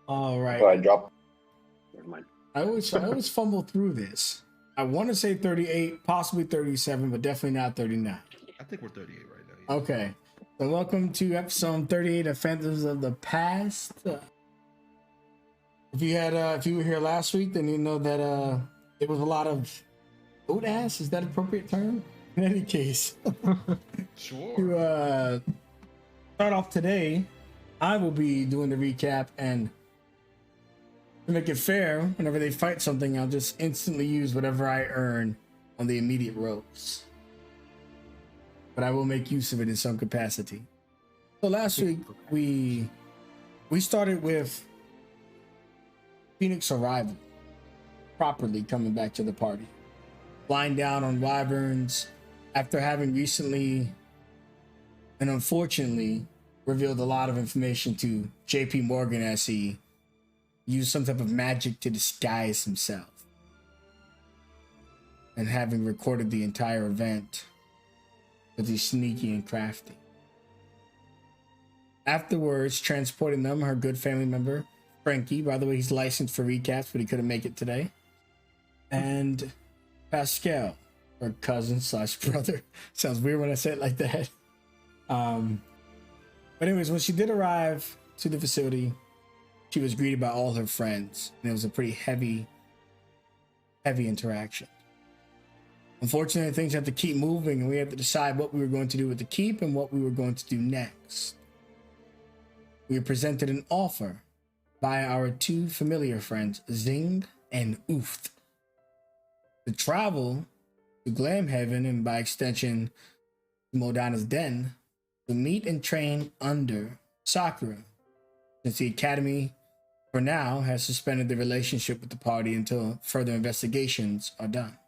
All right. Oh, I dropped. Never mind. I always fumble through this. I want to say 38, possibly 37, but definitely not 39. I think we're 38 right now. Yeah. Okay. So welcome to episode 38 of Phantoms of the Past. If you were here last week, then you know that it was a lot of oat ass. Is that an appropriate term? In any case, Sure. to start off today, I will be doing the recap, and to make it fair, whenever they fight something, I'll just instantly use whatever I earn on the immediate rolls. But I will make use of it in some capacity. So last week we started with Phoenix arrival, properly coming back to the party, flying down on wyverns after having recently and unfortunately revealed a lot of information to JP Morgan as he used some type of magic to disguise himself, and having recorded the entire event with his sneaky and crafty. Afterwards, transporting them, her good family member, Frankie, by the way, he's licensed for recaps, but he couldn't make it today, and Pascal, her cousin slash brother. Sounds weird when I say it like that. But anyways, when she did arrive to the facility, she was greeted by all her friends, and it was a pretty heavy interaction. Unfortunately, things had to keep moving, and we had to decide what we were going to do with the keep and what we were going to do next. We were presented an offer by our two familiar friends, Zing and Ooft, to travel to Glam Heaven and by extension to Modana's Den to meet and train under Sakura, since the Academy for now has suspended the relationship with the party until further investigations are done.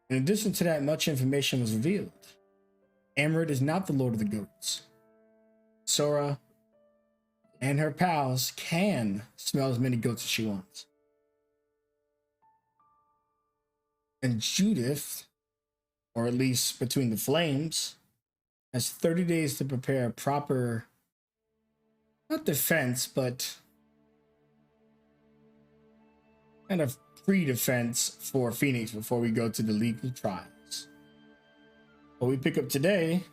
In addition to that, much information was revealed. Amaret is not the Lord of the Goats. Sora and her pals can smell as many goats as she wants. And Judith, or at least Between the Flames, has 30 days to prepare a proper, not defense, but kind of pre-defense for Phoenix before we go to the legal trials. But we pick up today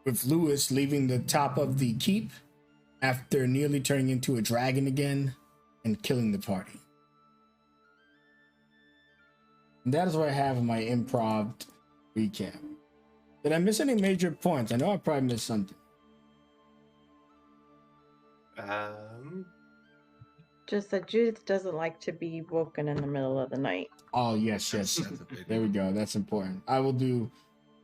with Lewis leaving the top of the keep after nearly turning into a dragon again and killing the party. And that is what I have in my improv recap. Did I miss any major points? I know I probably missed something. Just that Judith doesn't like to be woken in the middle of the night. Oh, yes. There we go. That's important. I will do,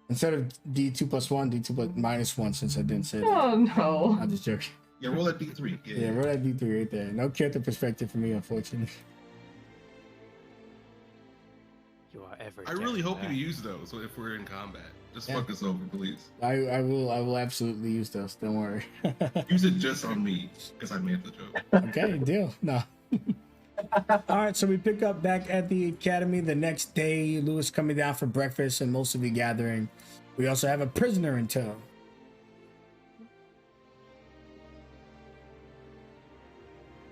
instead of D2 plus 1, D2 plus minus 1, since I didn't say that. Oh, no. I'm just joking. Yeah, roll that D3. Yeah, roll that D3 right there. No character perspective for me, unfortunately. You are ever. I really hope you use those if we're in combat. Just Yeah. fuck us over, please. I will absolutely use those. Don't worry. Use it just on me, because I made the joke. Okay, deal. No. All right, so we pick up back at the academy the next day. Lewis coming down for breakfast and most of the gathering. We also have a prisoner in tow.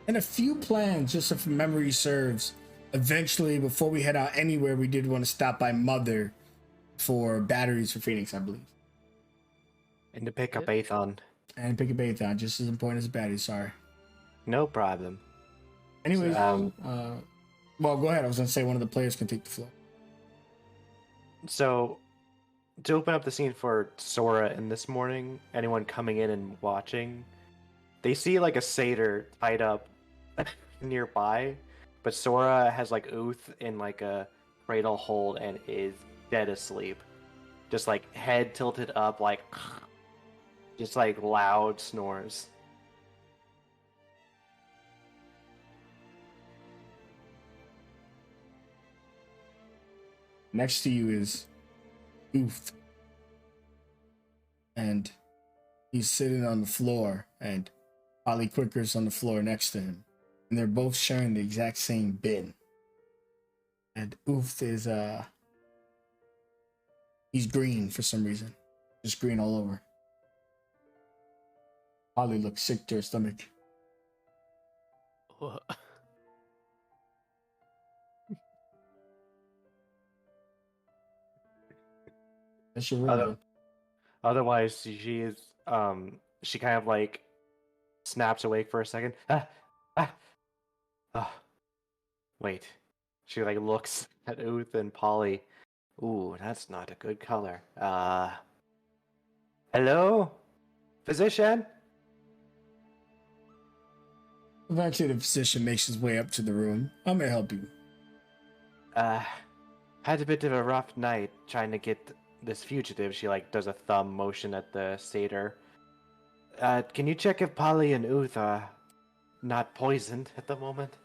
And a few plans, just if memory serves. Eventually, before we head out anywhere, we did want to stop by Mother for batteries for Phoenix, I believe. And to pick up Aethon. And pick a Aethon, just as important as batteries, sorry. No problem. Anyways, well, go ahead. I was going to say one of the players can take the floor. So, to open up the scene for Sora and this morning, anyone coming in and watching, they see like a satyr tied up nearby, but Sora has like Uth in like a cradle hold and is dead asleep. Just like head tilted up, like just like loud snores. Next to you is Oof. And he's sitting on the floor, and Polly Quicker's on the floor next to him. And they're both sharing the exact same bin. And Oof is, he's green for some reason. Just green all over. Polly looks sick to her stomach. What? That's your real Other- name. Otherwise, she kind of like snaps awake for a second. Ah. Wait. She like looks at Uth and Polly. Ooh, that's not a good color. Hello? Physician? Eventually, the physician makes his way up to the room. I'm gonna help you. Had a bit of a rough night trying to get this fugitive. She like does a thumb motion at the satyr. Can you check if Polly and Uth are not poisoned at the moment?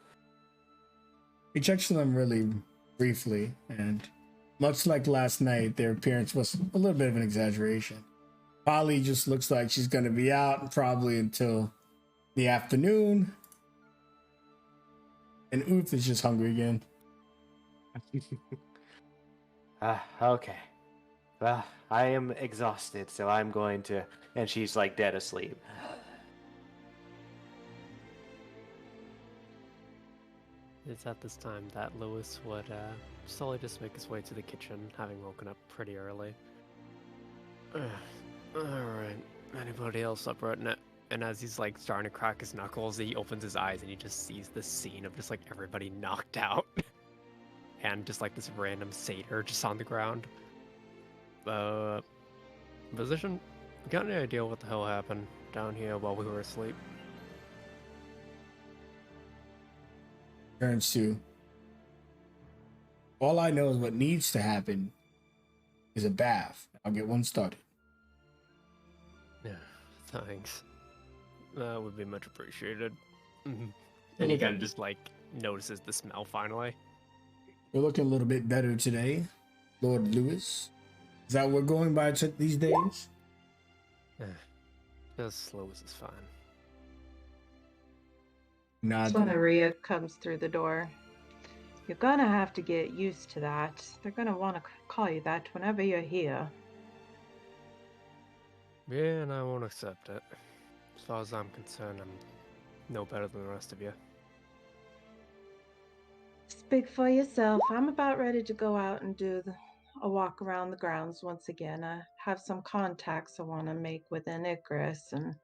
He checks on them really briefly, and much like last night, their appearance was a little bit of an exaggeration. Polly just looks like she's gonna be out probably until the afternoon, and Uth is just hungry again. Okay. Well, I am exhausted, so I'm going to. And she's like dead asleep. It's at this time that Lewis would slowly just make his way to the kitchen, having woken up pretty early. Alright, anybody else up right now? And as he's like starting to crack his knuckles, he opens his eyes and he just sees this scene of just like everybody knocked out. And just like this random satyr just on the ground. Physician, got any idea what the hell happened down here while we were asleep? Turns to, all I know is what needs to happen is a bath. I'll get one started. Yeah, thanks. That would be much appreciated. And he kind of just like notices the smell finally. You're looking a little bit better today, Lord Lewis. Is that what we're going by these days? Just Lewis is fine. Not Sonaria comes through the door. You're gonna have to get used to that. They're gonna want to call you that whenever you're here. Yeah, and I won't accept it. As far as I'm concerned, I'm no better than the rest of you. Speak for yourself. I'm about ready to go out and do a walk around the grounds once again. I have some contacts I want to make within Icarus and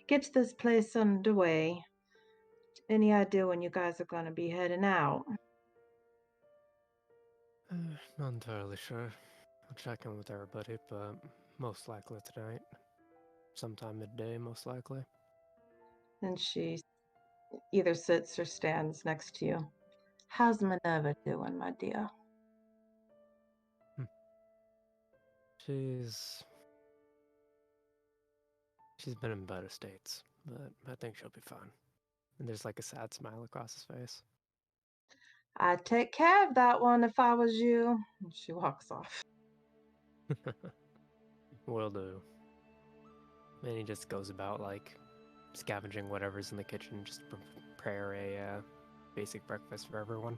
get this place underway. Any idea when you guys are going to be heading out? Not entirely sure. I'll check in with everybody, but most likely tonight. Sometime midday, most likely. And she either sits or stands next to you. How's Minerva doing, my dear? She's been in better states, but I think she'll be fine. And there's like a sad smile across his face. I'd take care of that one if I was you. And she walks off. Will do. And he just goes about like scavenging whatever's in the kitchen, just to prepare a basic breakfast for everyone.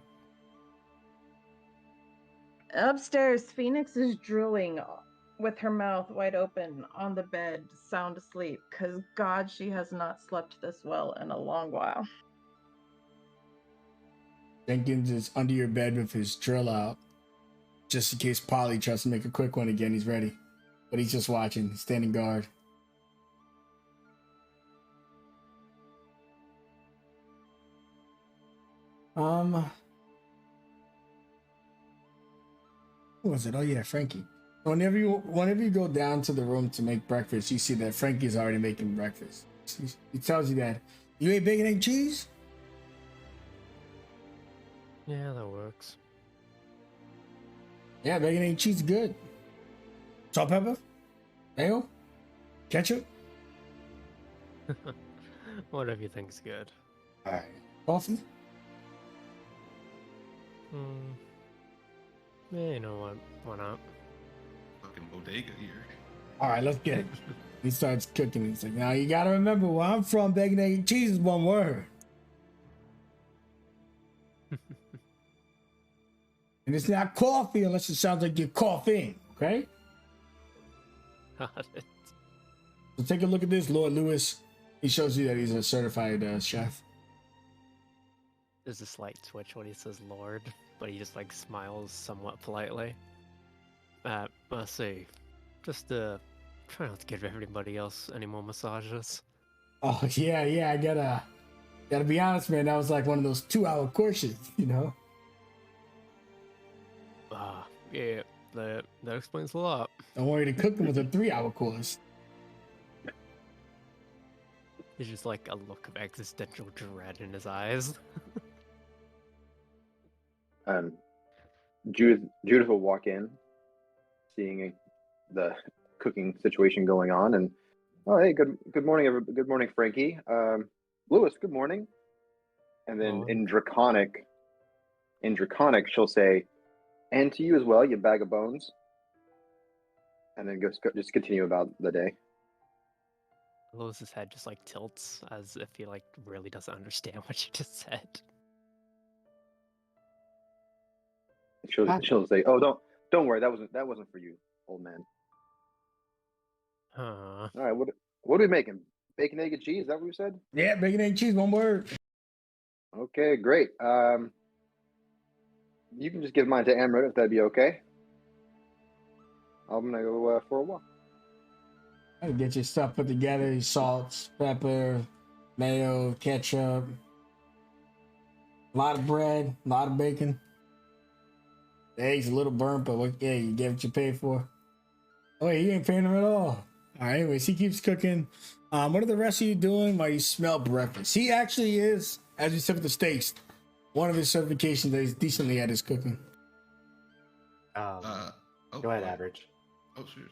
Upstairs, Phoenix is drooling with her mouth wide open on the bed, sound asleep, because God, she has not slept this well in a long while. Jenkins is under your bed with his drill out. Just in case Polly tries to make a quick one again, he's ready. But he's just watching, standing guard. Who was it? Oh yeah, Frankie. Whenever you go down to the room to make breakfast, you see that Frankie's already making breakfast. He tells you that you ate bacon, egg, cheese. Yeah, that works. Yeah, bacon, egg, cheese is good. Salt, pepper, mayo, ketchup. Whatever you think's good. All right, coffee. Yeah, you know what? Why not? Fucking bodega here. All right, let's get it. He starts cooking. He's like, now you gotta remember where I'm from. Bacon, egg, and cheese is one word. And it's not coffee unless it sounds like you're coughing. Okay. Got it. So take a look at this, Lord Lewis. He shows you that he's a certified chef. There's a slight twitch when he says Lord, but he just like smiles somewhat politely. Mercy, just try not to give everybody else any more massages. Oh yeah, I gotta be honest, man. That was like one of those 2-hour courses, you know. Yeah, that explains a lot. Don't worry, the cooking was a 3-hour course. There's just like a look of existential dread in his eyes. Judith will walk in, seeing the cooking situation going on, and oh, hey, good morning, good morning, Frankie. Lewis, good morning. And then in Draconic, she'll say, and to you as well, you bag of bones. And then just continue about the day. Lewis's head just like tilts as if he like really doesn't understand what you just said. She'll say, "Oh, don't worry, that wasn't for you, old man." Huh. All right, what are we making? Bacon, egg, and cheese? Is that what we said? Yeah, bacon, egg, cheese, one word. Okay, great. You can just give mine to Amrit if that'd be okay. I'm gonna go for a walk. I'll get your stuff put together: your salts, pepper, mayo, ketchup, a lot of bread, a lot of bacon. The eggs a little burnt, but you get what you paid for. Oh, yeah, you ain't paying them at all. All right, anyways, he keeps cooking. What are the rest of you doing while you smell breakfast? He actually is, as you said with the steaks, one of his certifications that he's decently at his cooking. Go ahead, Average. Oh, sure.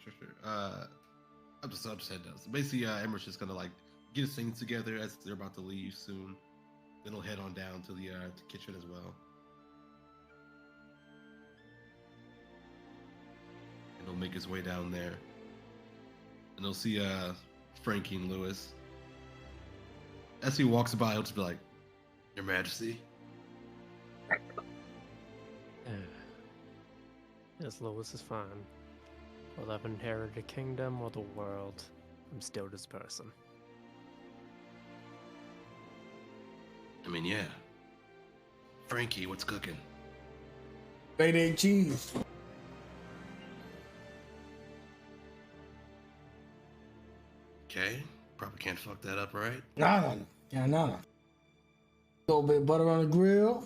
I'm just heading down. So basically, Emmer's just gonna like get his things together as they're about to leave soon. Then he'll head on down to the kitchen as well. And he'll make his way down there. And he'll see Frankie and Lewis. As he walks by, he'll just be like, Your Majesty. Yes, Lewis is fine. Whether I've inherited a kingdom or the world, I'm still this person. I mean, yeah. Frankie, what's cooking? Bacon, egg, cheese. Okay, probably can't fuck that up, right? No. A little bit of butter on the grill,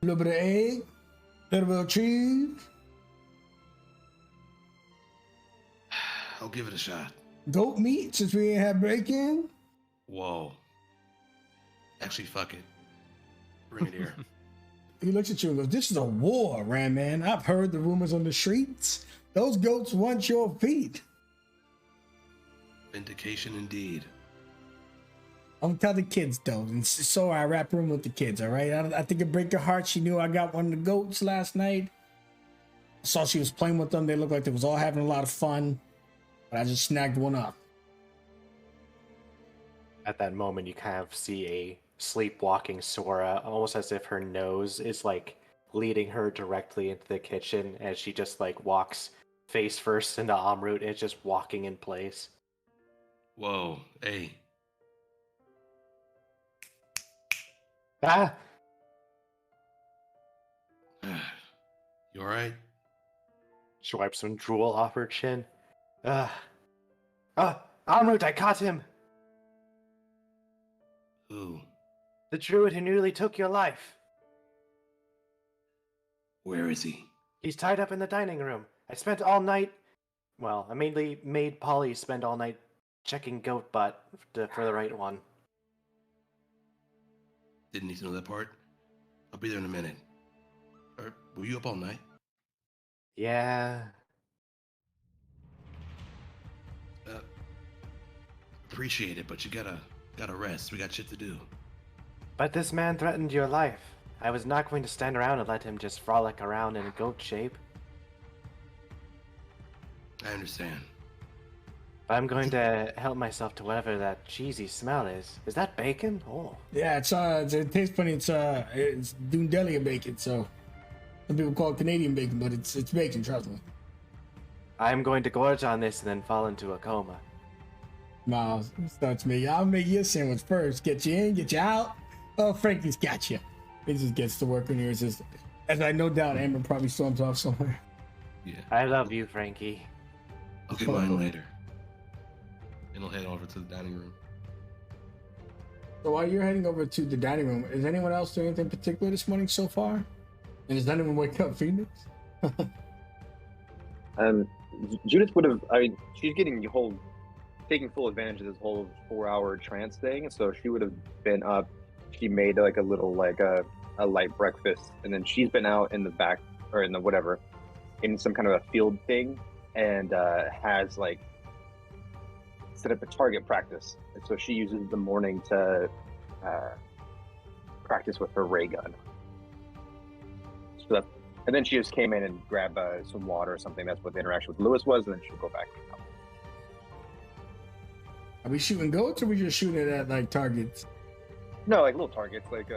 a little bit of egg, a little bit of cheese. I'll give it a shot. Goat meat, since we ain't have bacon. Whoa. Actually, fuck it. Bring it here. He looks at you and goes, "This is a war, Ram Man. I've heard the rumors on the streets. Those goats want your feet." Vindication indeed. I'm tell the kids though, and so I wrap room with the kids. All right, I think it break her heart. She knew I got one of the goats last night. I saw she was playing with them. They looked like they was all having a lot of fun, but I just snagged one up. At that moment, you kind of see a sleepwalking Sora, almost as if her nose is like leading her directly into the kitchen, as she just like walks face first into Amrut and is just walking in place. Whoa, hey. Ah! You alright? She wipes some drool off her chin. Amrut, I caught him! Who? The druid who nearly took your life. Where is he? He's tied up in the dining room. I spent all night... Well, I mainly made Polly spend all night checking goat butt for the right one. Didn't need to know that part. I'll be there in a minute. Were you up all night? Yeah. Appreciate it, but you gotta rest. We got shit to do. But this man threatened your life. I was not going to stand around and let him just frolic around in goat shape. I understand. I'm going to help myself to whatever that cheesy smell is. Is that bacon? Oh. Yeah, it tastes funny. It's Doondelia bacon. So some people call it Canadian bacon, but it's bacon. Trust me. I'm going to gorge on this and then fall into a coma. Miles, starts me. I'll make you a sandwich first. Get you in, get you out. Oh, Frankie's got you. He just gets to work in here. It's just, as I no doubt, Amber probably storms off somewhere. Yeah. I love you, Frankie. I'll get mine later. And he'll head over to the dining room. So while you're heading over to the dining room, is anyone else doing anything particular this morning so far? And does anyone wake up Phoenix? Judith would have. I mean, she's taking full advantage of this whole 4-hour trance thing. So she would have been up. She made like a little a light breakfast, and then she's been out in the back or in the whatever, in some kind of a field thing, and has like set up a target practice. And so she uses the morning to practice with her ray gun. So and then she just came in and grabbed some water or something. That's what the interaction with Lewis was, and then she'll go back. Are we shooting goats or are we just shooting it at like targets? No, like little targets, like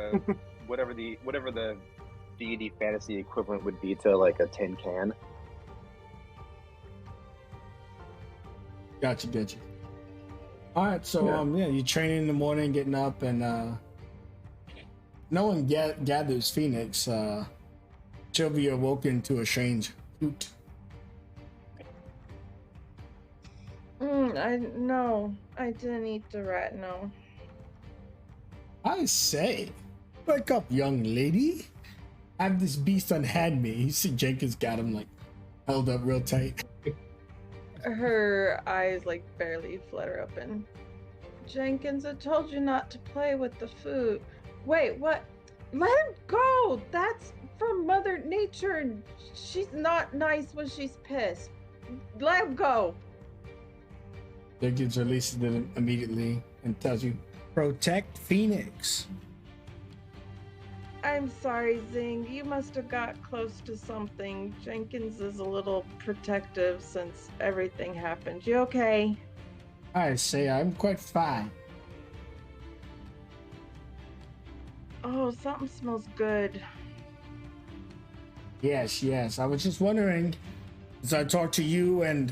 whatever the D&D fantasy equivalent would be to like a tin can. Gotcha. All right, so Yeah. you're training in the morning, getting up, and no one gathers Phoenix. She'll be awoken to a strange hoot. I didn't eat the rat. No. I say, wake up, young lady. Have this beast unhand me. You see Jenkins got him like held up real tight. Her eyes like barely flutter open. Jenkins, I told you not to play with the food. Wait, what? Let him go! That's from Mother Nature, and she's not nice when she's pissed. Let him go! Jenkins releases it immediately and tells you, protect Phoenix. I'm sorry, Zing. You must have got close to something. Jenkins is a little protective since everything happened. You okay? I say I'm quite fine. Oh, something smells good. Yes. I was just wondering, as I talked to you and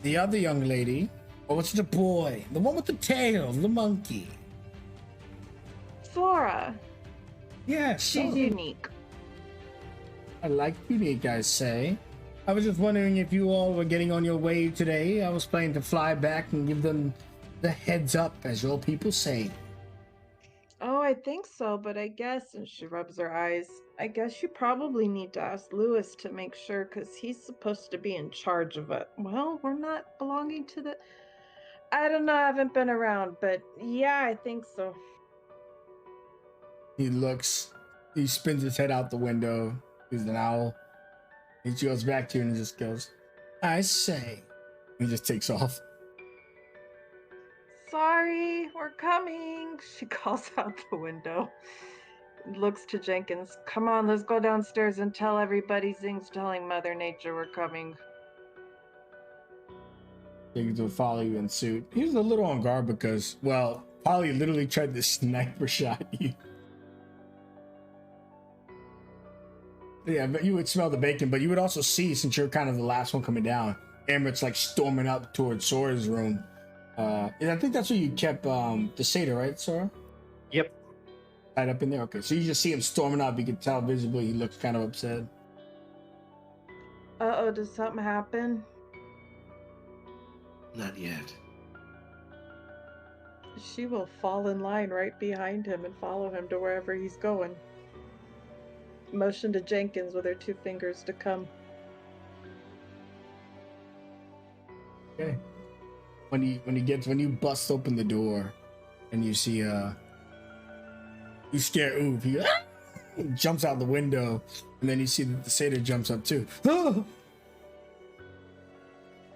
the other young lady, or what's the boy? The one with the tail, the monkey. Sora. Yes. She's unique. I like unique, I say. I was just wondering if you all were getting on your way today. I was planning to fly back and give them the heads up, as your people say. Oh, I think so, but I guess, and she rubs her eyes, I guess you probably need to ask Lewis to make sure, because he's supposed to be in charge of it. Well, we're not belonging to the... I don't know, I haven't been around, but yeah, I think so. He spins his head out the window. He's an owl. He goes back to you and just goes, I say. He just takes off. Sorry, we're coming. She calls out the window. Looks to Jenkins. Come on, let's go downstairs and tell everybody Zing's telling Mother Nature we're coming. Jenkins will follow you in suit. He was a little on guard because, well, Polly literally tried to sniper shot you. Yeah, but you would smell the bacon, but you would also see, since you're kind of the last one coming down, Amrit's like storming up towards Sora's room. And I think that's where you kept the satyr, right, Sora? Yep. Tied up in there. Okay, so you just see him storming up. You can tell visibly he looks kind of upset. Uh-oh, does something happen? Not yet. She will fall in line right behind him and follow him to wherever he's going. Motion to Jenkins with her 2 fingers to come. Okay. When you bust open the door and you see you scare Oof, he jumps out the window, and then you see that the satyr jumps up too.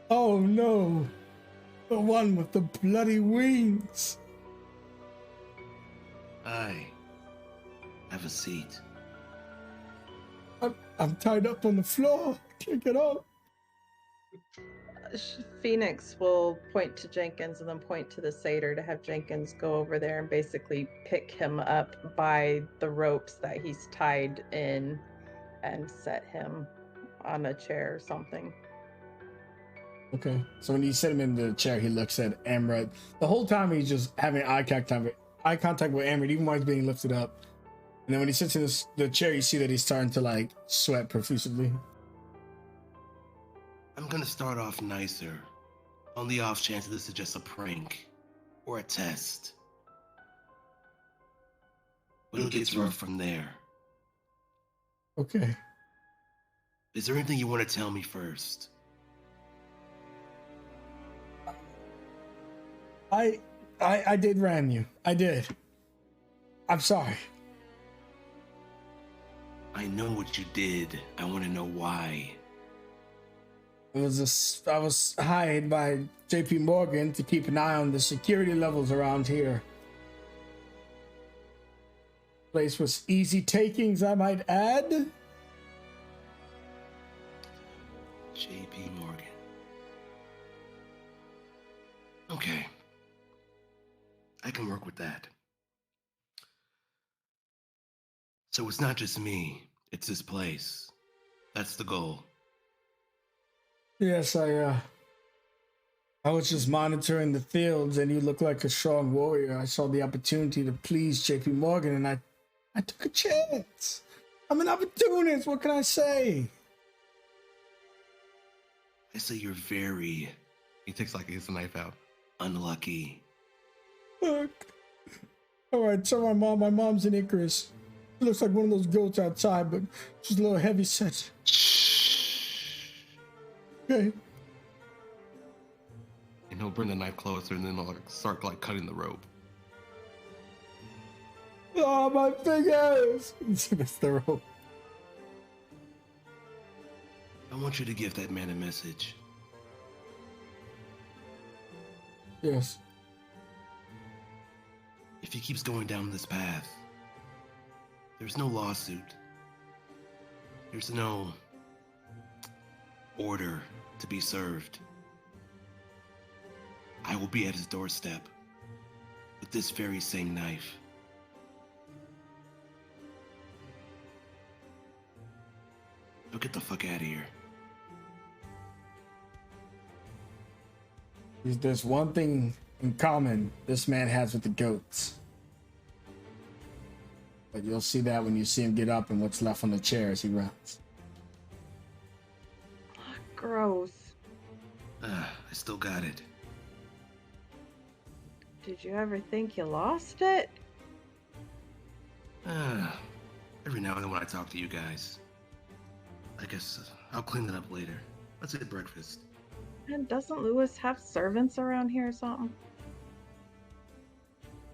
Oh no! The one with the bloody wings! Aye. Have a seat. I'm tied up on the floor. Can't get up. Phoenix will point to Jenkins and then point to the satyr to have Jenkins go over there and basically pick him up by the ropes that he's tied in and set him on a chair or something. Okay. So when you set him in the chair, he looks at Amrit. The whole time he's just having eye contact with Amrit, even while he's being lifted up. And then when he sits in the chair, you see that he's starting to like sweat profusely. I'm gonna start off nicer, on the off chance that this is just a prank or a test. But it gets rough from there. Okay. Is there anything you want to tell me first? I did ram you. I did. I'm sorry. I know what you did. I want to know why. I was hired by JP Morgan to keep an eye on the security levels around here. Place was easy takings, I might add. JP Morgan. Okay. I can work with that. So it's not just me, it's this place. That's the goal. Yes, I was just monitoring the fields and you look like a strong warrior. I saw the opportunity to please JP Morgan and I took a chance. I'm an opportunist, what can I say? I say you're very, he takes like his knife out, unlucky. Look. Alright, so my mom's an Icarus. She looks like one of those goats outside, but she's a little heavy set. Okay. And he'll bring the knife closer and then he'll like start like cutting the rope. Oh, my fingers! That's the rope. I want you to give that man a message. Yes. If he keeps going down this path, there's no lawsuit. There's no order to be served. I will be at his doorstep with this very same knife. Now get the fuck out of here. There's one thing in common this man has with the goats. But you'll see that when you see him get up and what's left on the chair as he runs. Gross. I still got it. Did you ever think you lost it? Every now and then when I talk to you guys. I guess I'll clean it up later. Let's eat breakfast. And doesn't Lewis have servants around here or something?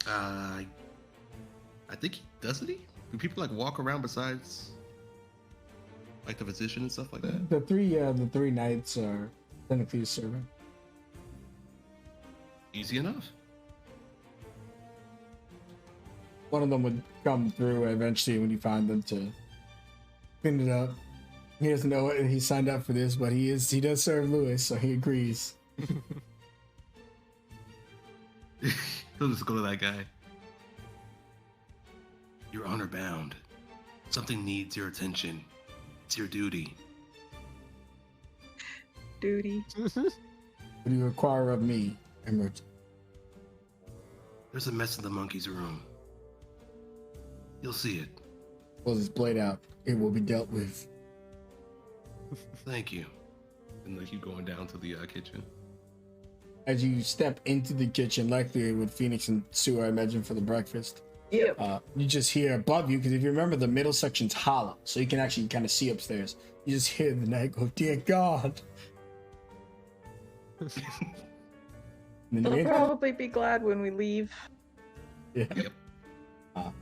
I think doesn't he? Do people like walk around besides like the physician and stuff like that? The three knights are technically a servant. Easy enough. One of them would come through eventually when you find them to clean it up. He doesn't know it, he signed up for this, but he does serve Lewis, so he agrees. He'll just go to that guy. You're honor bound. Something needs your attention. It's your duty. Duty. What do you require of me, Emerald? There's a mess in the monkey's room. You'll see it. Pulls his blade out. It will be dealt with. Thank you. And they keep going down to the kitchen. As you step into the kitchen, likely with Phoenix and Sue, I imagine, for the breakfast. Yep. You just hear above you, because if you remember, the middle section's hollow, so you can actually kind of see upstairs. You just hear the night go, "Dear God." And then They'll you enter. probably be glad when we leave. Yeah. Yep.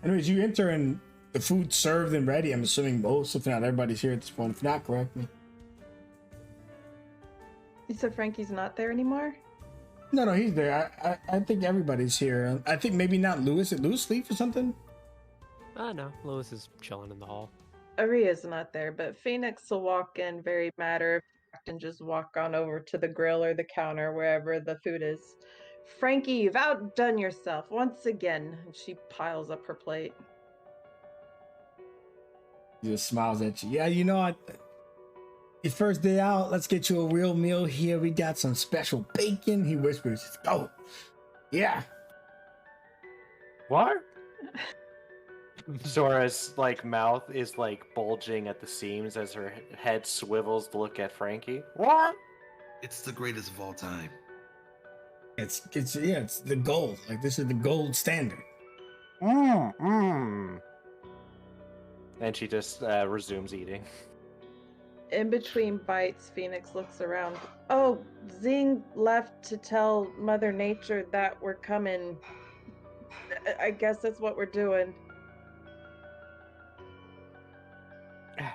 Anyways, you enter and the food's served and ready. I'm assuming most, if not everybody's here at this point. If not, correct me. You said Frankie's not there anymore? No, he's there. I think everybody's here. I think maybe not Lewis. Did Lewis leave or something? No, Lewis is chilling in the hall. Aria's not there, but Phoenix will walk in very matter of fact and just walk on over to the grill or the counter, wherever the food is. Frankie, you've outdone yourself once again. And she piles up her plate. He just smiles at you. Yeah, you know what? Your first day out, let's get you a real meal here. We got some special bacon. He whispers, "Oh, yeah." What? Sora's like mouth is like bulging at the seams as her head swivels to look at Frankie. What? It's the greatest of all time. It's the gold. Like this is the gold standard. And she just resumes eating. In between bites, Phoenix looks around. Oh, Zing left to tell Mother Nature that we're coming. I guess that's what we're doing.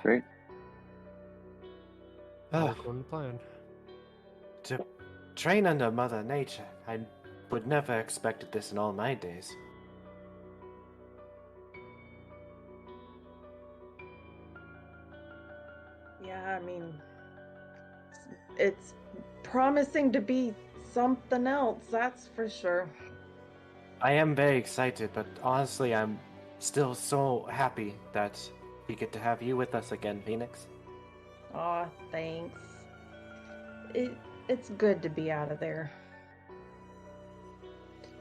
Great. All according to plan. To train under Mother Nature, I would never expected this in all my days. Yeah, I mean, it's promising to be something else, that's for sure. I am very excited, but honestly, I'm still so happy that we get to have you with us again, Phoenix. Aw, thanks. It's good to be out of there.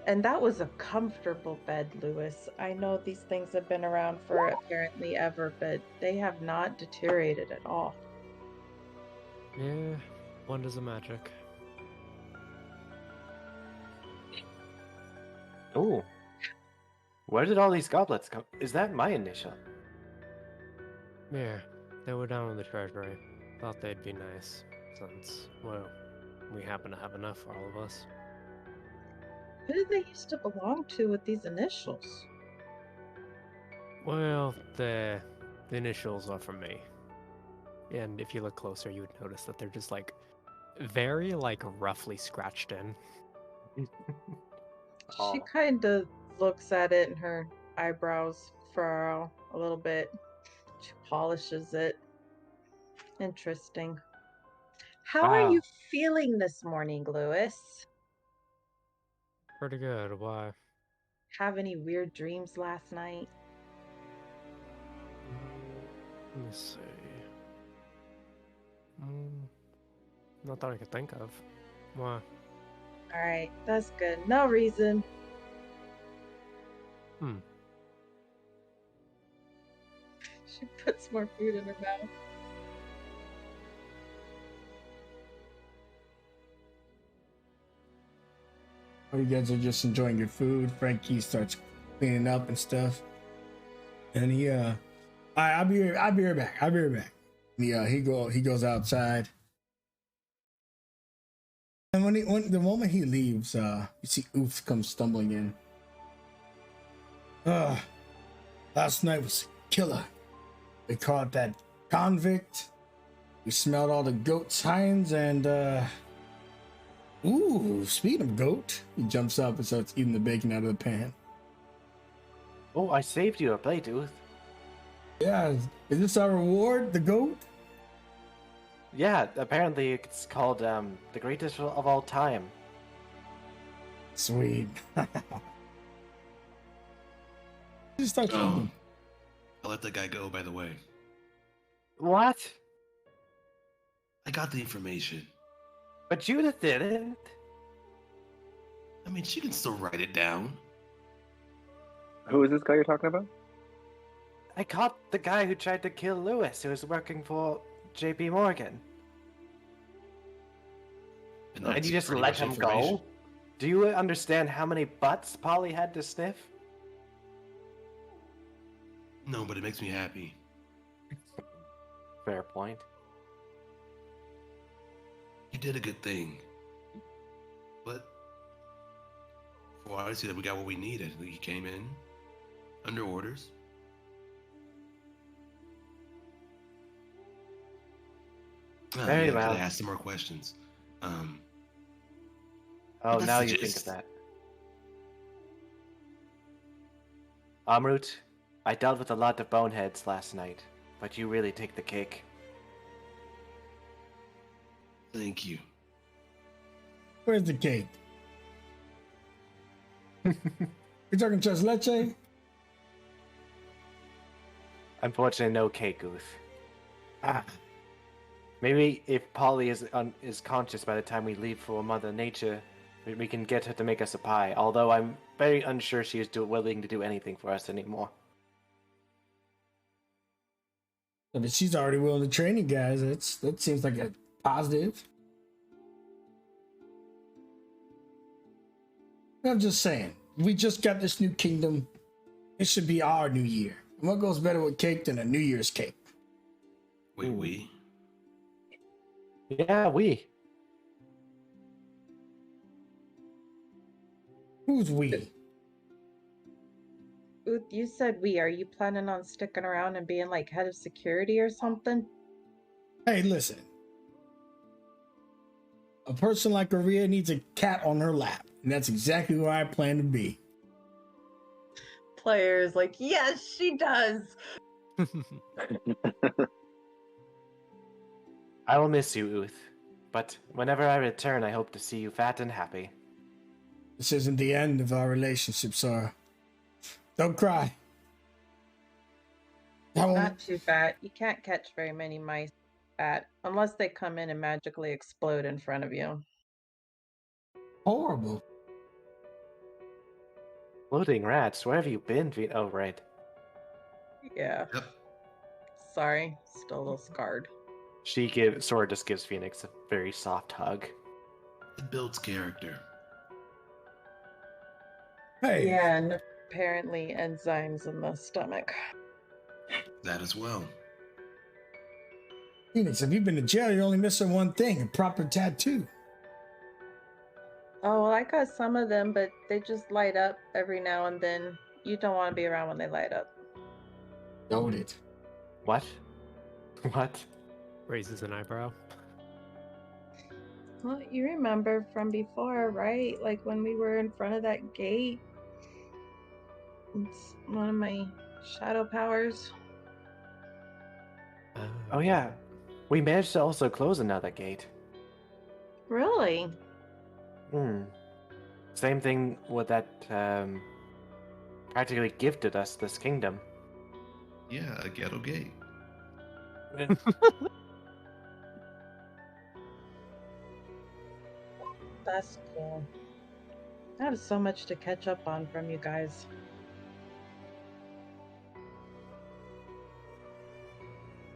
And that was a comfortable bed, Lewis. I know these things have been around for apparently ever, but they have not deteriorated at all. Yeah, wonders of magic. Ooh. Where did all these goblets come? Is that my initial? Yeah, they were down in the treasury. Thought they'd be nice, since, well, we happen to have enough for all of us. Who did they used to belong to with these initials? Well, the initials are from me. And if you look closer, you would notice that they're just like very like roughly scratched in. She kind of looks at it and her eyebrows furrow a little bit. She polishes it. Interesting. How are you feeling this morning, Lewis? Pretty good. Why? Have any weird dreams last night? Let me see. Not that I could think of. Why? Alright, that's good. No reason. She puts more food in her mouth. Oh, you guys are just enjoying your food. Frankie starts cleaning up and stuff. And he all right, I'll be right back. He goes outside. And when the moment he leaves, you see Oof comes stumbling in. Last night was killer. We caught that convict. We smelled all the goat's hinds and ooh, speaking of goat, he jumps up and starts eating the bacon out of the pan. Oh, I saved you a plate, Uth. Yeah, is this our reward, the goat? Yeah, apparently it's called the greatest of all time. Sweet. Just start talking. I'll let that guy go, by the way. What? I got the information. But Judith didn't. I mean, she can still write it down. Who is this guy you're talking about? I caught the guy who tried to kill Lewis, who was working for J.P. Morgan. And that's you just pretty let much him information. go? Do you understand how many butts Polly had to sniff? No, but it makes me happy. Fair point. You did a good thing. But for I see that we got what we needed. He came in under orders. Very I well. could ask some more questions. Oh, that's now the you think of gist. that. Amrut, I dealt with a lot of boneheads last night, but you really take the cake. Thank you. Where's the cake? You're talking tres leche? Unfortunately, no cake, Uth. Maybe if Polly is conscious by the time we leave for Mother Nature, we can get her to make us a pie. Although I'm very unsure she is willing to do anything for us anymore. But if she's already willing to train you guys, that seems like a positive. I'm just saying, we just got this new kingdom. It should be our new year. And what goes better with cake than a New Year's cake? Wait, we? Yeah, we. Who's we? Ooh, you said we. Are you planning on sticking around and being like head of security or something? Hey, listen. A person like Aria needs a cat on her lap, and that's exactly where I plan to be. Players like, yes, she does. I will miss you, Uth. But whenever I return, I hope to see you fat and happy. This isn't the end of our relationship, Sora. Don't cry. Not too fat. You can't catch very many mice fat unless they come in and magically explode in front of you. Horrible. Floating rats, where have you been? Oh, right. Yeah. Yep. Sorry, still a little scarred. Sora just gives Phoenix a very soft hug. It builds character. Hey, Yeah, and apparently enzymes in the stomach. That as well. Phoenix, if you've been to jail, you're only missing one thing, a proper tattoo. Oh, well, I got some of them, but they just light up every now and then. You don't want to be around when they light up. Noted. What? What? Raises an eyebrow. Well, you remember from before, right? Like when we were in front of that gate. It's one of my shadow powers. Oh yeah. We managed to also close another gate. Really? Same thing with that, practically gifted us this kingdom. Yeah, a ghetto gate. That's cool. I have so much to catch up on from you guys.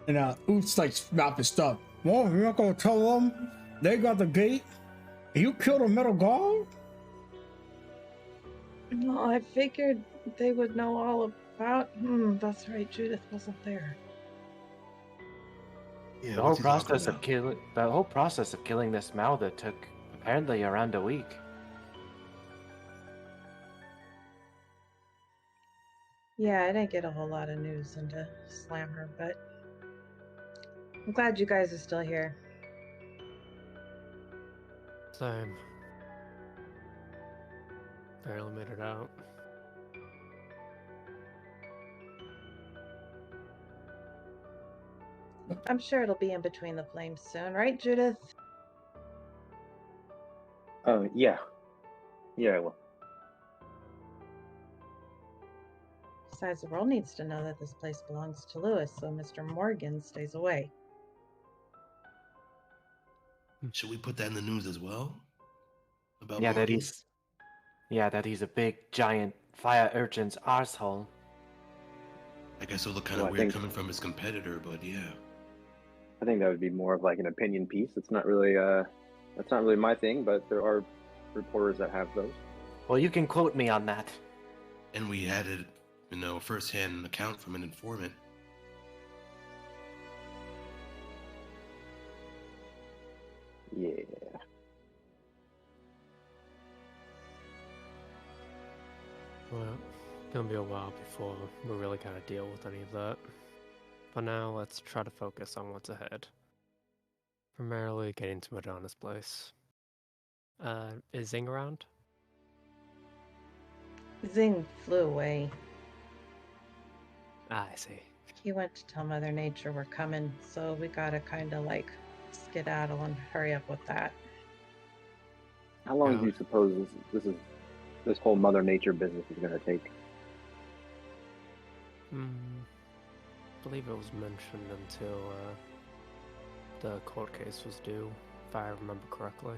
And Oots like mouth his stuff. Well, you're not gonna tell them they got the gate? You killed a metal guard? No, I figured they would know all about. That's right, Judith wasn't there. Yeah, The whole process of killing this Malda took apparently around a week. Yeah, I didn't get a whole lot of news into Slammer, but I'm glad you guys are still here. Same. Barely made it out. I'm sure it'll be in between the flames soon, right, Judith? Yeah. Yeah, I will. Besides, the world needs to know that this place belongs to Lewis, so Mr. Morgan stays away. Should we put that in the news as well? About Yeah, Morgan? that he's a big, giant fire urchin's arsehole. I guess it'll look kind of Well, I weird think- coming from his competitor, but yeah. I think that would be more of like an opinion piece. It's not really that's not really my thing, but there are reporters that have those. Well, you can quote me on that. And we had it, a first-hand account from an informant. Yeah. Well, it's gonna be a while before we really gotta deal with any of that. For now, let's try to focus on what's ahead. Primarily getting to Madonna's place. Is Zing around? Zing flew away. Ah, I see. He went to tell Mother Nature we're coming, so we gotta kind of like skedaddle and hurry up with that. How long Yeah. do you suppose this whole Mother Nature business is going to take? I believe it was mentioned until the court case was due, if I remember correctly.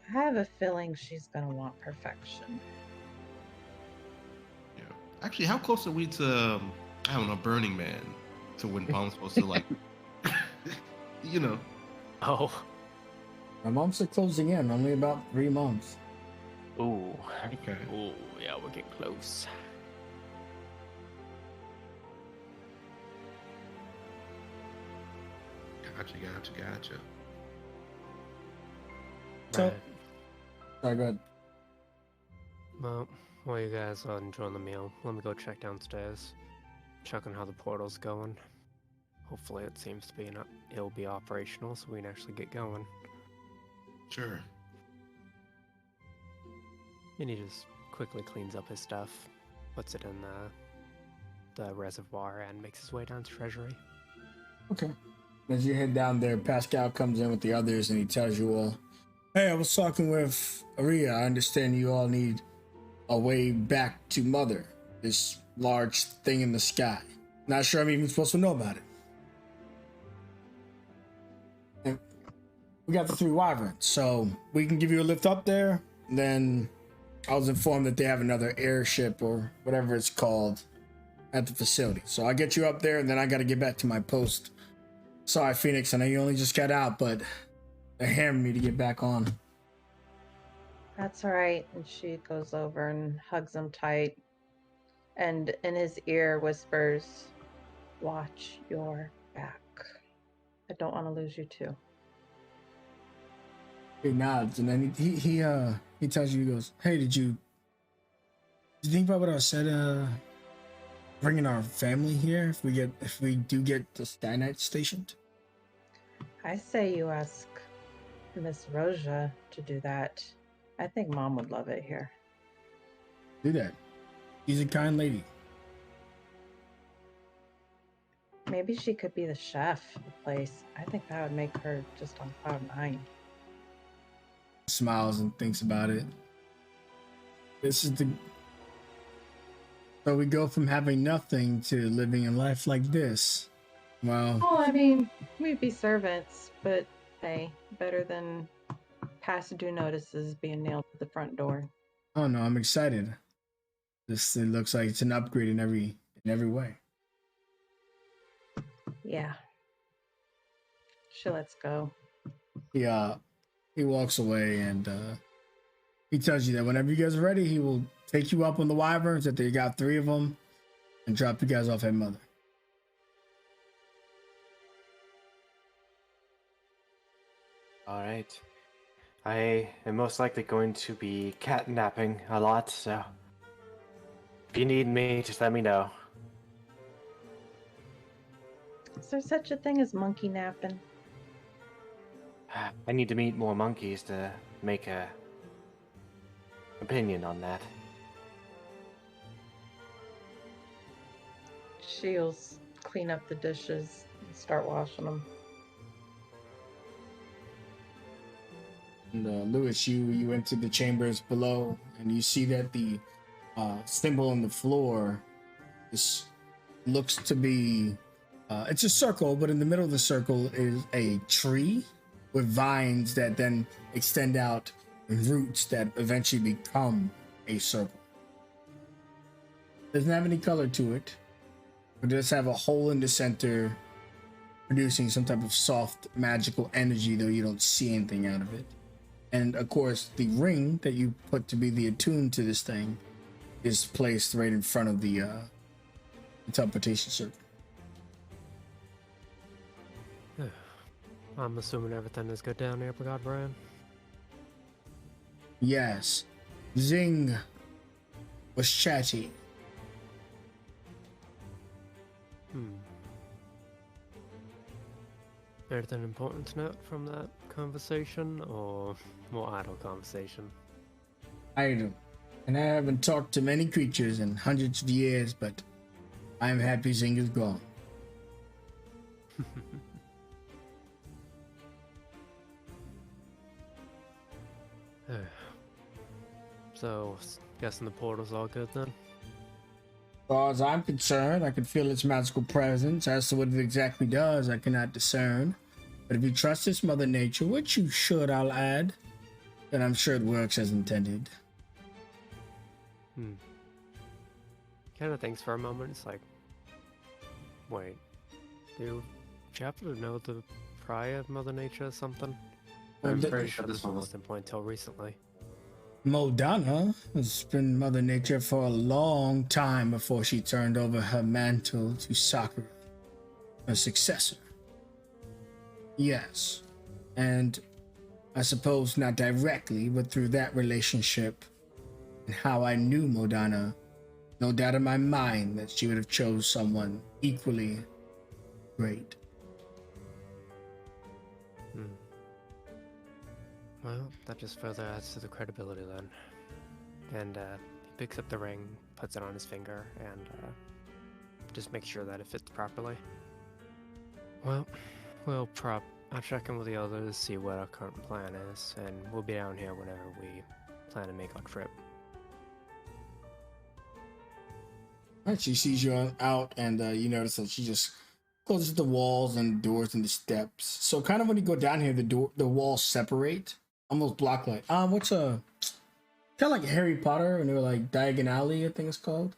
I have a feeling she's gonna want perfection. Yeah. Actually, how close are we to, I don't know, Burning Man? to when Palm's supposed to like, you know. Oh, My months are closing in, only about 3 months. Ooh. Okay. oh, yeah, we're getting close. Gotcha. So- Right. Sorry, go ahead. Well, while you guys are enjoying the meal, let me go check downstairs. Check on how the portal's going. Hopefully it seems to be it'll be operational so we can actually get going. Sure. And he just quickly cleans up his stuff, puts it in the reservoir, and makes his way down to Treasury. Okay. As you head down there, Pascal comes in with the others and he tells you all, hey, I was talking with Aria. I understand you all need a way back to Mother, this large thing in the sky. Not sure I'm even supposed to know about it. And we got the 3 wyverns, so we can give you a lift up there. And then I was informed that they have another airship or whatever it's called at the facility. So I get you up there and then I got to get back to my post. Sorry, Phoenix, I know you only just got out, but they're hammering me to get back on. That's all right. And she goes over and hugs him tight and in his ear whispers, watch your back. I don't want to lose you too. He nods and then he tells you, he goes, hey, did you think about what I said, bringing our family here if we do get the Skynet stationed? I say you ask Miss Roja to do that. I think Mom would love it here. Do that. She's a kind lady. Maybe she could be the chef of the place. I think that would make her just on cloud 9. Smiles and thinks about it. So we go from having nothing to living a life like this. Well, Oh, I mean, we'd be servants, but hey, better than past due notices being nailed to the front door. oh no, I'm excited. It looks like it's an upgrade in every way. Yeah. She lets go. He walks away and he tells you that whenever you guys are ready, he will take you up on the wyverns, that they got 3 of them, and drop you guys off at Mother. All right. I am most likely going to be catnapping a lot, so if you need me, just let me know. Is there such a thing as monkey napping? I need to meet more monkeys to make a opinion on that. She'll clean up the dishes and start washing them. And Lewis, you enter the chambers below, and you see that the symbol on the floor looks to be it's a circle, but in the middle of the circle is a tree with vines that then extend out and roots that eventually become a circle. Doesn't have any color to it, but it does have a hole in the center producing some type of soft magical energy, though you don't see anything out of it. And of course, the ring that you put to be the attune to this thing is placed right in front of the teleportation circle. I'm assuming everything is good down here, Brigade Brian. Yes, Zing was chatty. Anything important to note from that conversation, or more idle conversation? Idle. And I haven't talked to many creatures in hundreds of years, but I am happy Zing is gone. So, guessing the portal's all good then? As far as I'm concerned, I can feel its magical presence. As to what it exactly does, I cannot discern. But if you trust its mother nature, which you should, I'll add, then I'm sure it works as intended. Kind of thinks for a moment. It's like, wait, Do you happen to know the prior of Mother Nature or something? Well, I'm the- pretty sure this one was employed until recently. Modana has been Mother Nature for a long time before she turned over her mantle to Sakura, her successor. Yes, and I suppose not directly, but through that relationship and how I knew Modana, no doubt in my mind that she would have chose someone equally great. Well, that just further adds to the credibility then. And he picks up the ring, puts it on his finger, and just makes sure that it fits properly. Well, I'll check in with the others, see what our current plan is, and we'll be down here whenever we plan to make our trip. Right, she sees you out, and you notice that she just closes the walls and doors and the steps. So kind of when you go down here, the walls separate, almost block like what's a kind of like Harry Potter when they were like Diagon Alley, I think it's called.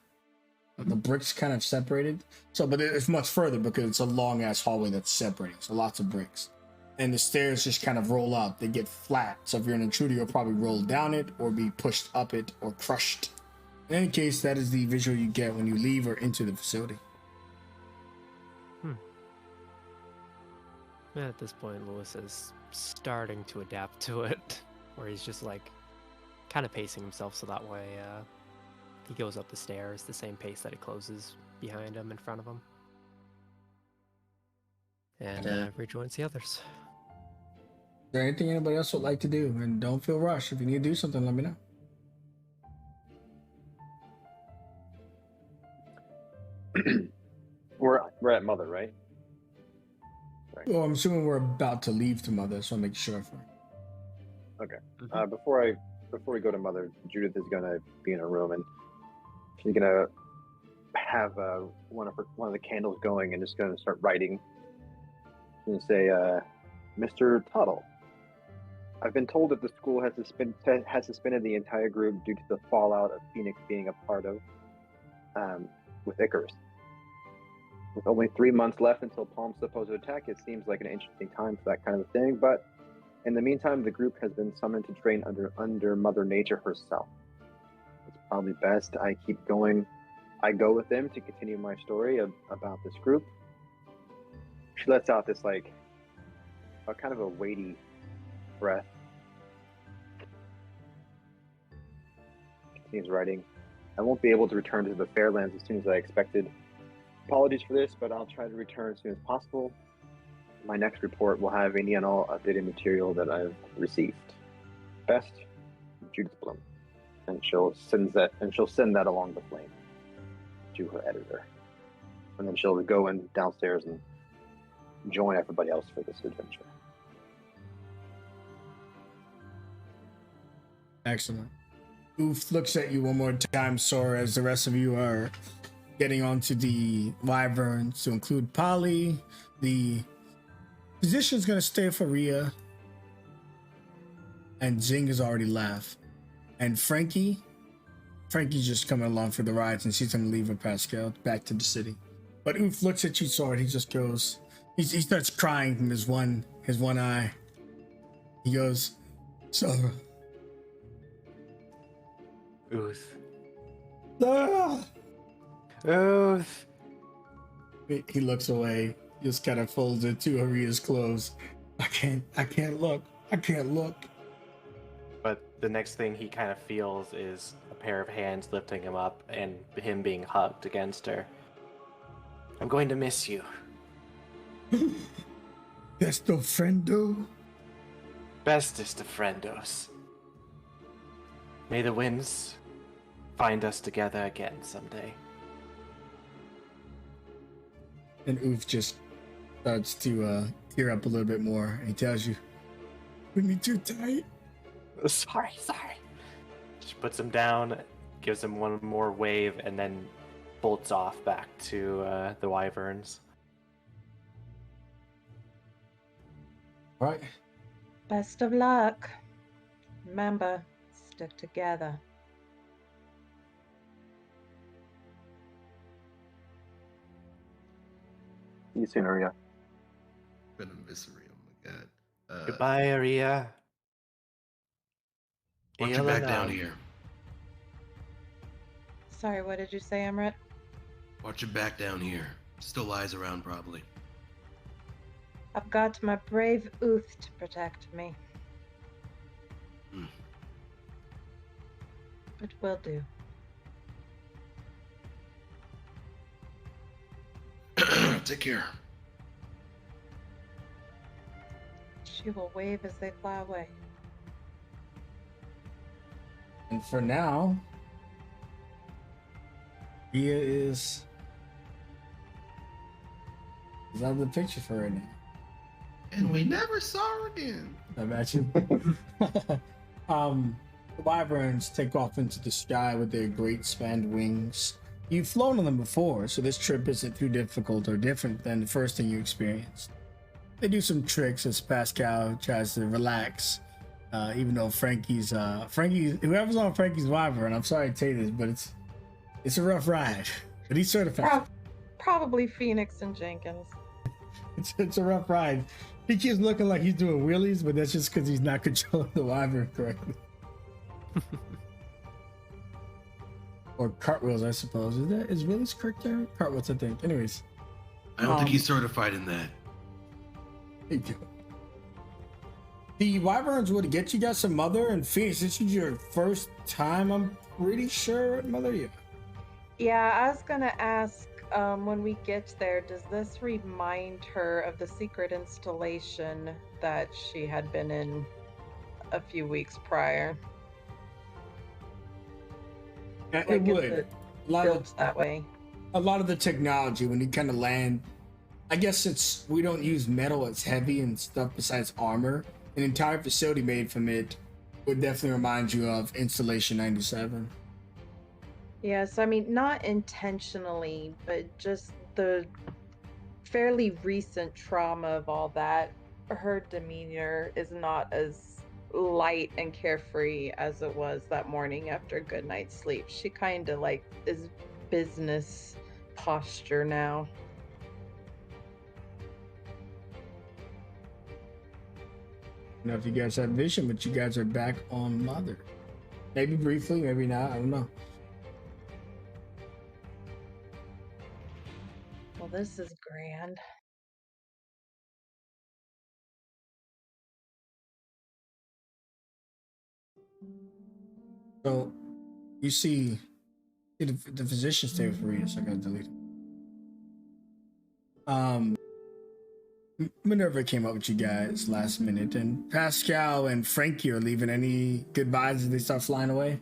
Like the bricks kind of separated. So, but it's much further because it's a long ass hallway that's separating. So lots of bricks, and the stairs just kind of roll up. They get flat. So if you're an intruder, you'll probably roll down it or be pushed up it or crushed. In any case, that is the visual you get when you leave or enter the facility. Yeah, at this point, Lewis is starting to adapt to it, where he's just like kind of pacing himself so that way he goes up the stairs the same pace that it closes behind him, in front of him, and rejoins the others. Is there anything anybody else would like to do? And don't feel rushed. If you need to do something, let me know. We're at Mother, right? Well, I'm assuming we're about to leave to Mother, so I'll make sure for. Okay. Before we go to Mother, Judith is gonna be in her room and she's gonna have one of the candles going and just gonna start writing. She's gonna say, "Mr. Tuttle, I've been told that the school has suspended the entire group due to the fallout of Phoenix being a part of with Icarus. With only 3 months left until Palm's supposed attack, it seems like an interesting time for that kind of thing. But in the meantime, the group has been summoned to train under Mother Nature herself. It's probably best I keep going. I go with them to continue my story about this group." She lets out this like a kind of a weighty breath. Continues writing. "I won't be able to return to the Fairlands as soon as I expected. Apologies for this, but I'll try to return as soon as possible. My next report will have any and all updated material that I've received. Best, Judith Bloom." And she'll send that along the flame to her editor. And then she'll go in downstairs and join everybody else for this adventure. Excellent. Oof looks at you one more time, Sora, as the rest of you are getting onto the wyverns, to include Polly. The physician's gonna stay for Rhea, and Zing has already left. And Frankie's just coming along for the rides, and she's gonna leave with Pascal back to the city. But Oof looks at you, Sora, and he just goes, he starts crying from his one eye. He goes, "Sora." Ooth. Ah! Ooth. He looks away, just kind of folds it to Aria's clothes. I can't look. But the next thing he kind of feels is a pair of hands lifting him up and him being hugged against her. "I'm going to miss you." Besto friendo. Bestest of friendos. May the winds find us together again someday. And Oof just starts to tear up a little bit more, and he tells you, "Put me too tight." Sorry. She puts him down, gives him one more wave, and then bolts off back to the wyverns. All right. Best of luck. Remember, stick together. See you soon, Aria. Been a misery. Oh my god. Goodbye, Aria. Watch your back down here. Sorry, what did you say, Emret? Watch your back down here. Still lies around, probably. I've got my brave Uth to protect me. It will do. Take care. She will wave as they fly away. And for now, Ria is out of the picture for right now. And we never saw her again. I imagine. The wyverns take off into the sky with their great spanned wings. You've flown on them before, so this trip isn't too difficult or different than the first thing you experienced. They do some tricks as Pascal tries to relax, even though whoever's on Frankie's wyvern, I'm sorry to tell you this, but it's a rough ride. But he's certified. Probably Phoenix and Jenkins. It's a rough ride. He keeps looking like he's doing wheelies, but that's just because he's not controlling the wyvern correctly. Or cartwheels, I suppose. Is wheelies correct there? Cartwheels, I think. Anyways. I don't think he's certified in that. There you go. The wyverns would get you guys some Mother and Phoenix. This is your first time, I'm pretty sure, at Mother. Yeah, I was gonna ask, when we get there, does this remind her of the secret installation that she had been in a few weeks prior? It Like, would. is it A lot built of that way? a lot of the technology when you kind of land, I guess we don't use metal as heavy and stuff besides armor. An entire facility made from it would definitely remind you of Installation 97. Yes, I mean, not intentionally, but just the fairly recent trauma of all that. Her demeanor is not as light and carefree as it was that morning after a good night's sleep. She kind of like is business posture now. I don't know if you guys have vision, but you guys are back on Mother. Maybe briefly, maybe not. I don't know. Well, this is grand. So you see the physician stay with Rita, so I gotta delete him. Minerva came up with you guys last minute, and Pascal and Frankie are leaving. Any goodbyes as they start flying away?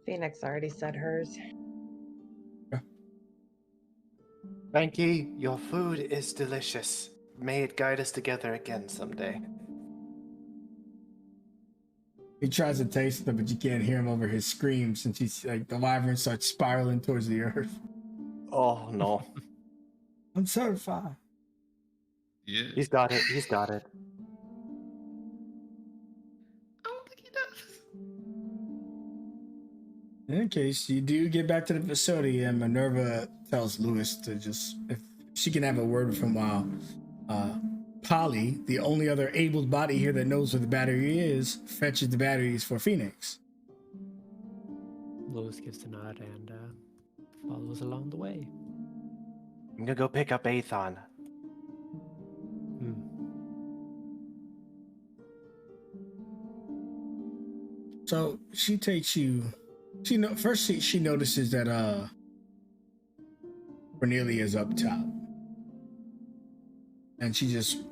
Phoenix already said hers. Frankie, your food is delicious. May it guide us together again someday. He tries to taste them, but you can't hear him over his screams since he's like the wyvern starts spiraling towards the earth. Oh no. I'm certified. Yeah. He's got it. He's got it. I don't think he does. In any case, you do get back to the facility, and Minerva tells Lewis to just, if she can have a word with him while Polly, the only other able body here that knows where the battery is, fetches the batteries for Phoenix. Lewis gives a nod and follows along the way. I'm gonna go pick up Athon. So she takes you. First she notices that Cornelia's up top, and she just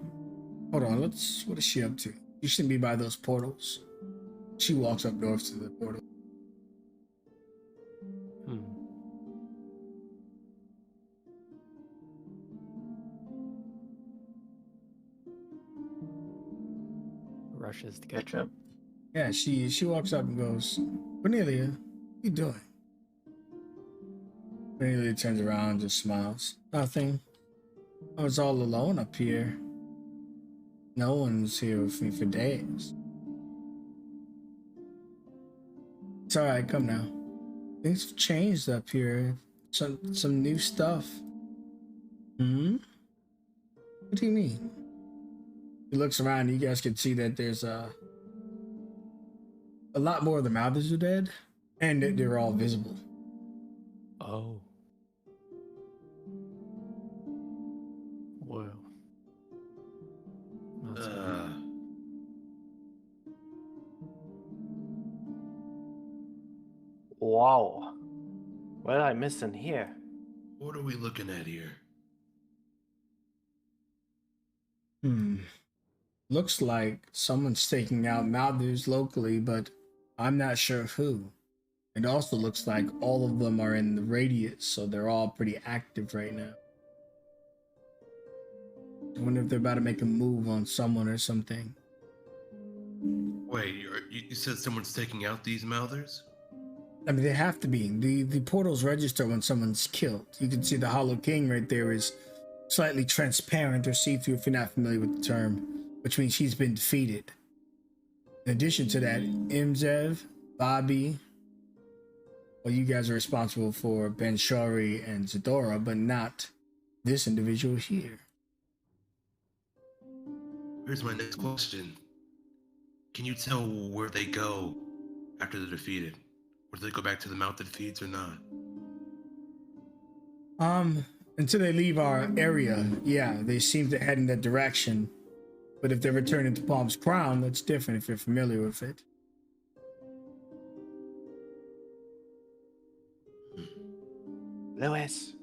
hold on. What is she up to? You shouldn't be by those portals. She walks up north to the portal. Rushes to catch up. Yeah, she walks up and goes, Cornelia, what you doing? Cornelia turns around and just smiles. Nothing. I was all alone up here. No one's here with me for days. It's alright, come now. Things have changed up here. Some new stuff. Hmm? What do you mean? He looks around, you guys can see that there's a lot more of the Mouthers are dead, and that they're all visible. Oh. Whoa. That's Wow. What did I miss in here? What are we looking at here? Looks like someone's taking out Mouthers locally, but I'm not sure who. It also looks like all of them are in the radius, so they're all pretty active right now. I wonder if they're about to make a move on someone or something. Wait, you said someone's taking out these Mouthers? I mean, they have to be. The portals register when someone's killed. You can see the Hollow King right there is slightly transparent or see-through if you're not familiar with the term, which means he's been defeated. In addition to that, Imzev, Bobby, well, you guys are responsible for Ben Shari and Zadora, but not this individual here. Here's my next question. Can you tell where they go after they're defeated? Or do they go back to the mounted feeds or not? Until they leave our area, yeah, they seem to head in that direction. But if they return into Palm's Crown, that's different if you're familiar with it. Lewis.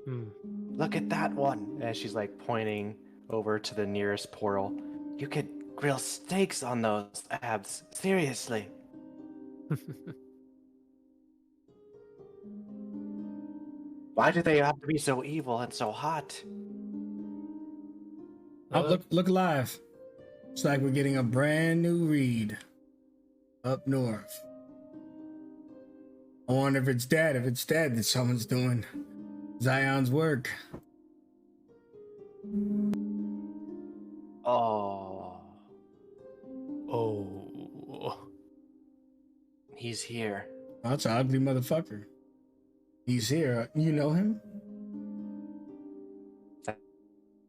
Hmm. Look at that one. And she's like pointing over to the nearest portal. You could grill steaks on those abs. Seriously. Why do they have to be so evil and so hot? Oh, look alive. It's like we're getting a brand new read up north. I wonder if it's dead. If it's dead, then someone's doing Zion's work. Oh. Oh. He's here. Oh, that's an ugly motherfucker. He's here. You know him?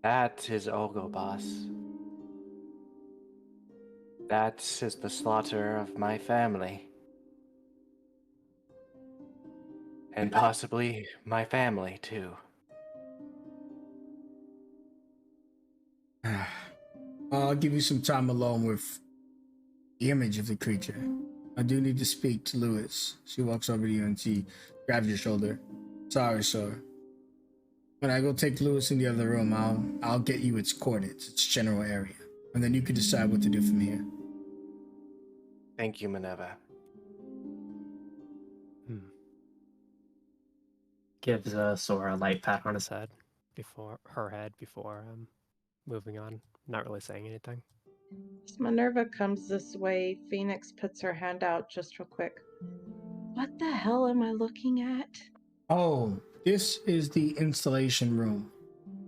That's his Ogo boss. That is the slaughter of my family. And possibly my family, too. I'll give you some time alone with the image of the creature. I do need to speak to Lewis. She walks over to you and she grabs your shoulder. Sorry, sir. When I go take Lewis in the other room, I'll get you its coordinates, its general area, and then you can decide what to do from here. Thank you, Minerva. Gives Sora a light pat on his head. Before moving on, not really saying anything. As Minerva comes this way, Phoenix puts her hand out just real quick. What the hell am I looking at? Oh, this is the installation room.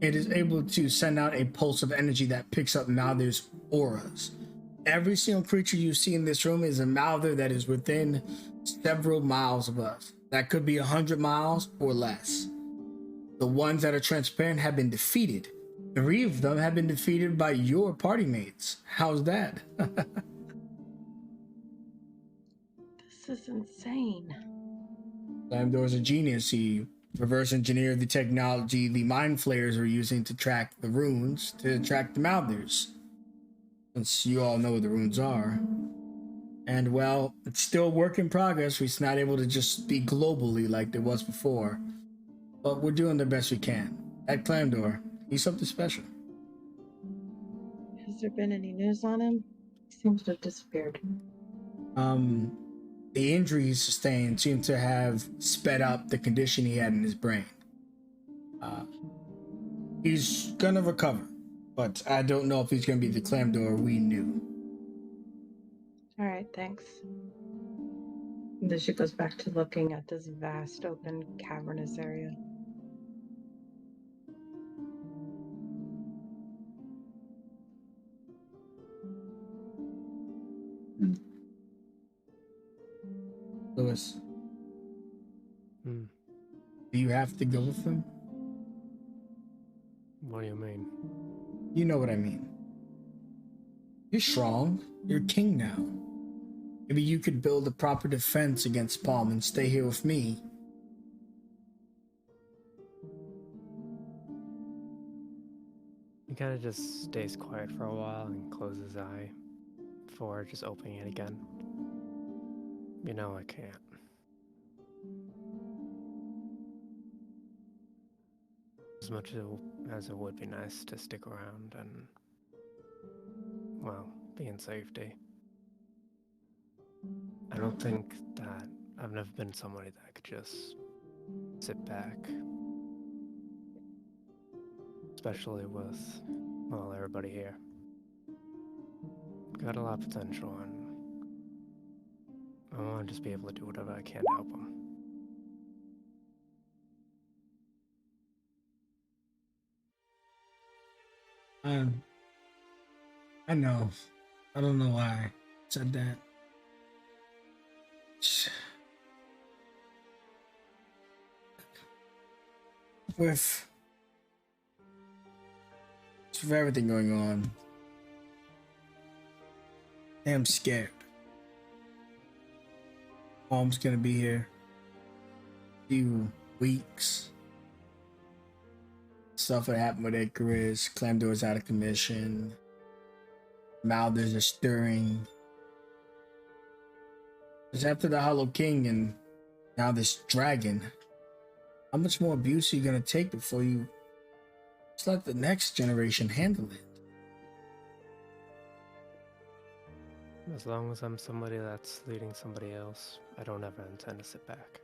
It is able to send out a pulse of energy that picks up Mouther's auras. Every single creature you see in this room is a Mouther that is within several miles of us. That could be 100 miles or less. The ones that are transparent have been defeated. 3 of them have been defeated by your party mates. How's that? This is insane. Lamdor's a genius. He reverse engineered the technology the mind flayers were using to track the runes to track the Mouthers. Since you all know what the runes are. And well, it's still a work in progress. It's not able to just be globally like there was before. But we're doing the best we can. At Clamdor, he's something special. Has there been any news on him? He seems to have disappeared. The injury he sustained seemed to have sped up the condition he had in his brain. He's gonna recover, but I don't know if he's gonna be the Clamdor we knew. All right, thanks. And then she goes back to looking at this vast, open, cavernous area. Lewis, Hmm. do you have to go with him? What do you mean? You know what I mean. You're strong. You're king now. Maybe you could build a proper defense against Palm and stay here with me. He kind of just stays quiet for a while and closes his eye before just opening it again. You know I can't. As much as it would be nice to stick around and, well, be in safety. I don't think that I've never been somebody that could just sit back. Especially with, well, everybody here. Got a lot of potential, and I want to just be able to do whatever I can to help them. I know. I don't know why I said that. With everything going on, I'm scared. Mom's gonna be here. Few weeks. Stuff that happened with Icarus, Clamdor's out of commission. Mouthers are stirring. It's after the Hollow King and now this dragon. How much more abuse are you gonna take before you just let the next generation handle it? As long as I'm somebody that's leading somebody else, I don't ever intend to sit back.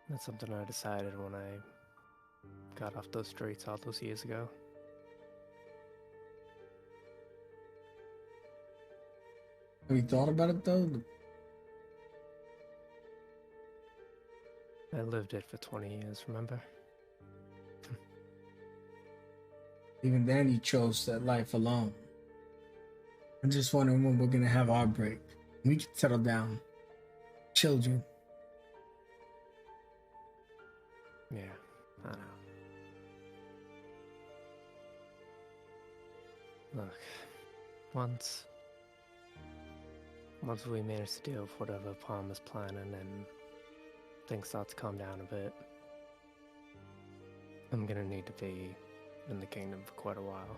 That's something I decided when I got off those streets all those years ago. Have you thought about it though? I lived it for 20 years, remember? Even then, you chose that life alone. I'm just wondering when we're gonna have our break. We can settle down. Children. Yeah, I know. Look, once we manage to deal with whatever Palm is planning and things start to calm down a bit, I'm gonna need to be in the kingdom for quite a while.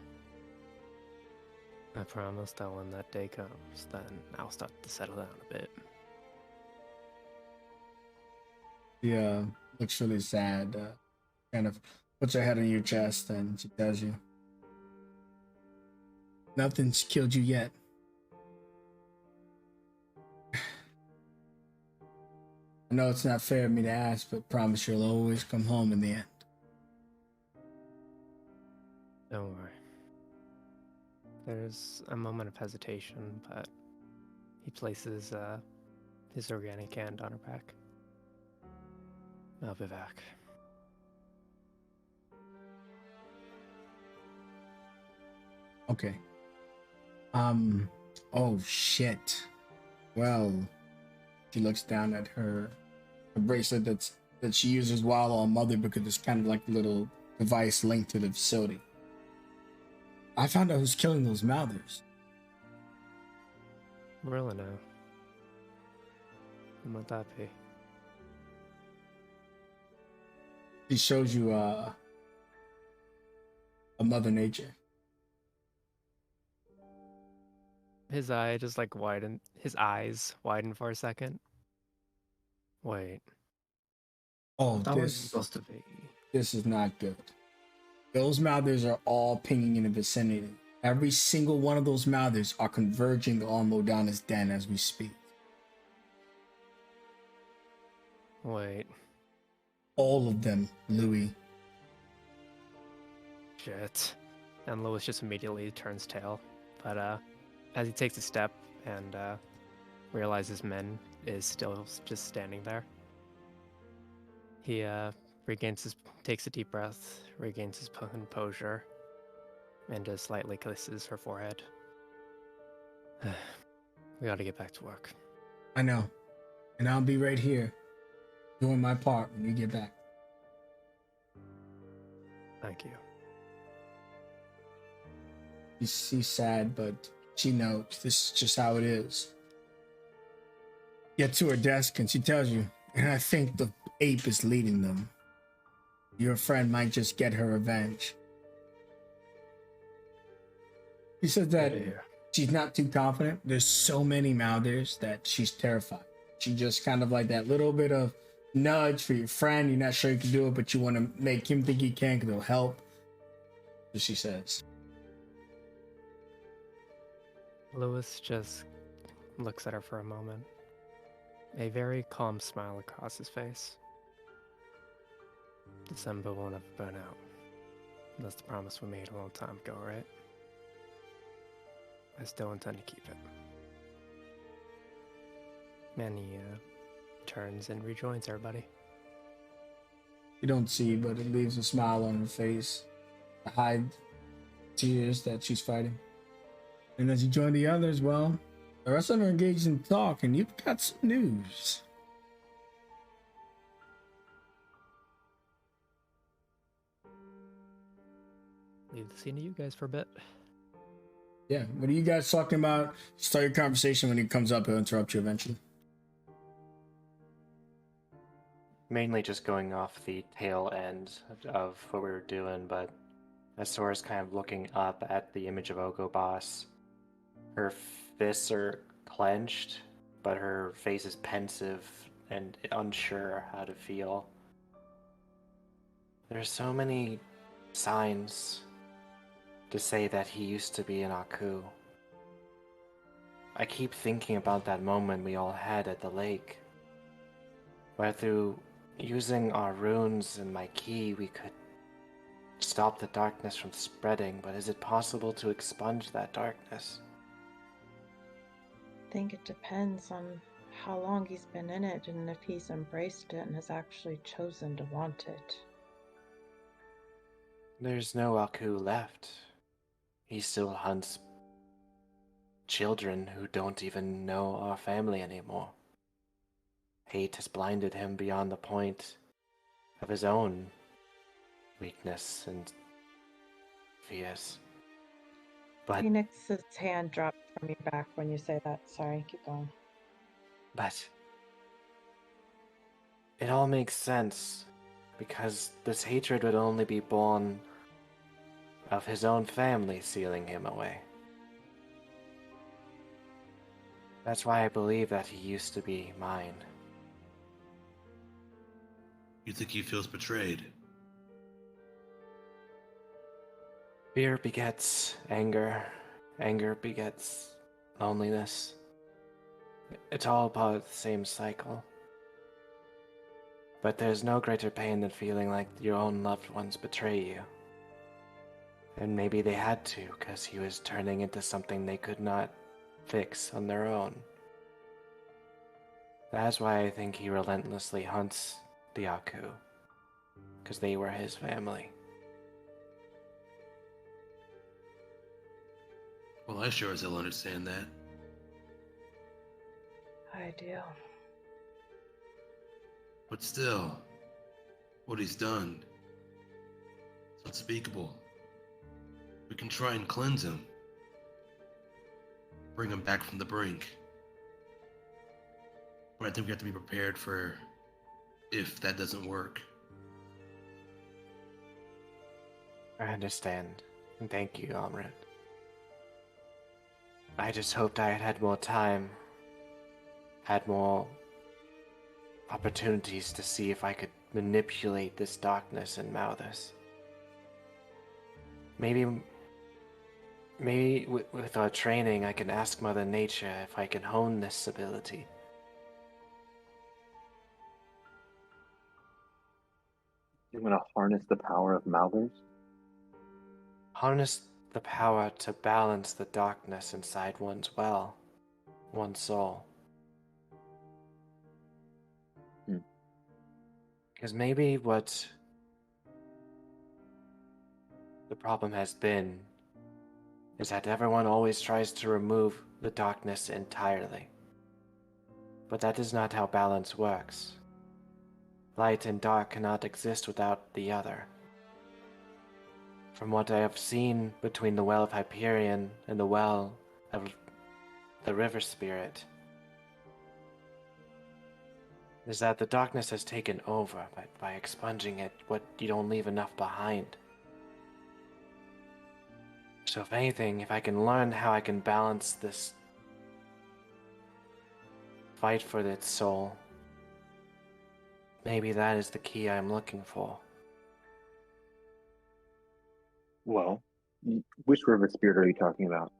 I promise that when that day comes, then I'll start to settle down a bit. Yeah, looks really sad. Kind of puts her head on your chest and she tells you, nothing's killed you yet. I know it's not fair of me to ask, but promise you'll always come home in the end. Don't worry. There's a moment of hesitation, but he places his organic hand on her back. I'll be back. Okay. Oh shit. Well, she looks down at her bracelet that she uses while on Mother because it's kind of like a little device linked to the facility. I found out who's killing those Mouthers. Really now? Who might that be? She shows you a Mother Nature. His eye just like widened. His eyes widened for a second. Wait. Oh, That was supposed to be. this is not good. Those Mouthers are all pinging in the vicinity. Every single one of those Mouthers are converging on Modana's den as we speak. Wait. All of them, Louis. Shit. And Lewis just immediately turns tail. But as he takes a step and realizes Men is still just standing there, he takes a deep breath, regains his composure, and just slightly kisses her forehead. We gotta get back to work. I know. And I'll be right here doing my part when you get back. Thank you. She's sad, but she knows this is just how it is. Get to her desk and she tells you, and I think the ape is leading them. Your friend might just get her revenge. She says that she's not too confident. There's so many Mouthers that she's terrified. She just kind of like that little bit of nudge for your friend. You're not sure you can do it, but you want to make him think he can because it'll help. So she says. Lewis just looks at her for a moment. A very calm smile across his face. December won't ever burn out. That's the promise we made a long time ago, right? I still intend to keep it. And he turns and rejoins everybody. You don't see, but it leaves a smile on her face to hide tears that she's fighting. And as you join the others, well, the rest of them are engaged in talk, and you've got some news. Leave the scene to you guys for a bit. Yeah, what are you guys talking about? Start your conversation. When he comes up, he'll interrupt you eventually. Mainly just going off the tail end of what we were doing, but as Sora's kind of looking up at the image of Ogoboss, her fists are clenched, but her face is pensive and unsure how to feel. There's so many signs to say that he used to be an Aku. I keep thinking about that moment we all had at the lake, where through using our runes and my key we could stop the darkness from spreading, but is it possible to expunge that darkness? I think it depends on how long he's been in it and if he's embraced it and has actually chosen to want it. There's no Aku left. He still hunts children who don't even know our family anymore. Hate has blinded him beyond the point of his own weakness and fears. But Phoenix's hand drops from your back when you say that. Sorry, keep going. But it all makes sense, because this hatred would only be born of his own family sealing him away. That's why I believe that he used to be mine. You think he feels betrayed? Fear begets anger. Anger begets loneliness. It's all part of the same cycle. But there's no greater pain than feeling like your own loved ones betray you. And maybe they had to, because he was turning into something they could not fix on their own. That's why I think he relentlessly hunts the Aku, because they were his family. Well, I sure as hell understand that. I do. But still, what he's done, it's unspeakable. We can try and cleanse him. Bring him back from the brink. But I think we have to be prepared for if that doesn't work. I understand, and thank you, Amrit. I just hoped I had had more time, had more opportunities to see if I could manipulate this darkness and Malthus. Maybe with our training I can ask Mother Nature if I can hone this ability. You want to harness the power of Malthus? Harness the power to balance the darkness inside one's soul. Because maybe what the problem has been is that everyone always tries to remove the darkness entirely. But that is not how balance works. Light and dark cannot exist without the other. from what I have seen between the Well of Hyperion and the Well of the River Spirit, is that the darkness has taken over, but by expunging it, you don't leave enough behind. So if anything, if I can learn how I can balance this fight for its soul, maybe that is the key I'm looking for. Well, which river spirit are you talking about?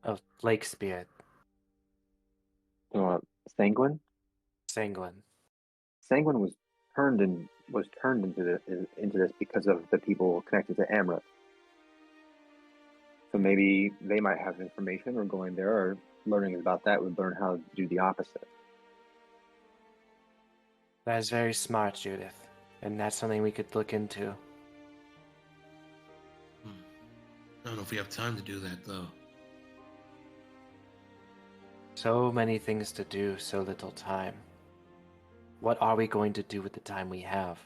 Of Lake Spirit, Sanguine? Sanguine. Sanguine was turned into this because of the people connected to Amrit. So maybe they might have information, or going there or learning about that would learn how to do the opposite. That is very smart, Judith, and that's something we could look into. I don't know if we have time to do that, though. So many things to do, so little time. What are we going to do with the time we have?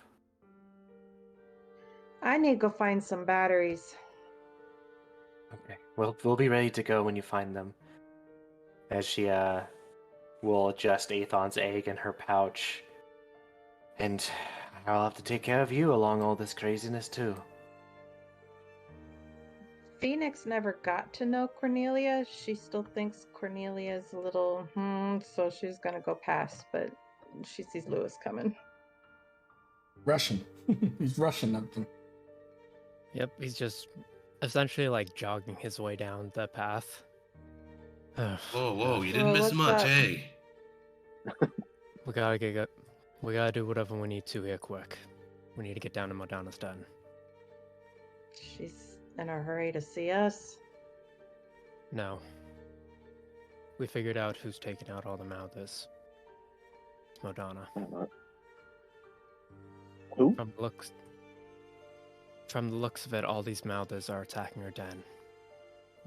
I need to go find some batteries. Okay, we'll be ready to go when you find them. As she will adjust Aethon's egg in her pouch. And I'll have to take care of you along all this craziness too. Phoenix never got to know Cornelia. She still thinks Cornelia's a little, so she's gonna go past, but she sees Lewis coming. Russian. He's Russian up there. Yep, he's just essentially like jogging his way down the path. Whoa, you didn't Oh, miss what's much, up? hey? We gotta do whatever we need to here quick. We need to get down to Madonna's den. She's in a hurry to see us. No. We figured out who's taking out all the Mouthers. It's Madonna. Who? From the looks of it, all these Mouthers are attacking her den.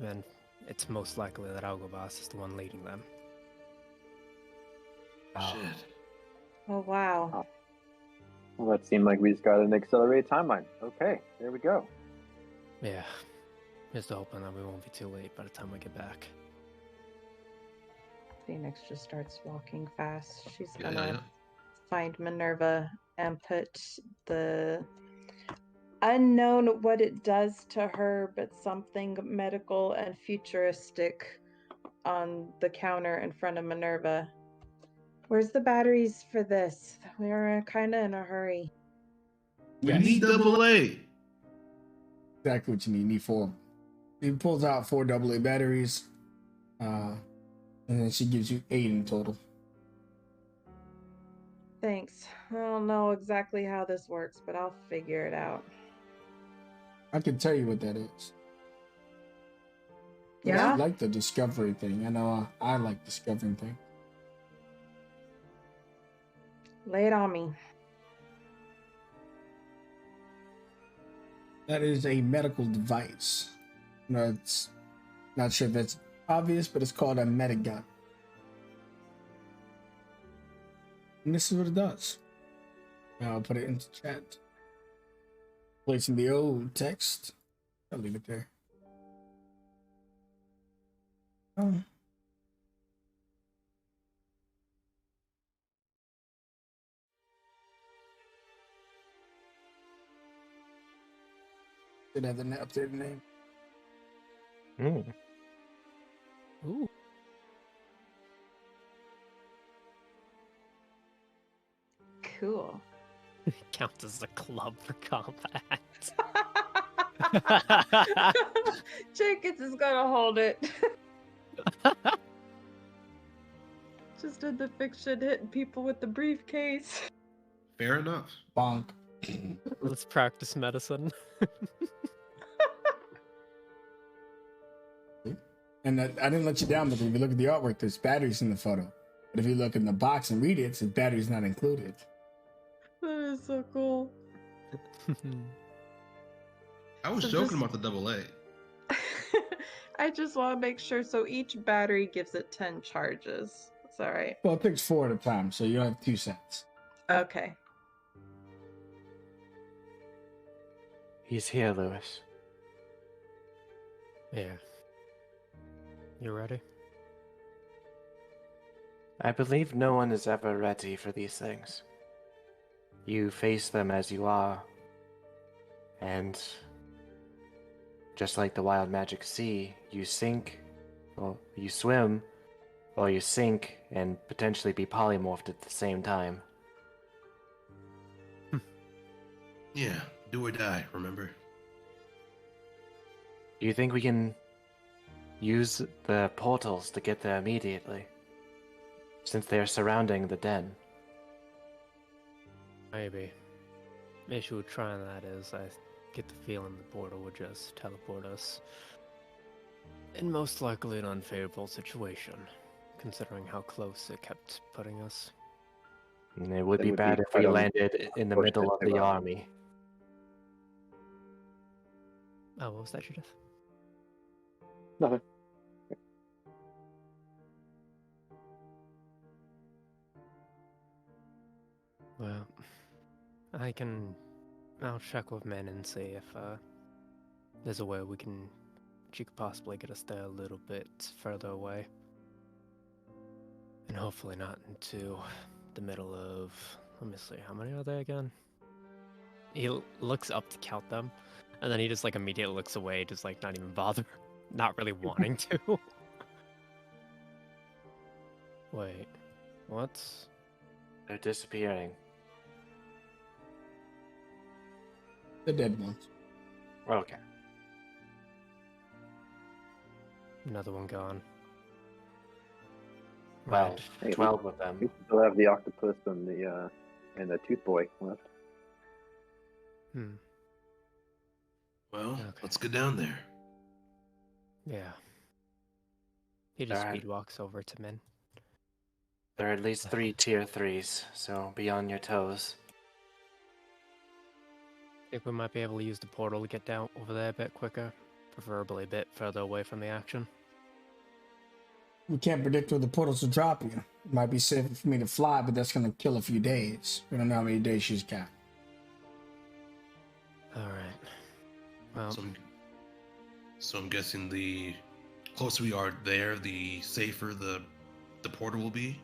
And it's most likely that Algobas is the one leading them. Shit. Oh, wow. Well, that seemed like we just got an accelerated timeline. Okay, there we go. Yeah. Just hoping that we won't be too late by the time we get back. Phoenix just starts walking fast. She's Yeah, gonna find Minerva and put the unknown what it does to her, but something medical and futuristic on the counter in front of Minerva. Where's the batteries for this? We're kind of in a hurry. We need AA. Exactly what you need. You need 4. He pulls out 4 AA batteries, and then she gives you 8 in total. Thanks. I don't know exactly how this works, but I'll figure it out. I can tell you what that is. Yeah? I like the discovery thing. I know I like discovering things. Lay it on me. That is a medical device. No, it's not sure if that's obvious, but it's called a metagun. And this is what it does. Now I'll put it into chat. Placing the old text. I'll leave it there. Oh. Should have the updated name. Ooh. Cool. Counts as a club for combat. Jenkins is gonna hold it. Just in the fiction, hitting people with the briefcase. Fair enough. Bonk. Let's practice medicine. And I didn't let you down, but if you look at the artwork, there's batteries in the photo. But if you look in the box and read it, it says batteries not included. That is so cool. I was So joking just- about the AA. I just want to make sure. So each battery gives it 10 charges. It's all right. Well, it takes 4 at a time, so you have 2 sets. Okay. He's here, Lewis. Yeah. You ready? I believe no one is ever ready for these things. You face them as you are, and just like the wild magic sea, you sink, or you swim, or you sink and potentially be polymorphed at the same time. Yeah, do or die, remember? Do you think we can use the portals to get there immediately? Since they are surrounding the den. Maybe. The issue with trying that is I get the feeling the portal would just teleport us. In most likely an unfavorable situation, considering how close it kept putting us. And it would That be would bad be if we quite landed in the unfortunate middle of to, the army. Oh, what was that, Judith? Nothing. Well, I'll check with Min and see if there's a way she could possibly get us there a little bit further away. And hopefully not into the middle of, let me see, how many are there again? He looks up to count them, and then he just like immediately looks away, just like not even bother, not really wanting to. Wait, what? They're disappearing. The dead ones. Okay. Another one gone. Well, Hey, 12 of them. We still have the octopus and the tooth boy left. Hmm. Well, Okay. let's get down there. Yeah. He just Alright. speed walks over to Min. There are at least 3 tier 3s, so be on your toes. Think we might be able to use the portal to get down over there a bit quicker, preferably a bit further away from the action. We can't predict where the portals will drop you. It might be safe for me to fly, but that's gonna kill a few days. We don't know how many days she's got. All right. Well, So I'm guessing the closer we are there, the safer the portal will be.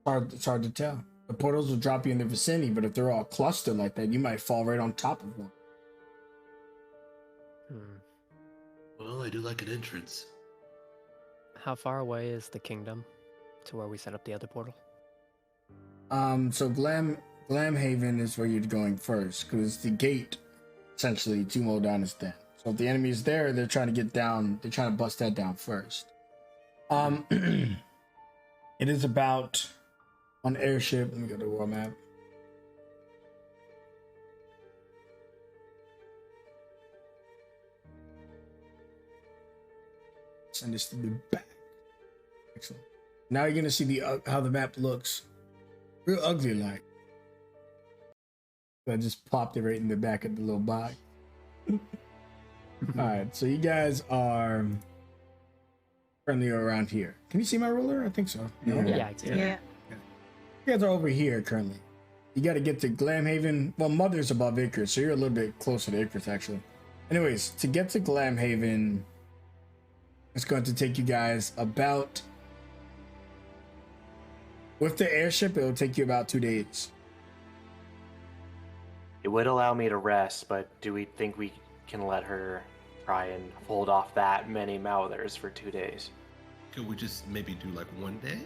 It's hard to tell. The portals will drop you in the vicinity, but if they're all clustered like that, you might fall right on top of one. Well, I do like an entrance. how far away is the kingdom to where we set up the other portal? So Glamhaven is where you're going first, because the gate, essentially, Tumo down is dead. So if the enemy is there, they're trying to get down. They're trying to bust that down first. It is about on airship. Let me go to the world map. Send this to the back. Excellent. Now you're gonna see the how the map looks. Real ugly like. I just popped it right in the back of the little box. Alright, so you guys are currently around here. Can you see my ruler? I think so. No? Yeah, I do. Yeah. You guys are over here currently. You gotta get to Glamhaven. Well, Mother's above Icarus, so you're a little bit closer to Icarus actually. Anyways, to get to Glamhaven, it's going to take you guys about, with the airship, it'll take you about 2 days. It would allow me to rest, but do we think we can let her try and hold off that many Mouthers for 2 days? Could we just maybe do like 1 day?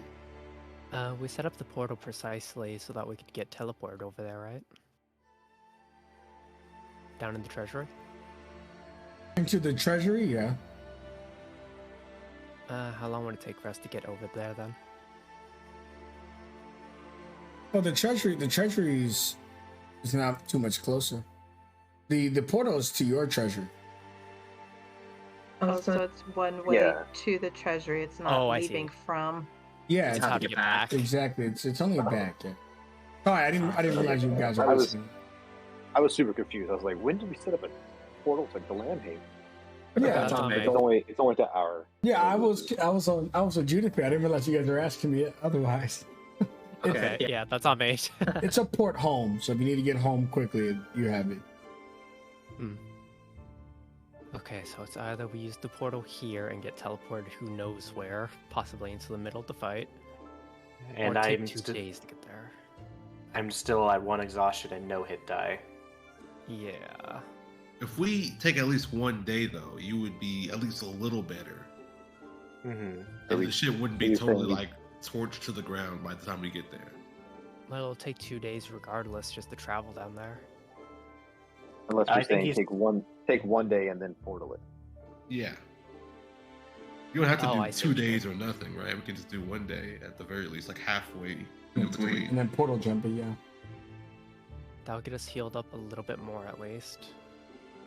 We set up the portal precisely so that we could get teleported over there, right? Down in the treasury? Into the treasury, yeah. How long would it take for us to get over there then? Well, the treasury is not too much closer. The portal is to your treasury. Oh, so it's one way Yeah. to the treasury. It's not Oh, I leaving see. from. Yeah, It's it's, how to get back. exactly. It's only back. Yeah. Oh, I didn't realize you guys I were was- listening. I was super confused. I was like, when did we set up a portal to Glamhaven? Yeah, That's on me. It's only to our. yeah. I was with Judith. I didn't realize you guys were asking me otherwise. Okay, yeah, that's on me. It's a port home, so if you need to get home quickly, you have it. Okay, so it's either we use the portal here and get teleported who knows where, possibly into the middle of the fight, And or take I'm 2 days to get there. I'm still at 1 exhaustion and no hit die. Yeah. If we take at least 1 day, though, you would be at least a little better. Mm-hmm. And the shit wouldn't be you totally saying- like torched to the ground by the time we get there. Well, it'll take 2 days regardless just to travel down there. Unless I you're think saying he's- take one day and then portal it. Yeah. You don't have to Oh, do I see 2 what you mean. days or nothing, right? We can just do 1 day at the very least, like halfway in And between. then portal jump it, yeah. That'll get us healed up a little bit more at least.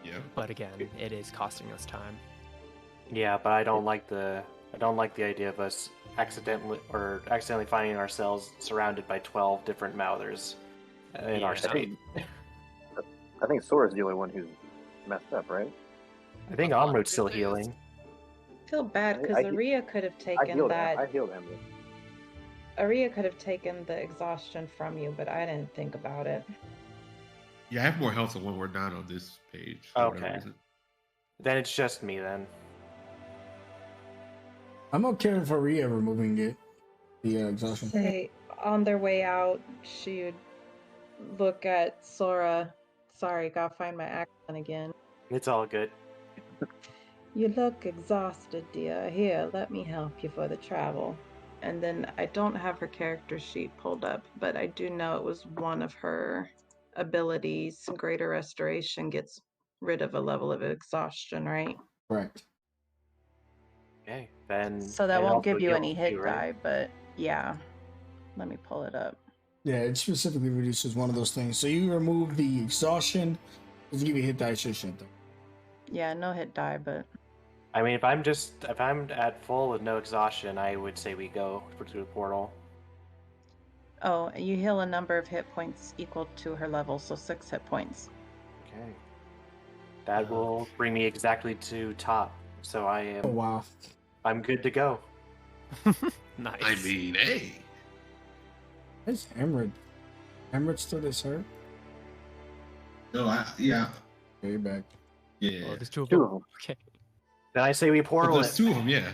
Yeah. But again, it is costing us time. Yeah, but I don't like the idea of us accidentally finding ourselves surrounded by 12 different Mouthers in our Yeah. state. I think Sora's the only one who's messed up, right? I think Well, Amrut's still it is. healing. I feel bad because I- Aria could have I taken healed that. I healed Emily. Aria could have taken the exhaustion from you, but I didn't think about it. Yeah, I have more health than when we're down on this page. For whatever Okay. reason. Then it's just me then. I'm okay with Aria removing it. The exhaustion. Say, on their way out, she would look at Sora. Sorry, gotta find my accent again. It's all good. You look exhausted, dear. Here, let me help you for the travel. And then I don't have her character sheet pulled up, but I do know it was one of her abilities. Greater Restoration gets rid of a level of exhaustion, right? Correct. Okay, then. So that it won't also give you heals any hit you, right? die, but yeah. Let me pull it up. Yeah, it specifically reduces one of those things. So you remove the exhaustion, just give you a hit die shit though. Yeah, no hit die, but I mean, if I'm at full with no exhaustion, I would say we go to the portal. oh, you heal a number of hit points equal to her level, so 6 hit points. Okay. That will bring me exactly to top. So Oh wow. I'm good to go. Nice. I mean, hey. It's Emerald. Emerald still this hurt? No, yeah. Okay, you're back. Yeah. Oh, there's 2 of Two them. of them. Okay. Then I say we Well, portal there's it. 2 of them, yeah.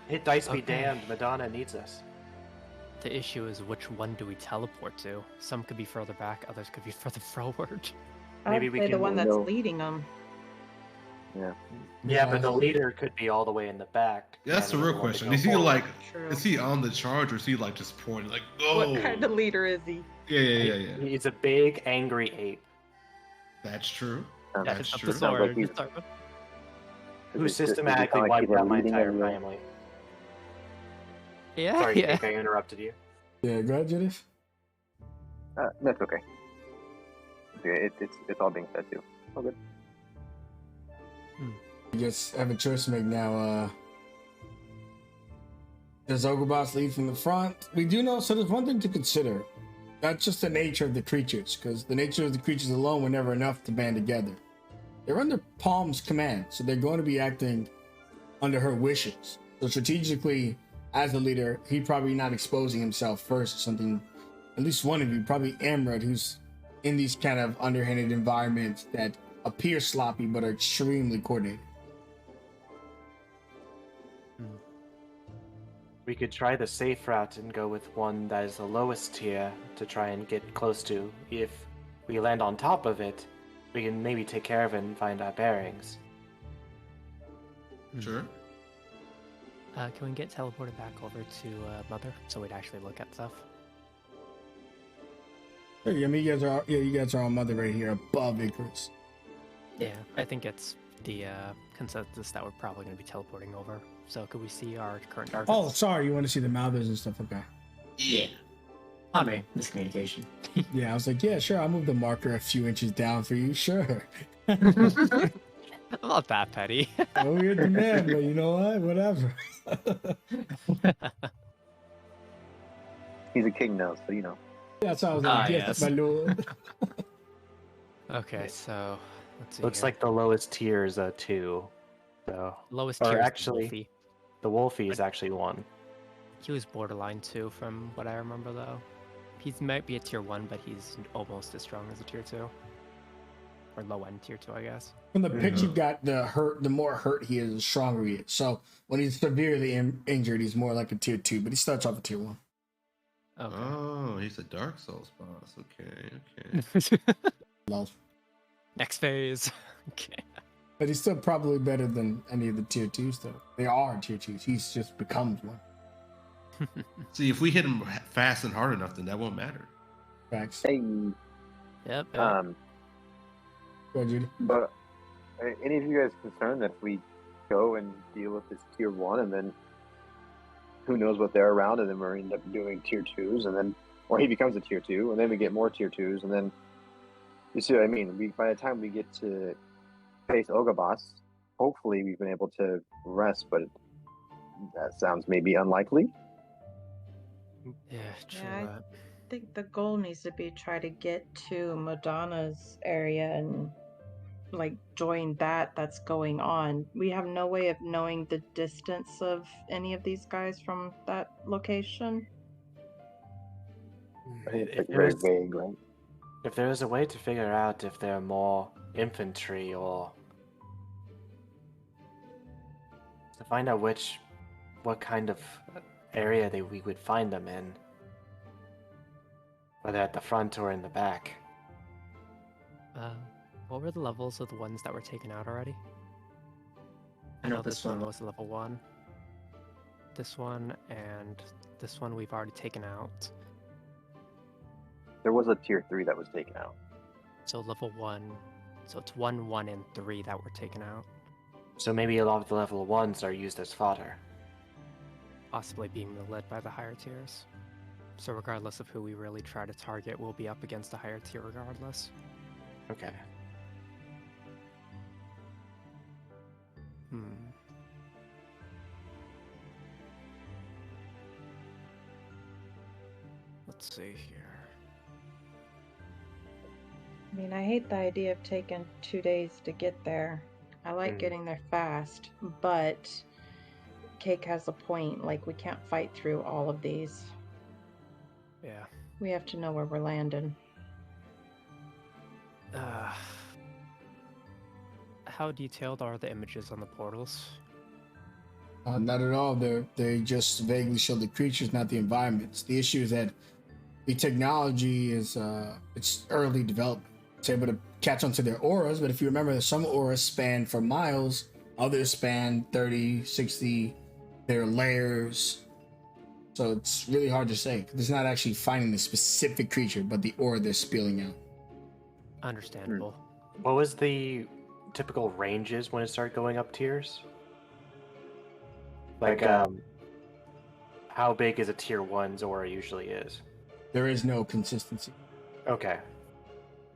Hit dice be Okay. damned. Madonna needs us. The issue is which one do we teleport to? Some could be further back, others could be further forward. Maybe I'd we say the can one that's know. leading them. Yeah, but the leader could be all the way in the back. Yeah, that's the and real we want to question. go Is he forward. like, True. is he on the charge or is he like just pointing like, oh? What kind of leader is he? Yeah. He's a big, angry ape That's true. Sounds- That's It's up true. to Sounds Sora. like he's- Just start with- who Does it systematically sound like wiped he's out my leading entire everyone? family. Yeah, Sorry, yeah. Jake, I interrupted you. Yeah, go ahead, Judith. That's okay. Yeah, it's all being said too. All good. You just have a choice to make now. Does Ogrebass lead from the front? We do know, so there's one thing to consider. Not just the nature of the creatures, because the nature of the creatures alone were never enough to band together. They're under Palm's command, so they're going to be acting under her wishes. So strategically, as a leader, he probably not exposing himself first or something. At least one of you, probably Amrad, who's in these kind of underhanded environments that appear sloppy but are extremely coordinated. We could try the safe route and go with one that is the lowest tier to try and get close to. If we land on top of it, we can maybe take care of it and find our bearings. Sure. Can we get teleported back over to Mother so we'd actually look at stuff? Hey, I mean, you guys are on Mother right here above Icarus. Yeah, I think it's the consensus that we're probably going to be teleporting over. So could we see our current targets? Oh, sorry, you want to see the Mouthers and stuff? Okay. Yeah. On me. Miscommunication. Yeah, I was like, yeah, sure, I'll move the marker a few inches down for you, sure. I'm not that petty. Oh, you're the man, but you know what? Whatever. He's a king now, so you know. That's how I was like, yes, yes. my lord. Okay, so let's see. Looks here. like the lowest tier is a 2. So lowest or tier is actually- Wolfie. the Wolfie is actually 1. He was borderline 2 from what I remember though. He might be a tier 1, but he's almost as strong as a tier 2. or low end tier 2, I guess. From the pitch you got, the more hurt he is, the stronger he is. So when he's severely injured, he's more like a tier 2, but he starts off a tier 1. Okay. Oh, he's a Dark Souls boss. Okay. Lol. Next phase. Okay. But he's still probably better than any of the tier 2s, though. They are tier 2s. He's just becomes one. See, if we hit him fast and hard enough, then that won't matter. Facts. Hey, Yep. Go ahead, Judy. but are any of you guys concerned that if we go and deal with this tier 1 and then who knows what they're around, and then we end up doing tier 2s, and then, or he becomes a tier 2, and then we get more tier 2s, and then, you see what I mean? By the time we get to face Ogabas, hopefully we've been able to rest, but that sounds maybe unlikely. Yeah, true. Yeah, I think the goal needs to be try to get to Madonna's area and like join that's going on. We have no way of knowing the distance of any of these guys from that location. It's If like there very was- vague, right? If there was a way to figure out if there are more infantry or to find out what kind of area we would find them in, whether at the front or in the back. What were the levels of the ones that were taken out already? I know this one. was level 1. This one and this one we've already taken out. There was a tier 3 that was taken out. So level 1. So it's 1, 1, and 3 that were taken out. So maybe a lot of the level 1s are used as fodder. Possibly being led by the higher tiers. So regardless of who we really try to target, we'll be up against a higher tier regardless. Okay. Let's see here. I mean, I hate the idea of taking 2 days to get there. I like getting there fast, but Cake has a point. Like, we can't fight through all of these. Yeah. We have to know where we're landing. How detailed are the images on the portals? Not at all. They just vaguely show the creatures, not the environments. The issue is that the technology is it's early development. It's able to catch onto their auras, but if you remember, some auras span for miles, others span 30, 60. They're layers. So it's really hard to say. It's not actually finding the specific creature, but the aura they're spilling out. Understandable. What was the typical ranges when it started going up tiers? Like, how big is a tier 1's aura usually is? There is no consistency. Okay.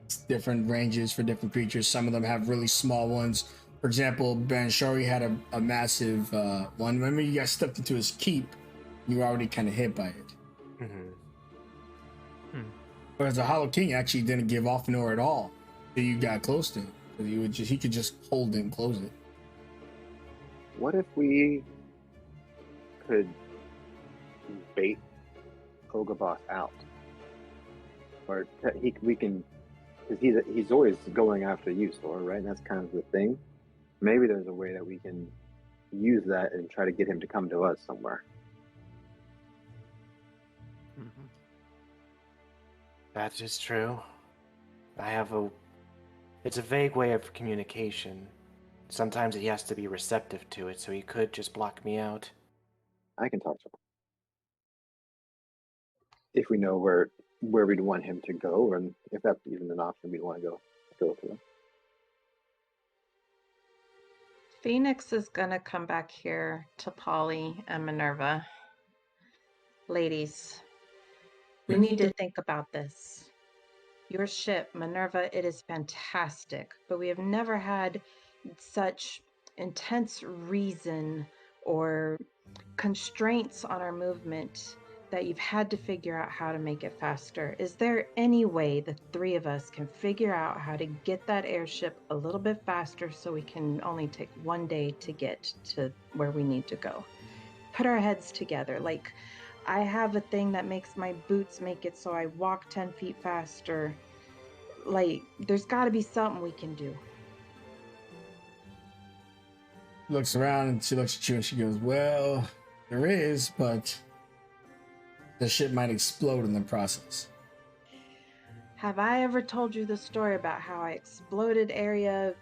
It's different ranges for different creatures. Some of them have really small ones. For example, Banshori had a massive one. Remember, you guys stepped into his keep. You were already kind of hit by it. Whereas the Hollow King actually didn't give off an aura at all till you got close to him. He could just hold it and close it. What if we could bait Ogabas out? Or we can, because he's always going after you, Sora, right? And that's kind of the thing. Maybe there's a way that we can use that and try to get him to come to us somewhere. That is true. It's a vague way of communication. Sometimes he has to be receptive to it, so he could just block me out. I can talk to him. If we know where we'd want him to go, and if that's even an option we'd want to go through. Phoenix is gonna come back here to Polly and Minerva. Ladies, we need to think about this. Your ship, Minerva, it is fantastic, but we have never had such intense reason or constraints on our movement that you've had to figure out how to make it faster. Is there any way the three of us can figure out how to get that airship a little bit faster so we can only take 1 day to get to where we need to go? Put our heads together. Like, I have a thing that makes my boots make it so I walk 10 feet faster. Like, there's got to be something we can do. Looks around and she looks at you and she goes, well, there is, but the ship might explode in the process. Have I ever told you the story about how I exploded area,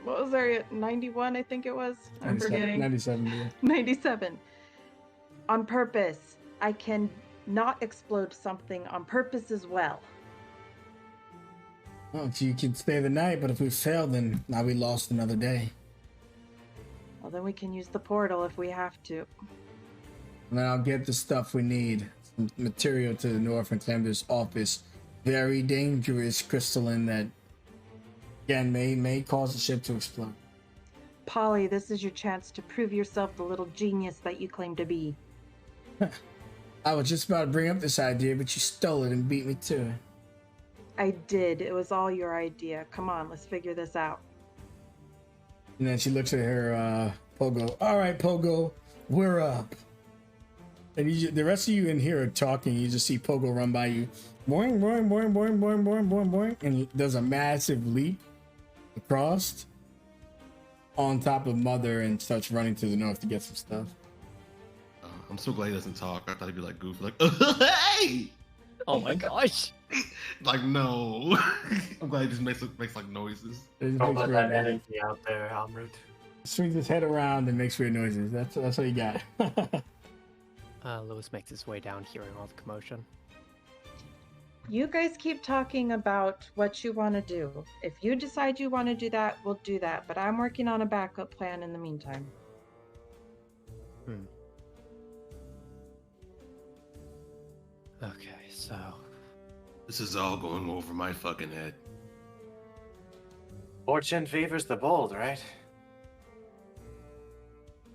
what was area 91, I think it was? I'm 97, forgetting. 97, yeah. 97. On purpose. I can not explode something on purpose as well. Well, if you can stay the night, but if we fail, then now we lost another day. Well, then we can use the portal if we have to. And then I'll get the stuff we need. Some material to the North and claim this office. Very dangerous crystalline that, again, may cause the ship to explode. Polly, this is your chance to prove yourself the little genius that you claim to be. I was just about to bring up this idea, but you stole it and beat me to it. I did. It was all your idea. Come on, let's figure this out. And then she looks at her Pogo. All right, Pogo, we're up. And the rest of you in here are talking. You just see Pogo run by you. Boing, boing, boing, boing, boing, boing, boing, boing. And does a massive leap across on top of Mother and starts running to the north to get some stuff. I'm so glad he doesn't talk. I thought he'd be like goofy, like, hey! Oh my gosh. Like, no. I'm glad he just makes like noises. Don't let that energy out there, Amrut. Swings his head around and makes weird noises. That's what you got. Lewis makes his way down, hearing all the commotion. You guys keep talking about what you want to do. If you decide you want to do that, we'll do that. But I'm working on a backup plan in the meantime. Okay, so... This is all going over my fucking head. Fortune favors the bold, right?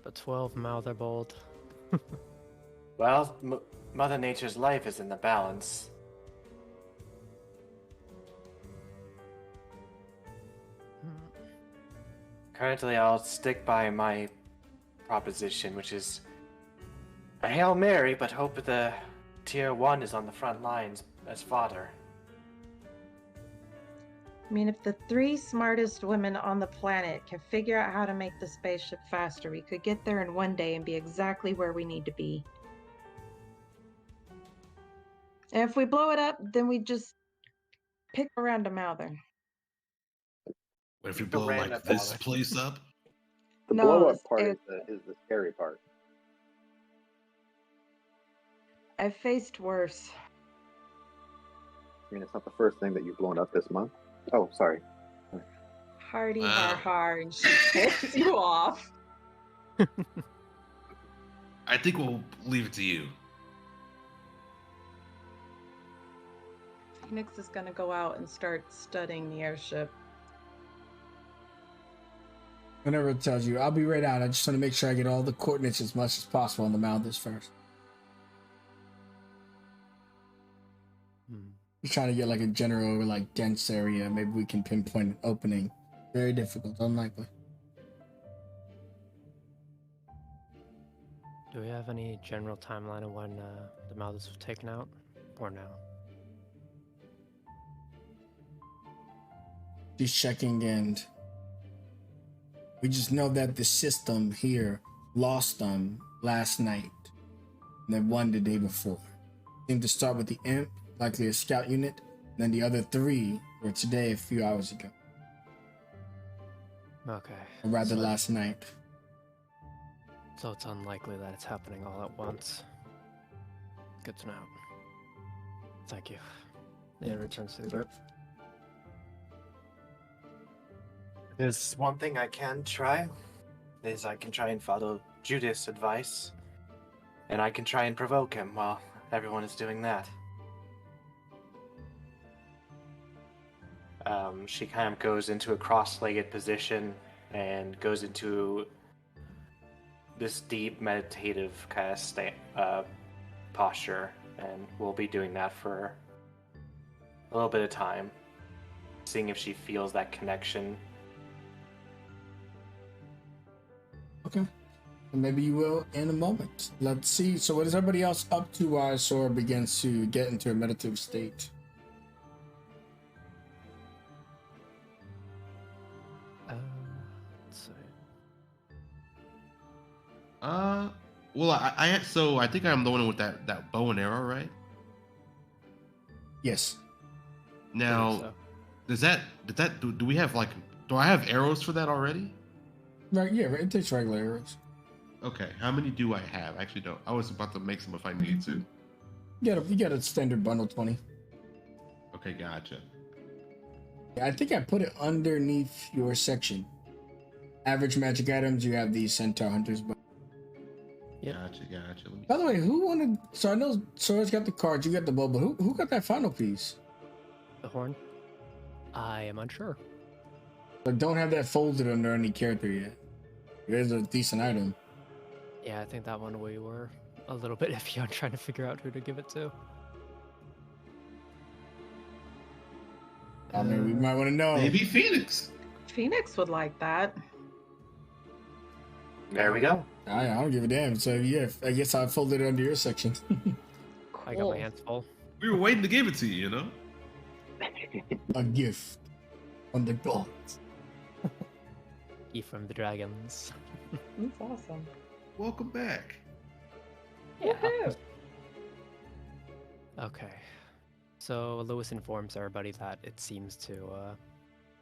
The 12 mouth are bold. Well, Mother Nature's life is in the balance. Currently, I'll stick by my proposition, which is a Hail Mary, but hope the Tier 1 is on the front lines as fodder. I mean, if the 3 smartest women on the planet can figure out how to make the spaceship faster, we could get there in one day and be exactly where we need to be. And if we blow it up, then we just pick a random mouther. What if you blow like this place up? The No, blow up it's- part is the scary part. I've faced worse. I mean, it's not the first thing that you've blown up this month. Oh, sorry. Hardy Wow. har har, and she picks you off. I think we'll leave it to you. Phoenix is gonna go out and start studying the airship. Whenever it tells you, I'll be right out. I just want to make sure I get all the coordinates as much as possible on the Mouthers first. He's trying to get like a general, like dense area. Maybe we can pinpoint an opening. Very difficult, unlikely. Do we have any general timeline of when the Mouths were taken out? Or no? She's checking, and we just know that the system here lost them last night. And then one the day before. Seemed to start with the Imp, likely a scout unit. And then the other 3 were today, a few hours ago. Okay. Or rather, so- last night. So it's unlikely that it's happening all at once. Good to know. Thank you. Yeah, returns to the group. There's one thing I can try, is I can try and follow Judas' advice, and I can try and provoke him while everyone is doing that. She kind of goes into a cross-legged position and goes into this deep meditative kind of posture, and we'll be doing that for a little bit of time, seeing if she feels that connection. Okay. And maybe you will in a moment. Let's see. So what is everybody else up to while Sora begins to get into a meditative state? Well, so I think I'm the one with that bow and arrow, right? Yes. Now, so. do we have do I have arrows for that already? Right. Yeah. Right. It takes regular arrows. Okay, how many do I have? I actually don't. I was about to make some if I need to. You got a standard bundle 20. Okay, gotcha. Yeah, I think I put it underneath your section. Average magic items. You have the Centaur Hunters. But Yep. Gotcha. Let me by the way, who wanted? So I know Sora's got the cards. You got the bow, but who got that final piece? The horn? I am unsure. But don't have that folded under any character yet. It is a decent item. Yeah, I think that one we were a little bit iffy on trying to figure out who to give it to. I mean, we might want to know. maybe Phoenix. Phoenix would like that. There we go. I don't give a damn. So yeah, I guess I folded it under your section. I got my hands full. We were waiting to give it to you, you know. A gift from the gods. E from the dragons. That's awesome. Welcome back. Yeah. Woohoo. Okay. So Lewis informs everybody that it seems to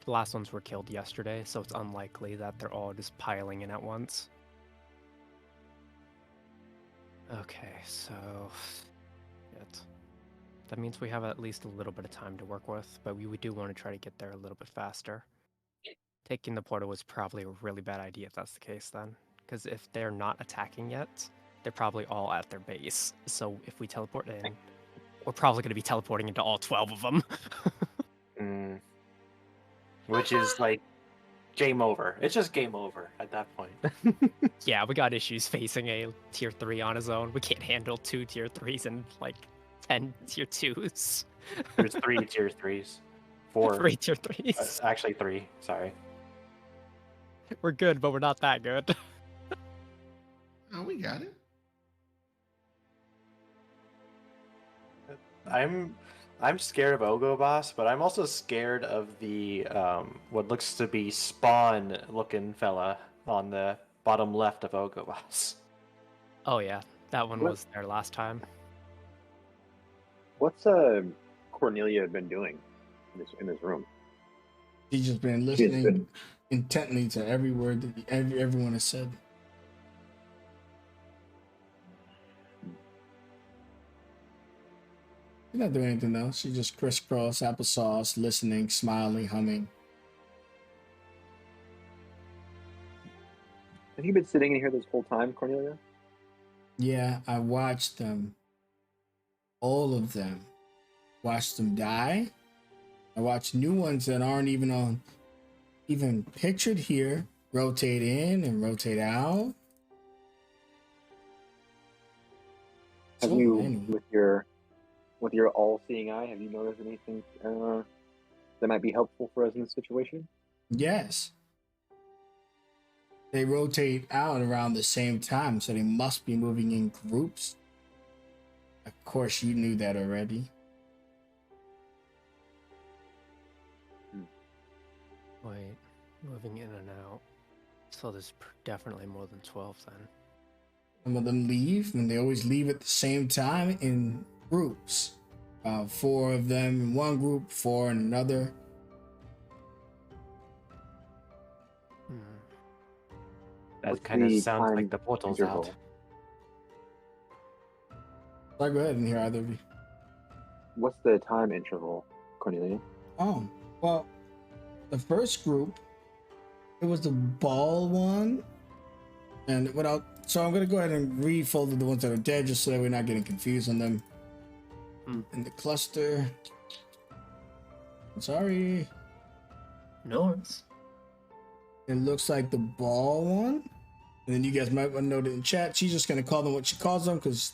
the last ones were killed yesterday, so it's unlikely that they're all just piling in at once. Okay, so that means we have at least a little bit of time to work with, but we do want to try to get there a little bit faster. Taking the portal was probably a really bad idea if that's the case then, because if they're not attacking yet, they're probably all at their base. So if we teleport in, we're probably going to be teleporting into all 12 of them. Which is like game over. It's just game over at that point. Yeah, we got issues facing a tier 3 on his own. We can't handle 2 tier 3s and like 10 tier 2s. There's 3 tier 3s. 4. 3 tier 3s. Actually 3, sorry. We're good, but we're not that good. Oh, we got it. I'm scared of Ogo Boss, but I'm also scared of the what looks to be Spawn looking fella on the bottom left of Ogo Boss. Oh yeah, that one What? was there last time. What's Cornelia been doing in this room? She's just been She's listening been- intently to every word that everyone has said. She's not doing anything though. She just crisscross applesauce, listening, smiling, humming. Have you been sitting in here this whole time, Cornelia? Yeah, I watched them. All of them. Watched them die. I watched new ones that aren't even pictured here. Rotate in and rotate out. Have So you, many. with your all-seeing eye, have you noticed anything that might be helpful for us in this situation? Yes. They rotate out around the same time, so they must be moving in groups. Of course, you knew that already. Wait, moving in and out. So there's definitely more than 12 then. Some of them leave, and they always leave at the same time in groups. 4 of them in one group, 4 in another. That What's kind of the sounds time like the portal's interval? out. So go ahead and hear either of you. What's the time interval, Cornelia? Oh, well, the first group, it was the ball one. And so I'm going to go ahead and refold the ones that are dead just so that we're not getting confused on them. And the cluster. I'm sorry. No worries. It looks like the ball one. And then you guys might want to note it in chat. She's just going to call them what she calls them because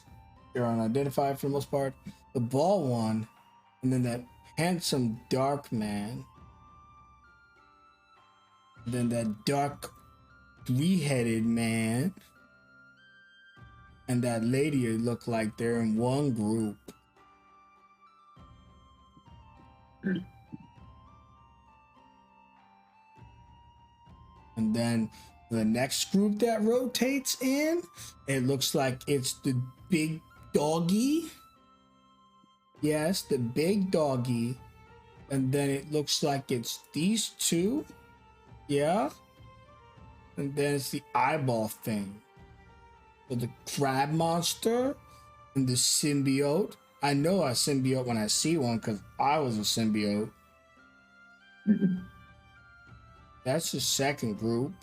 they're unidentified for the most part. The ball one. And then that handsome dark man. And then that dark 3-headed man. And that lady look like they're in one group. And then The next group that rotates in, it looks like it's the big doggy. Yes, the big doggy. And then it looks like it's these two. Yeah. And then it's the eyeball thing. So the crab monster and the symbiote. I know a symbiote when I see one because I was a symbiote. That's the second group.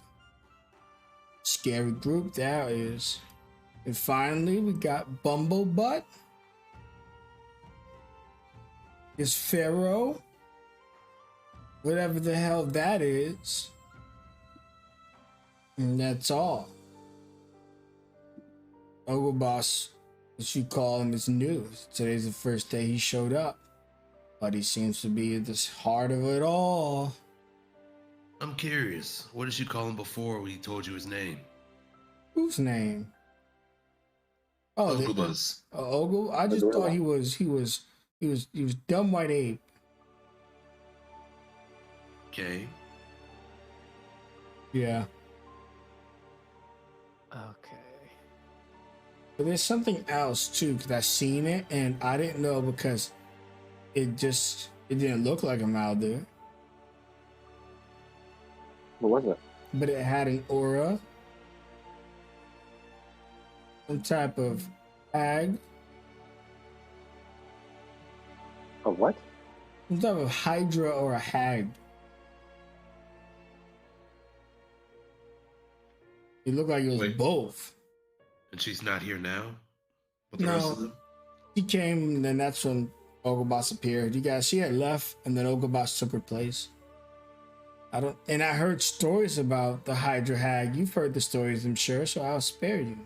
Scary group that is. And finally, we got Bumblebutt. Is Pharaoh. Whatever the hell that is. And that's all. Ogre Boss, as you call him, is new. Today's the first day he showed up. But he seems to be at the heart of it all. I'm curious. What did you call him before when he told you his name? Whose name? Oh, Ogubus. Ogle. I just thought he was dumb white ape. Okay. Yeah. Okay. But there's something else too, because I seen it and I didn't know because it didn't look like a Maldir. What was it? But it had an aura. Some type of hag. A what? Some type of hydra or a hag. It looked like it was Wait. both. And she's not here now? With the rest of them? She came and then that's when Ogre appeared. You guys, she had left and then Ogre took her place. I heard stories about the Hydra Hag. You've heard the stories, I'm sure, so I'll spare you.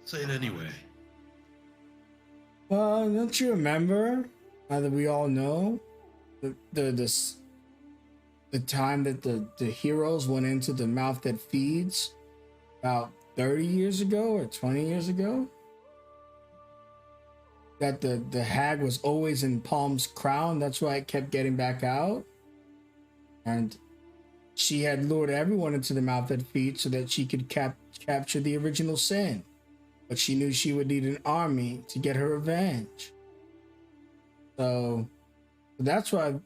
Say it anyway. Well, don't you remember? Now that we all know, the time that the heroes went into the mouth that feeds about 30 years ago or 20 years ago? That the hag was always in Palm's crown. That's why it kept getting back out. And she had lured everyone into the mouth that feeds so that she could capture the original sin. But she knew she would need an army to get her revenge. So that's why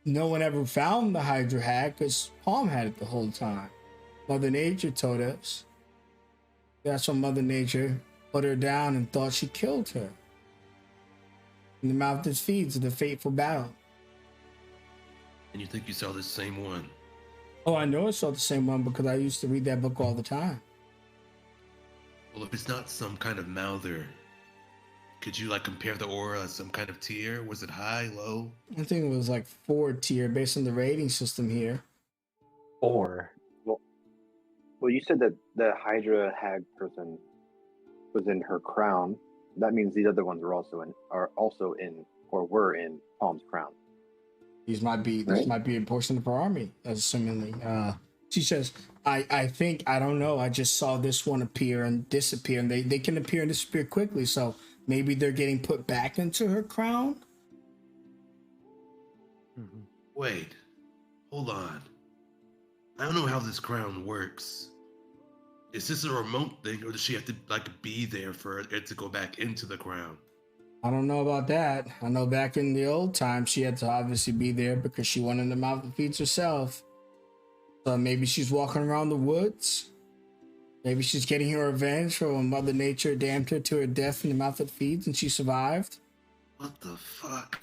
no one ever found the Hydra hag, because Palm had it the whole time. Mother Nature told us. That's when Mother Nature put her down and thought she killed her. In the mouth that feeds the fateful battle. And you think you saw this same one? Oh, I know I saw the same one because I used to read that book all the time. Well, if it's not some kind of Mouther, could you compare the aura as some kind of tier? Was it high, low? I think it was like 4 tier based on the rating system here. 4. Well, you said that the Hydra hag person was in her crown. That means these other ones were also in Palm's crown. This might be a portion of her army, assumingly. She says, I think, I don't know, I just saw this one appear and disappear, and they can appear and disappear quickly, so maybe they're getting put back into her crown? Mm-hmm. Wait, hold on. I don't know how this crown works. Is this a remote thing, or does she have to be there for it to go back into the crown? I don't know about that. I know back in the old times, she had to obviously be there because she went in the mouth that feeds herself. So maybe she's walking around the woods. Maybe she's getting her revenge for when Mother Nature damned her to her death in the mouth that feeds and she survived. What the fuck?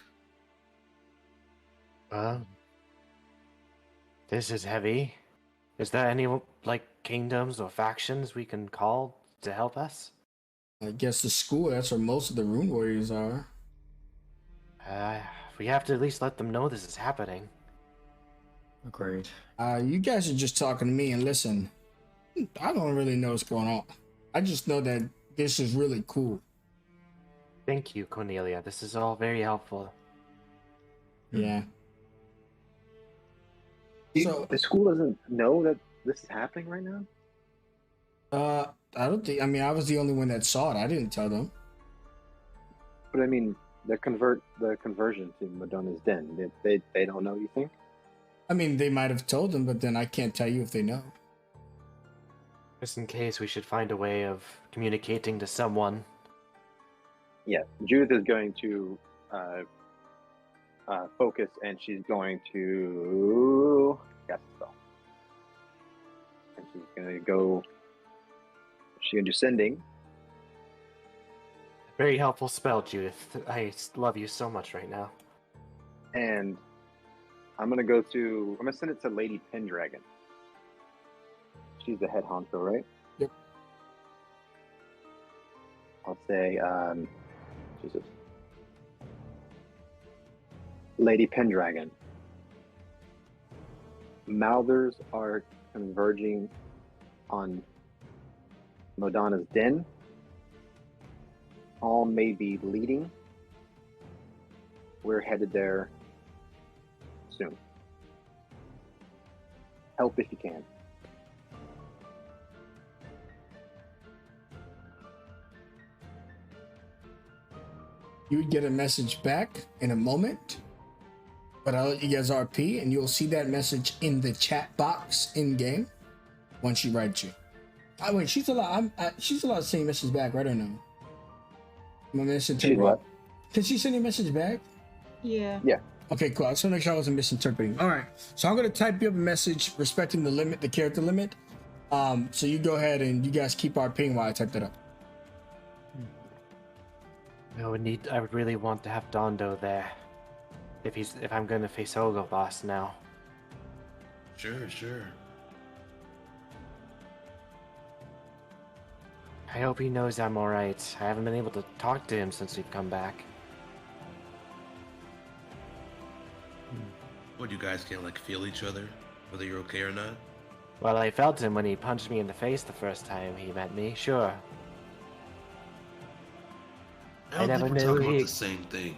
This is heavy. Is there any kingdoms or factions we can call to help us? I guess the school, that's where most of the rune warriors are. We have to at least let them know this is happening. Agreed. You guys are just talking to me, and listen, I don't really know what's going on. I just know that this is really cool. Thank you, Cornelia. This is all very helpful. Yeah. So The school doesn't know that this is happening right now? I don't think, I was the only one that saw it. I didn't tell them. But I mean, the conversion to Madonna's Den, they don't know, you think? I mean, they might have told them, but then I can't tell you if they know. Just in case, we should find a way of communicating to someone. Yeah, Judith is going to focus, and she's going to cast a spell. And she's going to go. She's going to do sending. Very helpful spell, Judith. I love you so much right now. And I'm going to send it to Lady Pendragon. She's the head honcho, right? Yep. I'll say, Jesus. Lady Pendragon. Mouthers are converging on Modana's den. All may be leading. We're headed there soon. Help if you can. You would get a message back in a moment, but I'll let you guys RP, and you'll see that message in the chat box in game once she writes you. Oh wait, she's allowed to send a message back, right or no? My message. She's what? Can she send a message back? Yeah. Yeah. Okay, cool. I just want to make sure I wasn't misinterpreting. All right, so I'm gonna type you up a message respecting the limit, the character limit. So you go ahead and you guys keep RPing while I type that up. I would really want to have Dondo there. If I'm gonna face Boss now. Sure. I hope he knows I'm alright. I haven't been able to talk to him since we've come back. What, you guys can't like feel each other, whether you're okay or not? Well, I felt him when he punched me in the face the first time he met me, sure. I don't never think we're knew talking he- about the same thing.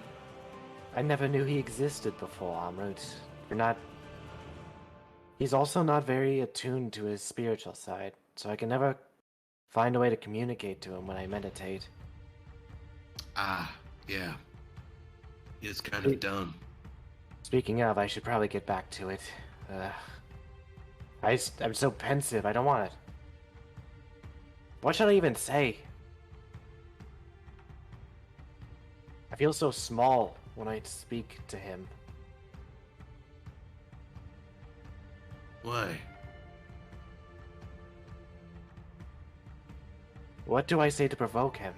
I never knew he existed before, Amrut. He's also not very attuned to his spiritual side, so I can never find a way to communicate to him when I meditate. Ah, yeah. It's kind of dumb. Speaking of, I should probably get back to it. I'm so pensive, I don't want it. What should I even say? I feel so small when I speak to him. Why? What do I say to provoke him?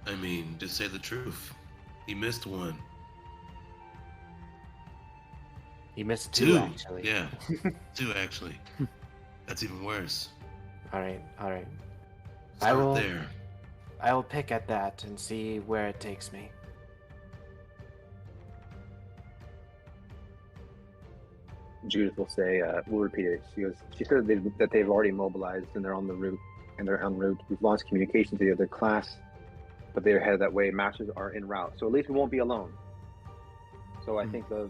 I mean, just say the truth. He missed one. He missed two, actually. Yeah, two actually. That's even worse. Alright. Start there. I will pick at that and see where it takes me. Judith will say, we'll repeat it. She said that they've already mobilized and they're on the route. We've lost communication to the other class, but they're headed that way. Masters are en route, so at least we won't be alone. So I think the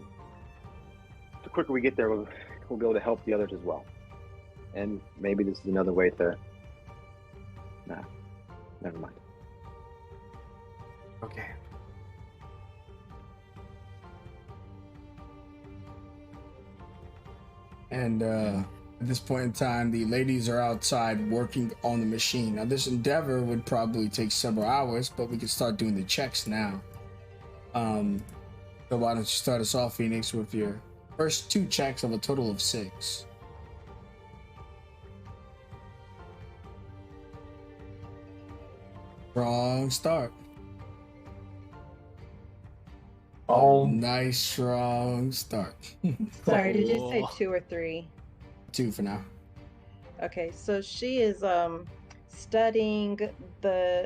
quicker we get there, we'll be able to help the others as well. And maybe this is another way to. Nah, never mind. Okay. And at this point in time, the ladies are outside working on the machine. Now, this endeavor would probably take several hours, but we can start doing the checks now. So why don't you start us off, Phoenix, with your first two checks of a total of 6. Strong start. Oh, Nice strong start. Sorry, did you say 2 or 3? 2 for now. Okay, so she is studying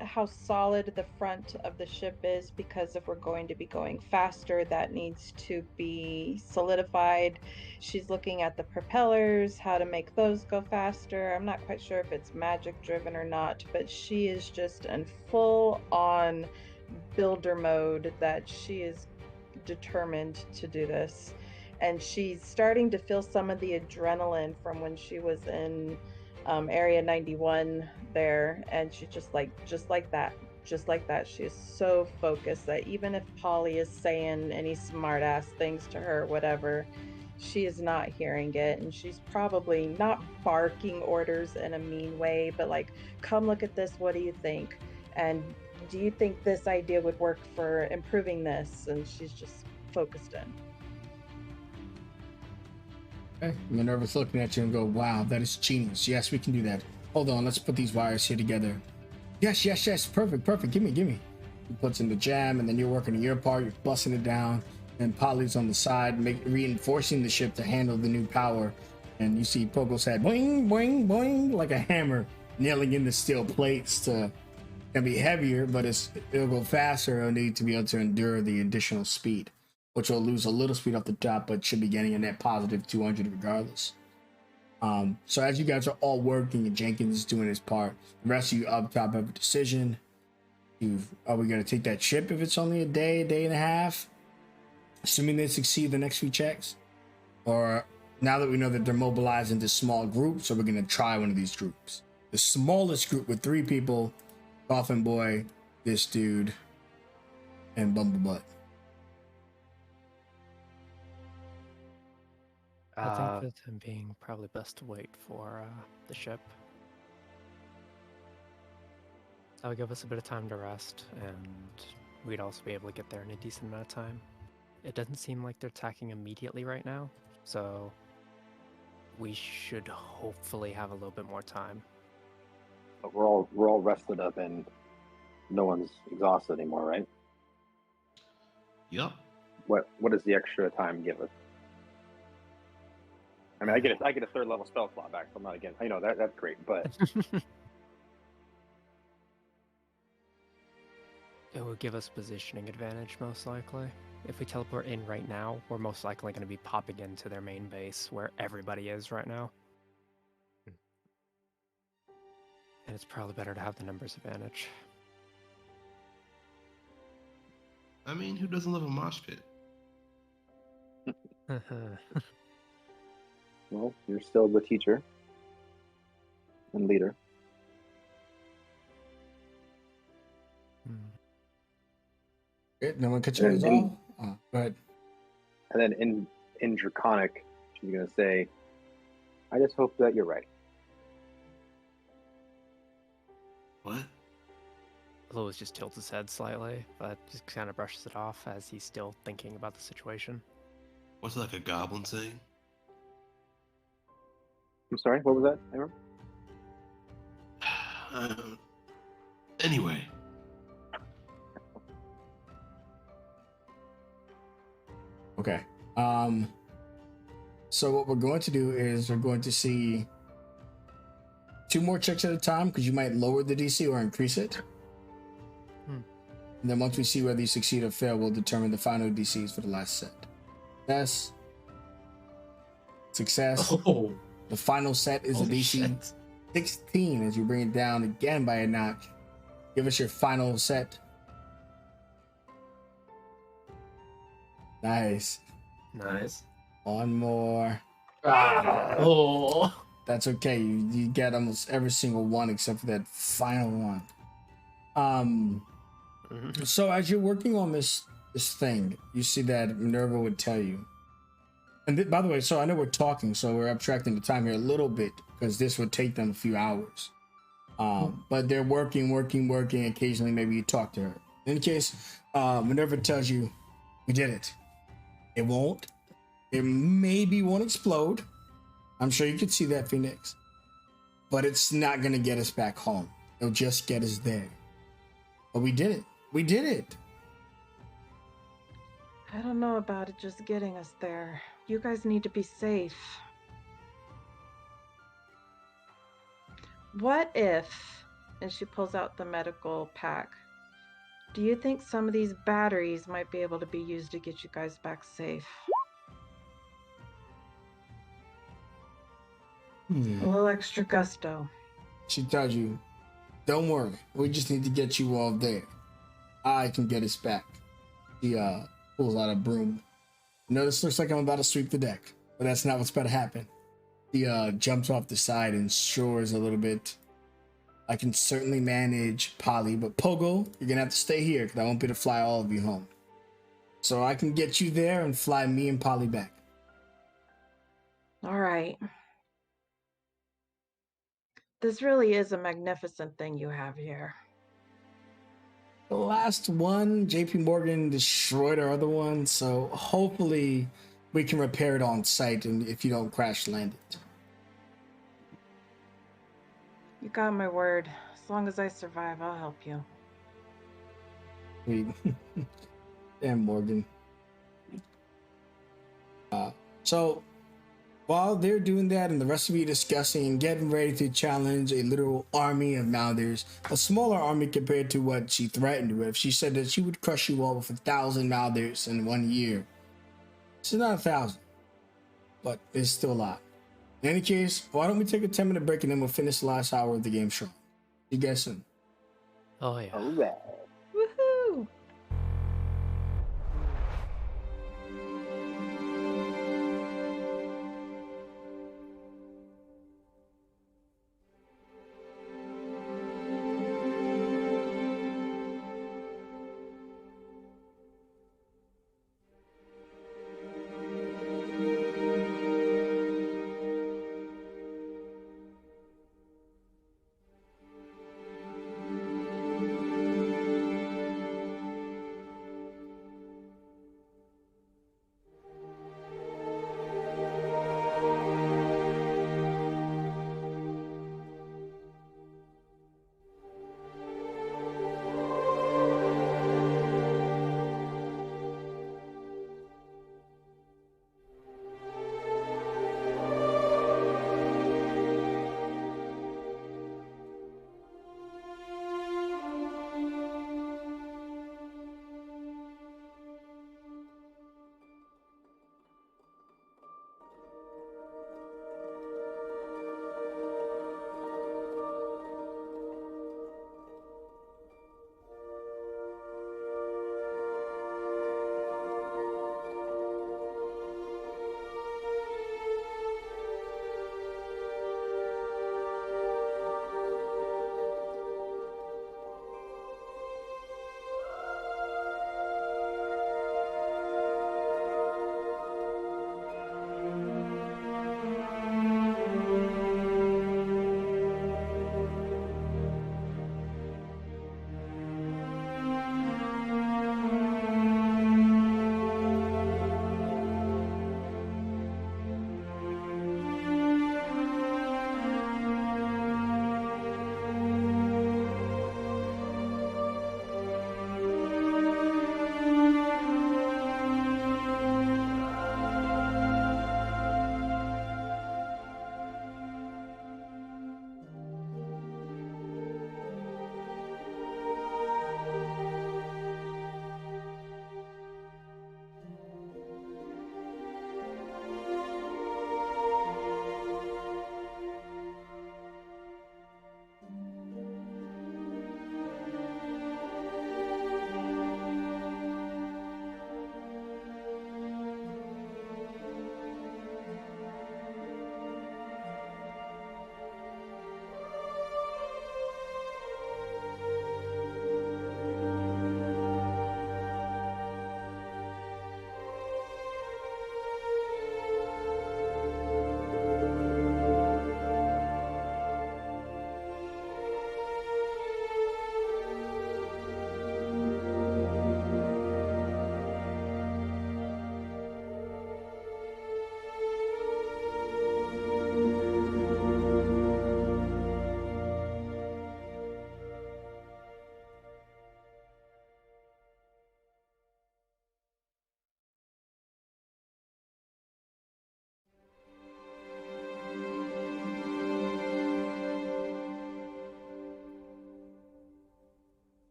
how solid the front of the ship is, because if we're going to be going faster, that needs to be solidified. She's looking at the propellers, how to make those go faster. I'm not quite sure if it's magic driven or not, but she is just in full on builder mode, that she is determined to do this. And she's starting to feel some of the adrenaline from when she was in Area 91 there, and she's just like that. just like that. She is so focused that even if Polly is saying any smart ass things to her, whatever, she is not hearing it. And she's probably not barking orders in a mean way, but like, come look at this. What do you think? And do you think this idea would work for improving this? And she's just focused in. Okay. Minerva's looking at you and go, wow, that is genius. Yes, we can do that. Hold on, let's put these wires here together. Yes. Perfect. Give me. He puts in the jam, and then you're working on your part. You're busting it down, and Polly's on the side, reinforcing the ship to handle the new power. And you see Pogo's head boing, boing, boing, like a hammer, nailing in the steel plates to can be heavier, but it'll go faster. It'll need to be able to endure the additional speed, which will lose a little speed off the top, but should be getting a net positive 200 regardless. So as you guys are all working and Jenkins is doing his part, the rest of you up top have a decision. Are we going to take that ship if it's only a day and a half, assuming they succeed the next few checks? Or now that we know that they're mobilized into small groups, are we going to try one of these groups? The smallest group with 3 people, Coffin Boy, this dude, and Bumblebutt. I think for the time being, probably best to wait for the ship. That would give us a bit of time to rest, and we'd also be able to get there in a decent amount of time. It doesn't seem like they're attacking immediately right now, so we should hopefully have a little bit more time. But we're all rested up and no one's exhausted anymore, right? Yep. What does the extra time give us? I mean, I get a 3rd level spell slot back, so I'm not against. I know that's great, but It would give us positioning advantage, most likely. If we teleport in right now, we're most likely going to be popping into their main base where everybody is right now. And it's probably better to have the numbers advantage. I mean, who doesn't love a mosh pit? well, you're still the teacher and leader. Good. No one catch it all. Go ahead. And then in Draconic, she's gonna say, "I just hope that you're right." What? Lois just tilts his head slightly, but just kind of brushes it off as he's still thinking about the situation. What's it, like a goblin saying? I'm sorry, what was that, Aaron? Anyway. Okay. So what we're going to do is we're going to see 2 more checks at a time, because you might lower the DC or increase it. And then once we see whether you succeed or fail, we'll determine the final DCs for the last set. Success. Oh, The final set is a holy DC shit. 16 as you bring it down again by a notch. Give us your final set. Nice. Nice. One more. Oh. That's okay. You get almost every single one except for that final one. So as you're working on this thing, you see that Minerva would tell you. And by the way, so I know we're talking, so we're abstracting the time here a little bit because this would take them a few hours. But they're working. Occasionally, maybe you talk to her. In any case, Minerva tells you, we did it. It maybe won't explode. I'm sure you can see that, Phoenix. But it's not going to get us back home. It'll just get us there. But we did it. I don't know about it just getting us there. You guys need to be safe. What if, and she pulls out the medical pack, do you think some of these batteries might be able to be used to get you guys back safe? A little extra gusto. She tells you, don't worry. We just need to get you all there. I can get us back. She pulls out a broom. You know, this looks like I'm about to sweep the deck, but that's not what's about to happen. He jumps off the side and shores a little bit I can certainly manage Polly, but Pogo, you're gonna have to stay here because I won't be able to fly all of you home. So I can get you there and fly me and Polly back. All right. This really is a magnificent thing you have here. The last one, JP Morgan destroyed our other one, so hopefully we can repair it on site and if you don't crash land it. You got my word. As long as I survive, I'll help you. Sweet. Damn Morgan. So while they're doing that and the rest of you discussing and getting ready to challenge a literal army of Mounders, a smaller army compared to what she threatened with, she said that she would crush you all with 1,000 Mounders in 1 year. It's not 1,000, but it's still a lot. In any case, why don't we take a 10-minute break and then we'll finish the last hour of the game strong. See you guys soon. Oh yeah. All right. Woohoo!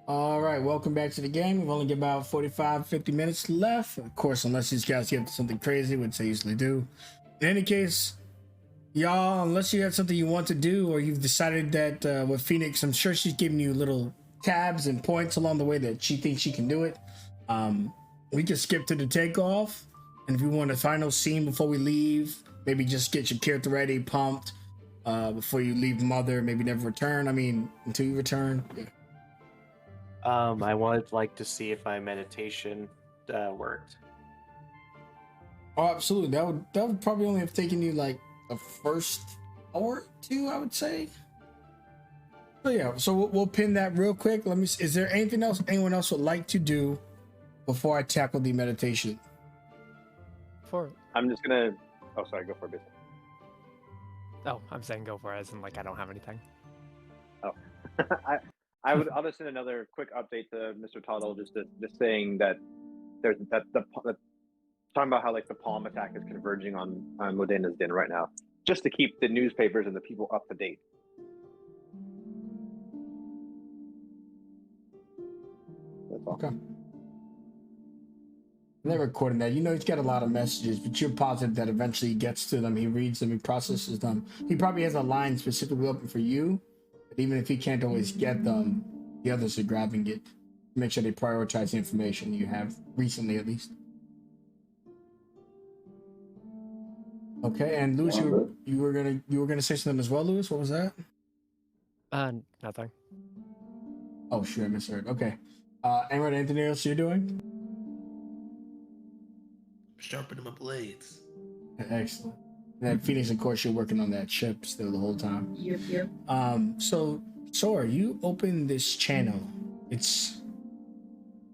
All right, welcome back to the game. We've only got about 45, 50 minutes left. Of course, unless these guys get something crazy, which they usually do. In any case, y'all, unless you have something you want to do or you've decided that with Phoenix, I'm sure she's giving you little tabs and points along the way that she thinks she can do it. We can skip to the takeoff. And if you want a final scene before we leave, maybe just get your character ready, pumped before you leave Mother, maybe never return. I mean, until you return. Yeah. I would like to see if my meditation worked. Oh, absolutely. That would probably only have taken you like the first hour or two, I would say. So yeah, so we'll pin that real quick. Let me. Is there anything else anyone else would like to do before I tackle the meditation? I'm just gonna. Oh, sorry. Go for it. Oh, I'm saying go for it, as in like I don't have anything. Oh, I'll just send another quick update to Mr. Tuttle, just saying that there's the talking about how like the palm attack is converging on Modena's Den right now, just to keep the newspapers and the people up to date. That's all. Okay. They're recording that. You know he's got a lot of messages, but you're positive that eventually he gets to them. He reads them, he processes them. He probably has a line specifically open for you, but even if he can't always get them, the others are grabbing it to make sure they prioritize the information you have recently, at least. Okay, and Lewis, you were gonna say something as well, Lewis. What was that? Nothing. Oh, sure, I misheard. Okay. Amrod, anything else you're doing? Sharpening my blades. Excellent. And then Phoenix, of course, you're working on that ship still the whole time. Yep. So Sora, you open this channel. It's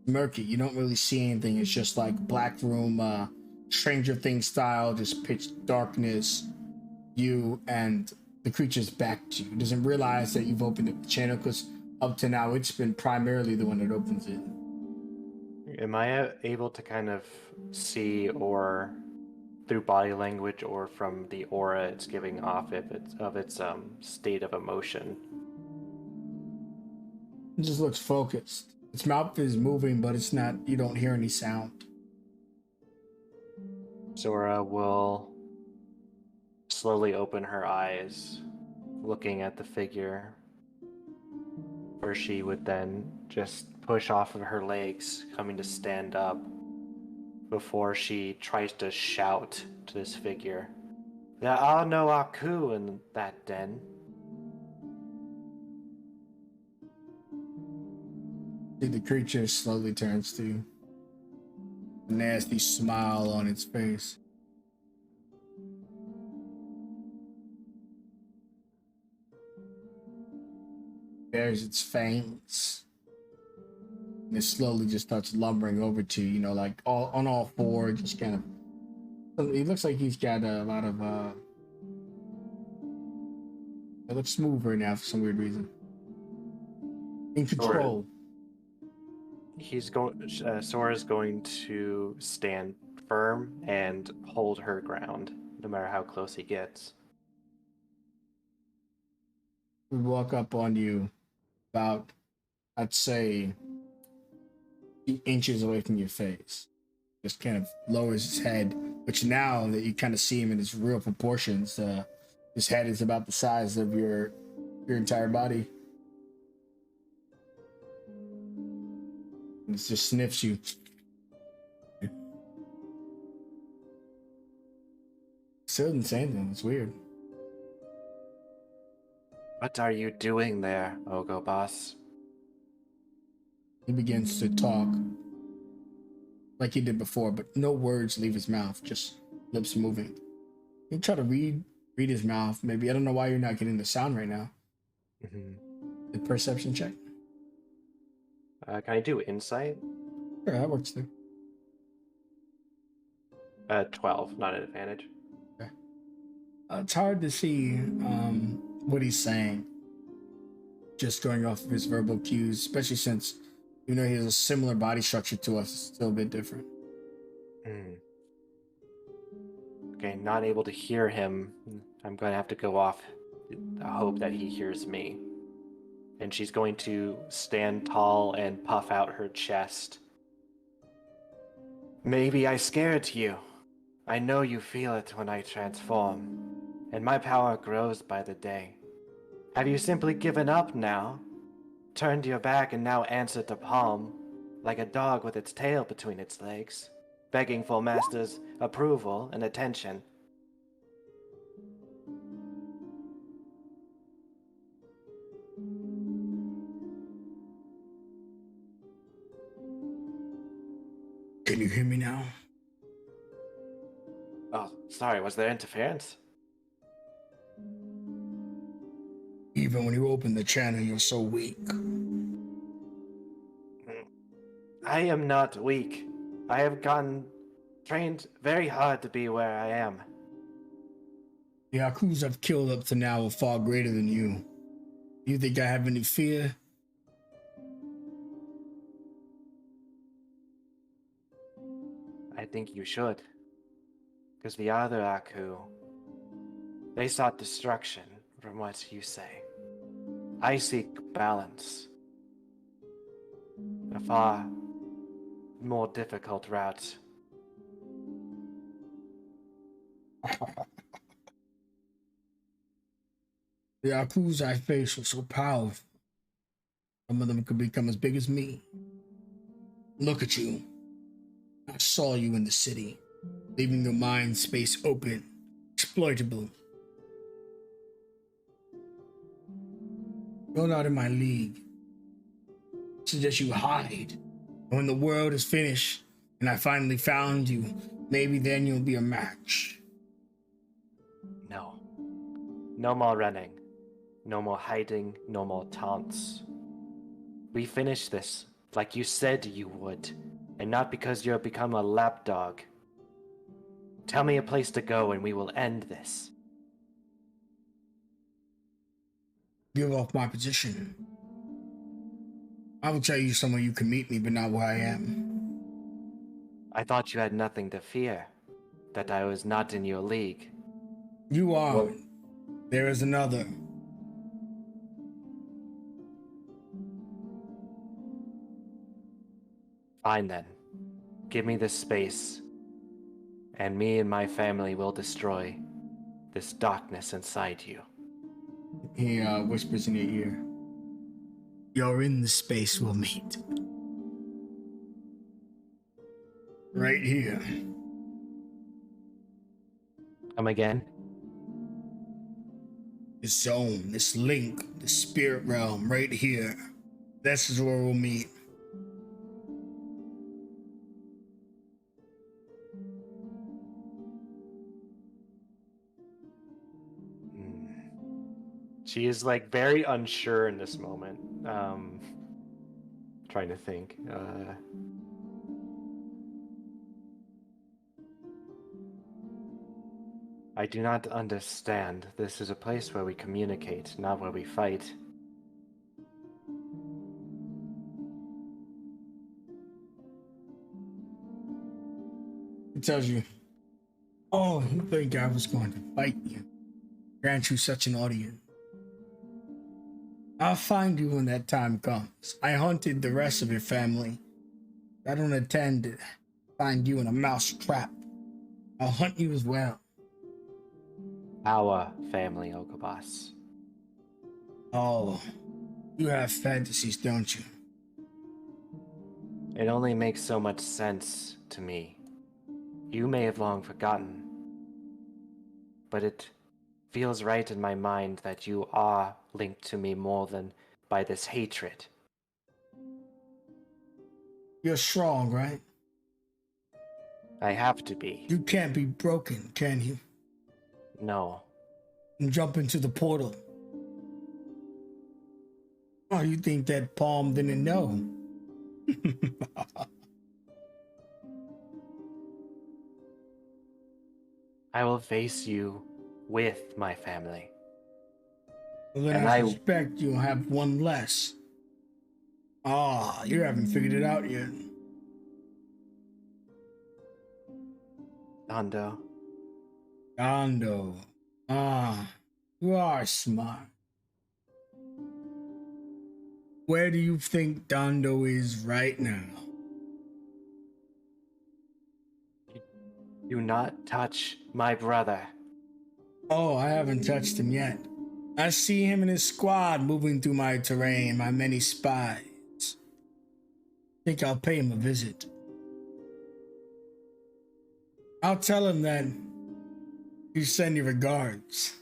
murky. You don't really see anything. It's just like black room, Stranger Things style, just pitch darkness. You and the creature's back to you. It doesn't realize that you've opened up the channel because up to now it's been primarily the one that opens it. Am I able to kind of see, or through body language or from the aura it's giving off of its state of emotion? It just looks focused. Its mouth is moving, but it's not. You don't hear any sound. Zora will slowly open her eyes, looking at the figure, where she would then just push off of her legs, coming to stand up, before she tries to shout to this figure, "There are no Aku in that den." The creature slowly turns to you. A nasty smile on its face. Bares its fangs. And it slowly just starts lumbering over to you, like on all four, just kind of. It looks like he's got a lot of. It looks smooth right now for some weird reason. In control. Sora's going to stand firm and hold her ground, no matter how close he gets. We walk up on you about, I'd say, 2 inches away from your face. Just kind of lowers his head, which now that you kind of see him in his real proportions, his head is about the size of your entire body. And it just sniffs you. Still didn't say anything. It's weird. What are you doing there, Ogo Boss? He begins to talk like he did before, but no words leave his mouth, just lips moving. You try to read his mouth. Maybe I don't know why you're not getting the sound right now. Mm-hmm. The perception check. Can I do insight? Sure, that works too. 12, not an advantage. Okay. It's hard to see what he's saying, just going off of his verbal cues, especially since he has a similar body structure to us. It's still a bit different. Okay, not able to hear him. I'm going to have to go off the hope that he hears me. and she's going to stand tall and puff out her chest. Maybe I scared you. I know you feel it when I transform, and my power grows by the day. Have you simply given up now? Turned your back and now answer to Palm, like a dog with its tail between its legs, begging for Master's approval and attention? Can you hear me now? Oh, sorry, was there interference? Even when you open the channel, you're so weak. I am not weak. I have trained very hard to be where I am. The Yakuza I've killed up to now are far greater than you. You think I have any fear? I think you should. Because the other Aku, they sought destruction, from what you say. I seek balance. A far more difficult route. The Yakuza I face are so powerful. Some of them could become as big as me. Look at you. I saw you in the city, leaving your mind space open, exploitable. You're not in my league. I suggest you hide. And when the world is finished and I finally found you, maybe then you'll be a match. No. No more running. No more hiding. No more taunts. We finish this like you said you would, and not because you've become a lapdog. Tell me a place to go and we will end this. Give off my position. I will tell you somewhere you can meet me, but not where I am. I thought you had nothing to fear, that I was not in your league. You are. There is another. Fine then. Give me this space, and me and my family will destroy this darkness inside you. He whispers in your ear. You're in the space we'll meet. Right here. Come again? This zone, this link, the spirit realm, right here. This is where we'll meet. She is like very unsure in this moment. Trying to think. I do not understand. This is a place where we communicate, not where we fight. It tells you, oh, you think I was going to fight you? Grant you such an audience. I'll find you when that time comes. I hunted the rest of your family. I don't intend to find you in a mouse trap. I'll hunt you as well. Our family, Okobas. Oh, you have fantasies, don't you? It only makes so much sense to me. You may have long forgotten, but it feels right in my mind that you are linked to me more than by this hatred. You're strong, right? I have to be. You can't be broken, can you? No. And jump into the portal. Oh, you think that Palm didn't know? I will face you with my family. Well, then And I I- suspect you'll have one less. Ah, you haven't figured it out yet. Hondo. Gondo. Ah, you are smart. Where do you think Dondo is right now? Do not touch my brother. Oh, I haven't touched him yet. I see him and his squad moving through my terrain, my many spies. Think I'll pay him a visit. I'll tell him that you send your regards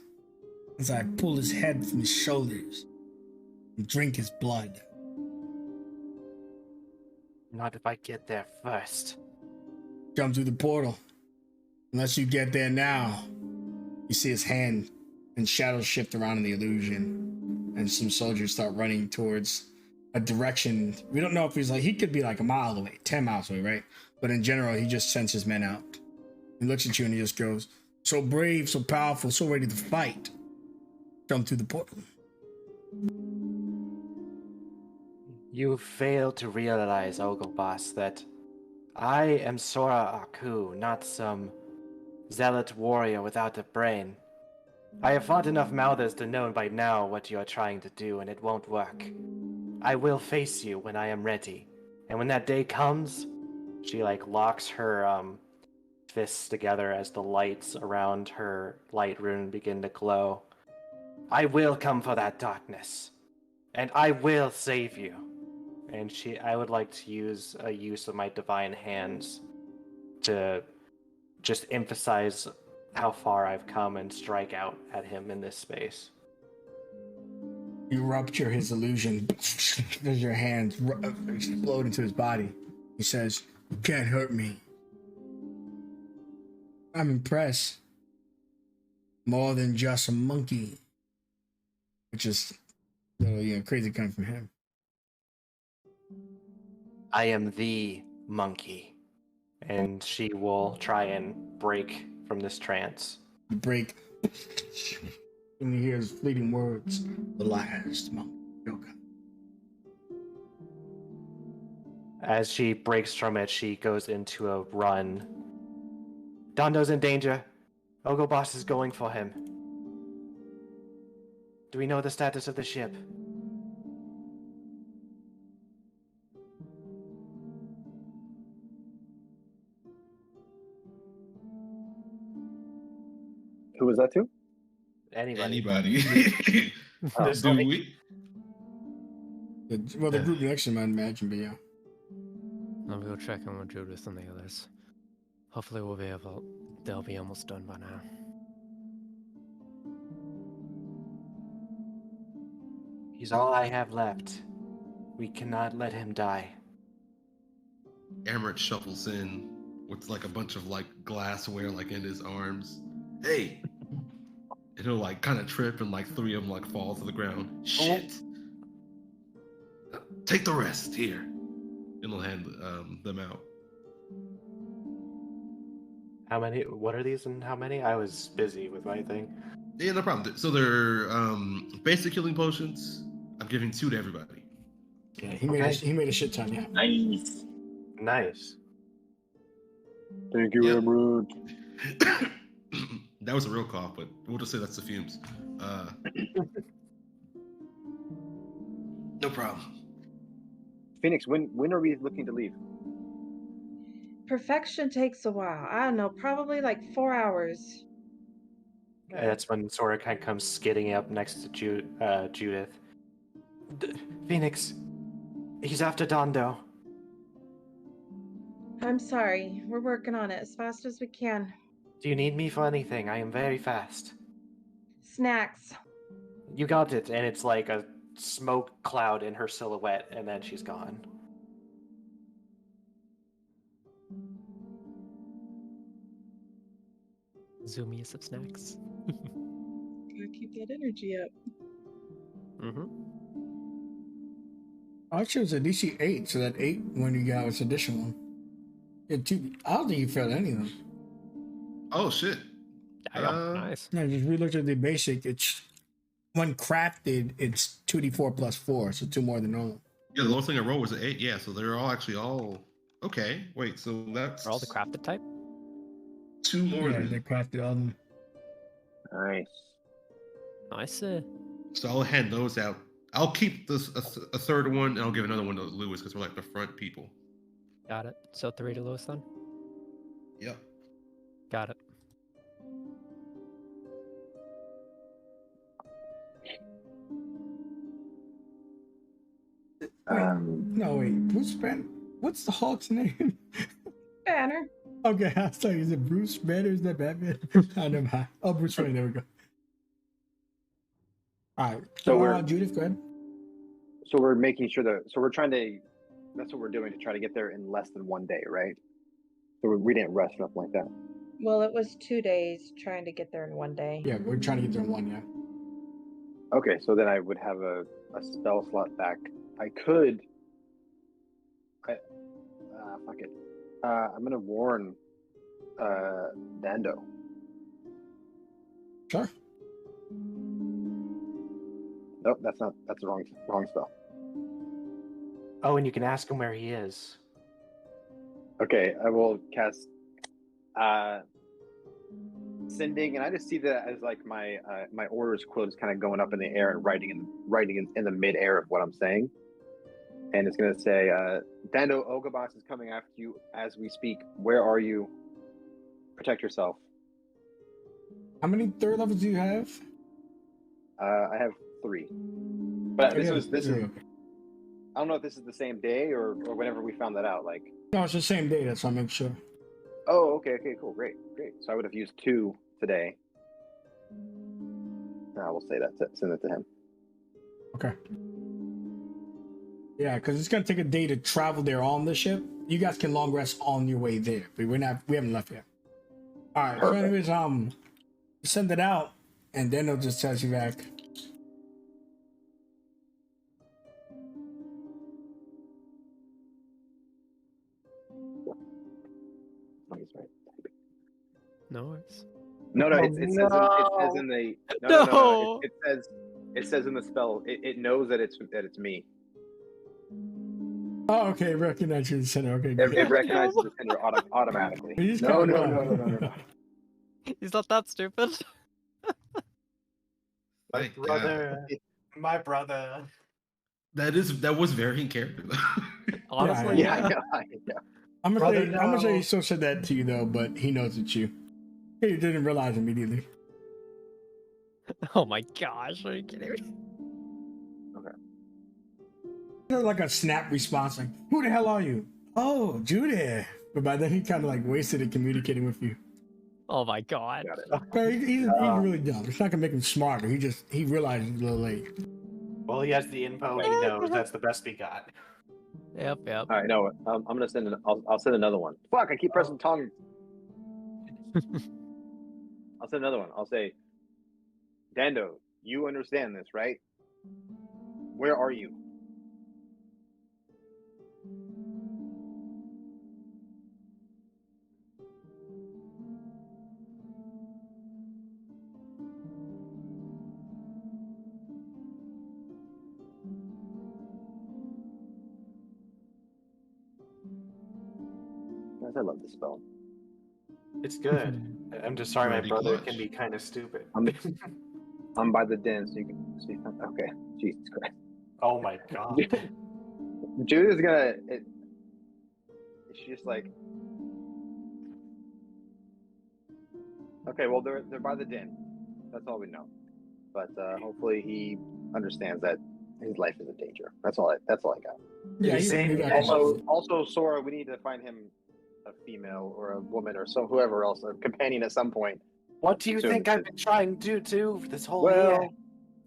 as I pull his head from his shoulders and drink his blood. Not if I get there first. Jump through the portal. Unless you get there now. You see his hand and shadows shift around in the illusion, and some soldiers start running towards a direction. We don't know if he could be like a mile away, 10 miles away, right? But in general, he just sends his men out. He looks at you and he just goes, so brave, so powerful, so ready to fight. Jump through the portal. You fail to realize, Ogilboss, that I am Sora Aku, not some zealot warrior without a brain. I have fought enough Mouthers to know by now what you are trying to do, and it won't work. I will face you when I am ready. And when that day comes, she locks her fists together as the lights around her light rune begin to glow. I will come for that darkness, and I will save you. And I would like to use a use of my divine hands to just emphasize how far I've come and strike out at him in this space. You rupture his illusion as your hands explode into his body. He says, you can't hurt me. I'm impressed. More than just a monkey. Which is crazy coming from him. I am the monkey. And she will try and break from this trance. You break. And you hear his fleeting words. The last monkey. Yoga. As she breaks from it, she goes into a run. Dondo's in danger. Ogilboss is going for him. Do we know the status of the ship? Who was that to? Anybody. Do we? The group next to him, I imagine, but yeah. I'll go check in with Judith and the others. Hopefully they'll be almost done by now. He's all I have left. We cannot let him die. Emmerich shuffles in with a bunch of glassware in his arms. Hey! And he'll kind of trip and 3 of them fall to the ground. Shit! Take the rest here. And he'll hand them out. How many? What are these and how many? I was busy with my thing. Yeah, no problem. So they're basic healing potions. I'm giving 2 to everybody. Yeah, he made a shit ton, yeah. Nice. Thank you, Emerald. That was a real cough, but we'll just say that's the fumes. No problem. Phoenix, when are we looking to leave? Perfection takes a while. I don't know, probably 4 hours. And that's when Sora kind of comes skidding up next to Judith. Phoenix, he's after Dondo. I'm sorry. We're working on it as fast as we can. Do you need me for anything? I am very fast. Snacks. You got it, and it's like a smoke cloud in her silhouette, and then she's gone. Zoomiest of snacks. Gotta keep that energy up. Mm-hmm. Actually, it was a DC 8, so that 8 when you got was additional. Yeah, I don't think you failed any of them. Oh, shit. Nice. No, just relooked at the basic. It's when crafted, it's 2d4 plus 4, so 2 more than normal. Yeah, the lowest thing I rolled was an 8. Yeah, so they're all okay. Wait, so that's Are all the crafted type? 2 more Yeah, than. they crafted all of them. Nice. Nice. So I'll hand those out. I'll keep this a third one, and I'll give another one to Lewis because we're like the front people. Got it. So 3 to Lewis then? Yep. Got it. Wait, Bruce Banner. What's the Hawk's name? Banner. Okay, I was like, is it Bruce Banner? Is that Batman? I never mind. Oh, Bruce Wayne. There we go. All right. So we're Judith, go ahead. So we're making sure that. So we're trying to. That's what we're doing to try to get there in less than 1 day, right? So we didn't rush nothing like that. Well, it was 2 days trying to get there in 1 day. Yeah, we're trying to get there in 1. Yeah. Okay, so then I would have a spell slot back. I could. Fuck it. I'm gonna warn Dando. Sure. Nope, that's the wrong spell. Oh, and you can ask him where he is. Okay, I will cast sending, and I just see that as like my my orders quote is kind of going up in the air and writing in the mid air of what I'm saying, and it's gonna say, Dando, Ogabas is coming after you as we speak. Where are you? Protect yourself. How many third levels do you have? I have 3, but this is. I don't know if this is the same day or whenever we found that out. Like, No, it's the same day. That's why I make sure. oh, okay, cool, great. So I would have used 2 today. I will say that. Send it to him. Okay. Yeah, because it's gonna take a day to travel there on the ship. You guys can long rest on your way there, but we haven't left yet. All right. So anyways, send it out, and then they'll just tell you back. Oh, he's right. No worries. No, it says in the no. It says in the spell. It knows that it's me. Oh, okay. Recognize you, the center. Okay. It recognizes the sender automatically. He's No. He's not that stupid. My Brother. My brother. That was very in character. Honestly, Yeah. I'm Brother, gonna say no. he still said that to you though, but he knows it's you. He didn't realize immediately. Oh my gosh, are you kidding me? There's like a snap response, like, "Who the hell are you?" "Oh, Judy." But by then he kind of like wasted it communicating with you. Oh my god. Got it. But he's really dumb. It's not gonna make him smarter. He realized he's a little late. Well, he has the info. He knows. That's the best we got. Yep. All right, no, I'm gonna send. I'll send another one. Fuck! I keep pressing tongue. I'll send another one. I'll say, Dando, you understand this, right? Where are you? Guys, I love this spell. It's good. I'm just sorry, my Pretty brother clutch. can be kind of stupid. I'm by the den, so you can speak. Okay, Jesus Christ. Oh my god. Judith's gonna. She's just like, okay, well they're by the den. That's all we know. But hopefully he understands that his life is in danger. That's all I got. Yeah, He's saying Also, Sora, we need to find him a female or a woman or whoever else, a companion at some point. What do you So- think I've been trying to do this whole Well, year?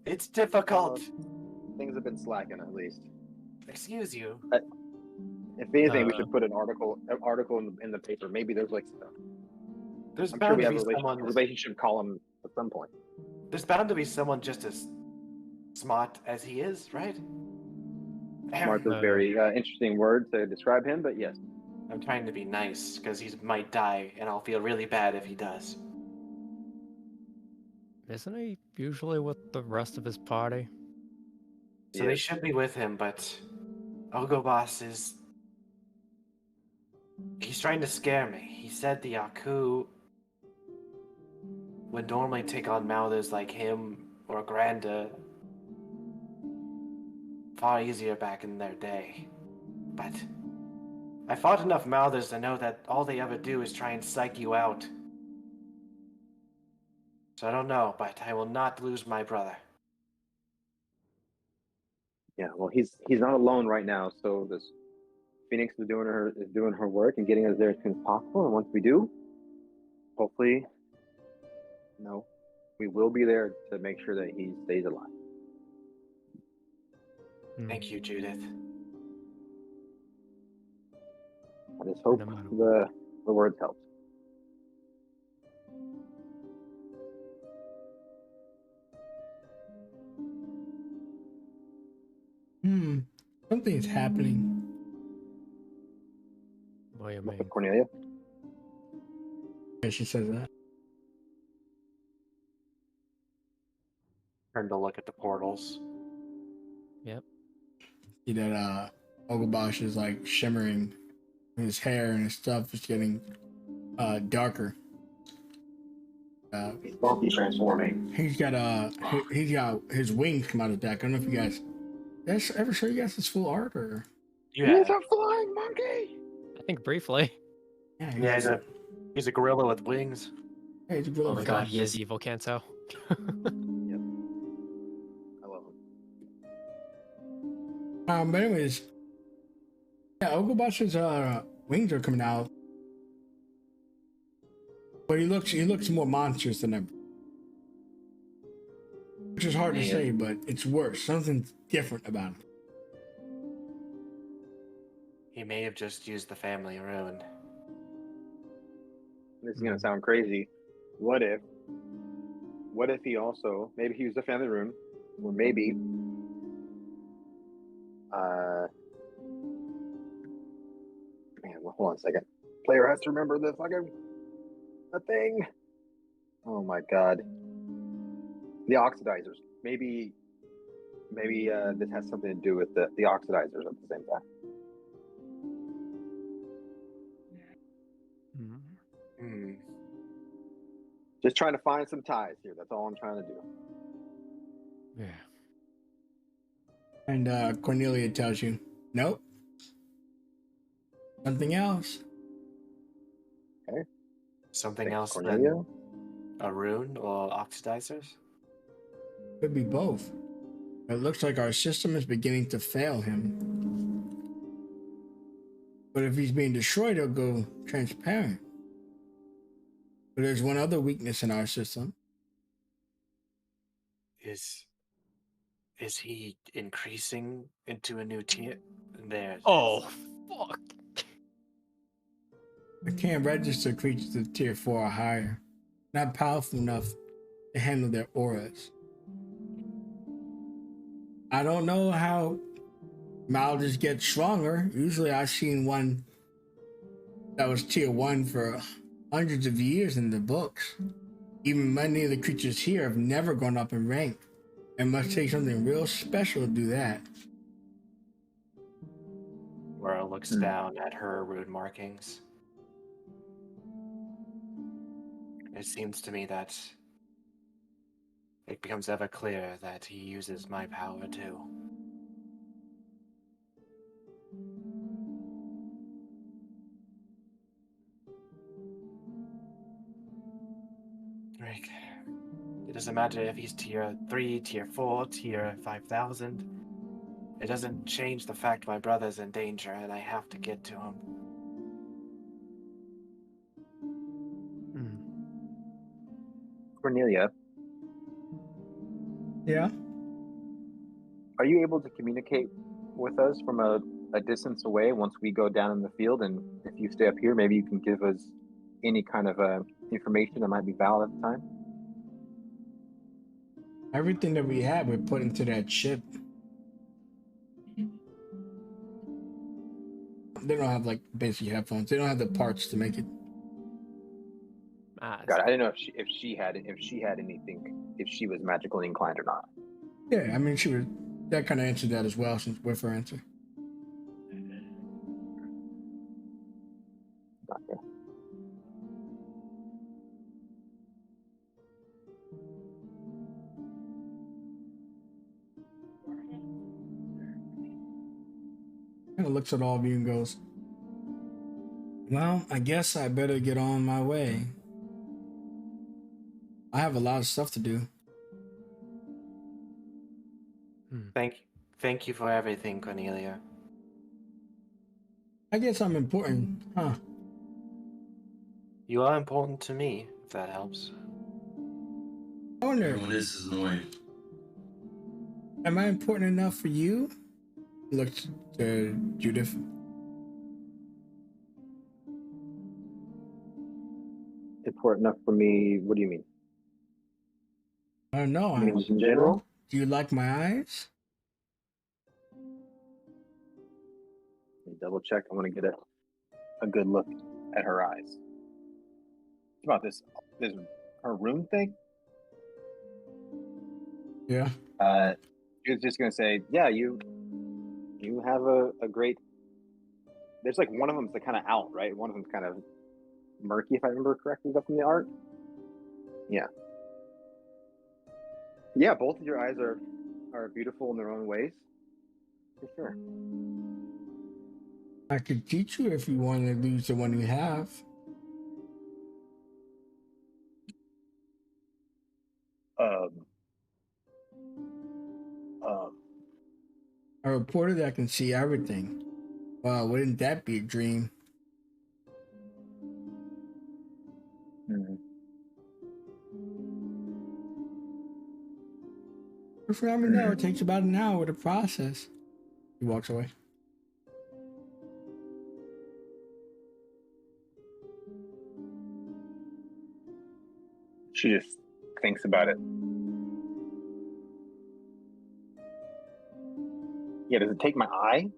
It's difficult. Things have been slacking at least. Excuse you. If anything, we should put an article in the paper. Maybe there's like, There's I'm sure bound we to have be a someone. relationship column at some point. There's bound to be someone just as smart as he is, right? Smart is a very interesting word to describe him, but yes. I'm trying to be nice because he might die, and I'll feel really bad if he does. Isn't he usually with the rest of his party? So they should be with him, but Ogobas is. He's trying to scare me. He said the Aku would normally take on Mouthers like him or Granda. far easier back in their day. But I fought enough mouthers to know that all they ever do is try and psych you out. So I don't know, but I will not lose my brother. Yeah, well, he's not alone right now. So this Phoenix is doing her work and getting us there as soon as possible. And once we do, hopefully, we will be there to make sure that he stays alive. Thank you, Judith. I just hope No matter the words helped. Something's happening. What do you With mean? Cornelia. Yeah, she says that. Turn to look at the portals. Yep. See that Ogabosh is like shimmering. His hair and his stuff is getting darker. He's bulky transforming. He's got his wings come out of that. I don't know if you guys did I ever show you guys his full art or Yeah, He's a flying monkey. I think briefly. yeah, he's a gorilla with wings. he's a Oh gorilla. my god, He is evil, Kanto. I love him. But anyways, yeah, Ogabosh's wings are coming out, but he looks more monstrous than ever, which is hard to Man. say, but it's worse. Something's different about him. He may have just used the family rune. This is gonna sound crazy. What if he also maybe he used the family rune, or maybe man, well, hold on a second. Player has to remember the thing. Oh my god. The oxidizers. Maybe this has something to do with the oxidizers at the same time. Hmm. Just trying to find some ties here. That's all I'm trying to do. Yeah. And Cornelia tells you, nope, something else. Something Thanks, else Cornelia. than a rune or oxidizers? Could be both. It looks like our system is beginning to fail him. But if he's being destroyed, he'll go transparent. But there's one other weakness in our system. Is he increasing into a new tier? There. Oh, fuck. I can't register creatures of tier 4 or higher. Not powerful enough to handle their auras. I don't know how Malders get stronger. Usually I've seen one that was tier 1 for hundreds of years in the books. Even many of the creatures here have never gone up in rank. It must take something real special to do that. Laura looks down at her rune markings. It seems to me that it becomes ever clearer that he uses my power too. Rick, it doesn't matter if he's tier 3, tier 4, tier 5,000. It doesn't change the fact my brother's in danger and I have to get to him. Cornelia, Yeah? are you able to communicate with us from a distance away once we go down in the field? And if you stay up here, maybe you can give us any kind of information that might be valid at the time? Everything that we have, we put into that chip. They don't have like basic headphones. They don't have the parts to make it. God, I didn't know if she had anything, if she was magically inclined or not. Yeah, I mean, she would. That kind of answered that as well, since with her answer. Gotcha. looks at all of you and goes, well, I guess I better get on my way. I have a lot of stuff to do. Thank you for everything, Cornelia. I guess I'm important, huh? You are important to me, if that helps. I wonder, Everyone is annoying. am I important enough for you? Looked to Judith. Important enough for me. What do you mean? I don't know. You mean just in general? Do you like my eyes? Let me double check. I want to get a good look at her eyes. What about this her room thing? Yeah. She was just gonna say, yeah, you have a great. There's like one of them's like kind of out, right? One of them's kind of murky, if I remember correctly, up from the art. Yeah. Yeah, both of your eyes are beautiful in their own ways. For sure. I could teach you if you want to lose the one you have. I reported that I can see everything. Wow, wouldn't that be a dream? For me now, it takes about an hour to process. He walks away. She just thinks about it. Yeah, does it take my eye?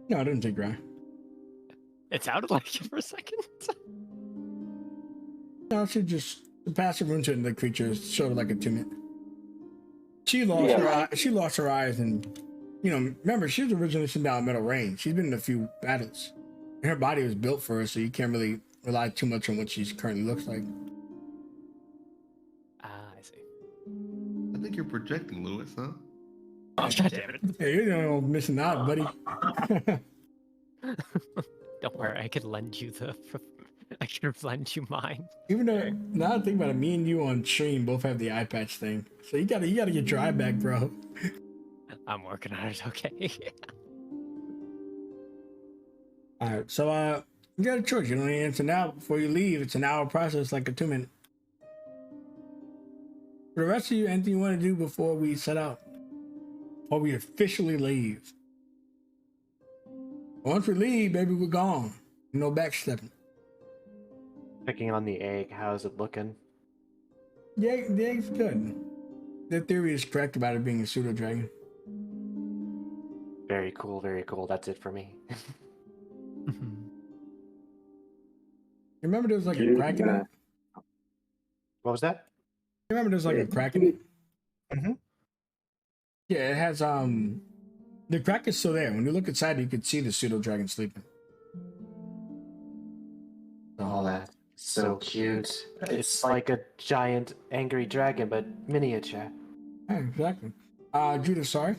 No, I didn't take your eye. It sounded like it for a second. No, she just the passive rune to the creature is sort of like a timid. She lost her eye. She lost her eyes, and remember she was originally sent down middle range. She's been in a few battles, and her body was built for her, so you can't really rely too much on what she currently looks like. Ah, I see. I think you're projecting, Lewis, huh? Oh, God damn it. Hey, you're the only one missing out, buddy. Don't worry, I could lend you I could lend you mine. Even though now I think about it, me and you on stream both have the eye patch thing, so you gotta get your eye back, bro. I'm working on it. Okay. All right, so you got a choice. You don't need to answer now before you leave. It's an hour process, like a 2-minute. For the rest of you, anything you want to do before we set out, before we officially leave? Once we leave, baby, we're gone. No backstepping. Picking on the egg, how's it looking? The egg's good. The theory is correct about it being a pseudo dragon. Very cool, very cool. That's it for me. Remember there was like a crack in it? What was that? Remember there's like a crack in it? Mm-hmm. Yeah, it has the crack is still there. When you look inside, you can see the pseudo dragon sleeping. Oh, that's so cute. It's like a giant angry dragon, but miniature. Yeah, exactly. Judith, sorry.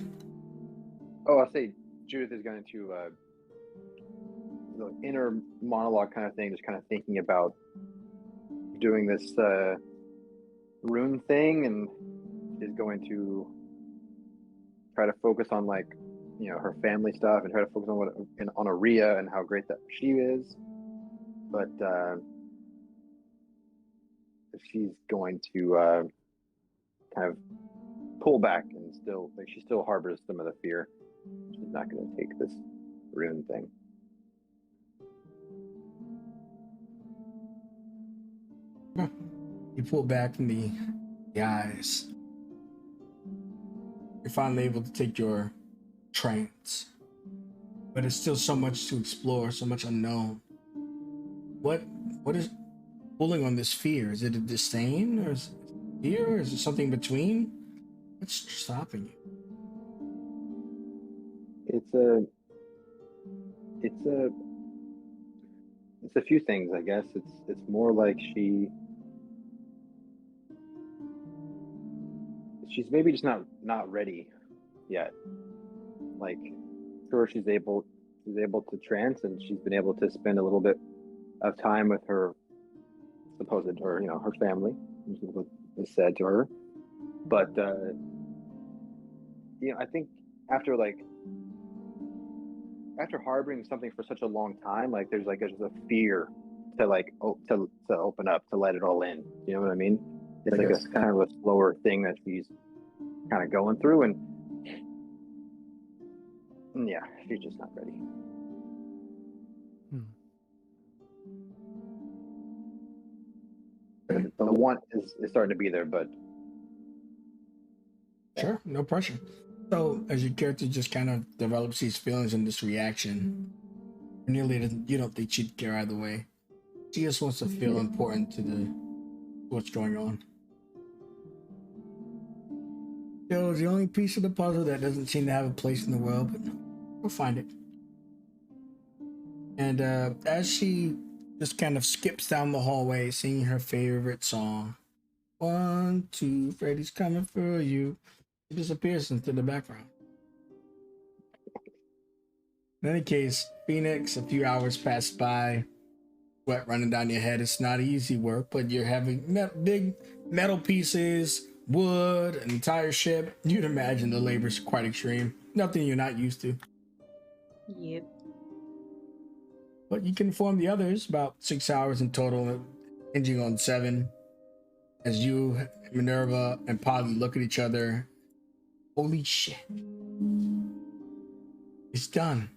Oh, I'll say Judith is going to the inner monologue kind of thing, just kind of thinking about doing this rune thing, and is going to try to focus on her family stuff and try to focus on Aria and how great that she is. But she's going to kind of pull back and she still harbors some of the fear. She's not going to take this rune thing. You pull back from the eyes. You're finally able to take your trance. But there's still so much to explore, so much unknown. What is pulling on this fear? Is it a disdain, or is it fear, or is it something between? What's stopping you? It's a few things, I guess. It's more like she's maybe just not ready yet. Like where she's able to trance, and she's been able to spend a little bit of time with her supposed, or her family, is what is said to her. But I think after harboring something for such a long time, like there's a fear to to open up, to let it all in. You know what I mean? It's like a kind of a slower thing that she's kind of going through, and yeah, she's just not ready. The want is starting to be there, but Sure, no pressure. So as your character just kind of develops these feelings and this reaction, you don't think she'd care either way. She just wants to feel important to what's going on. Still, the only piece of the puzzle that doesn't seem to have a place in the world, but we'll find it. And as she just kind of skips down the hallway singing her favorite song, 1, 2, Freddy's coming for you, she disappears into the background. In any case, Phoenix, a few hours pass by, sweat running down your head. It's not easy work, but you're having big metal pieces, wood, an entire ship. You'd imagine the labor's quite extreme. Nothing you're not used to. Yep. But you can inform the others, about 6 hours in total, hinging on 7. As you, Minerva, and Polly look at each other. Holy shit. It's done.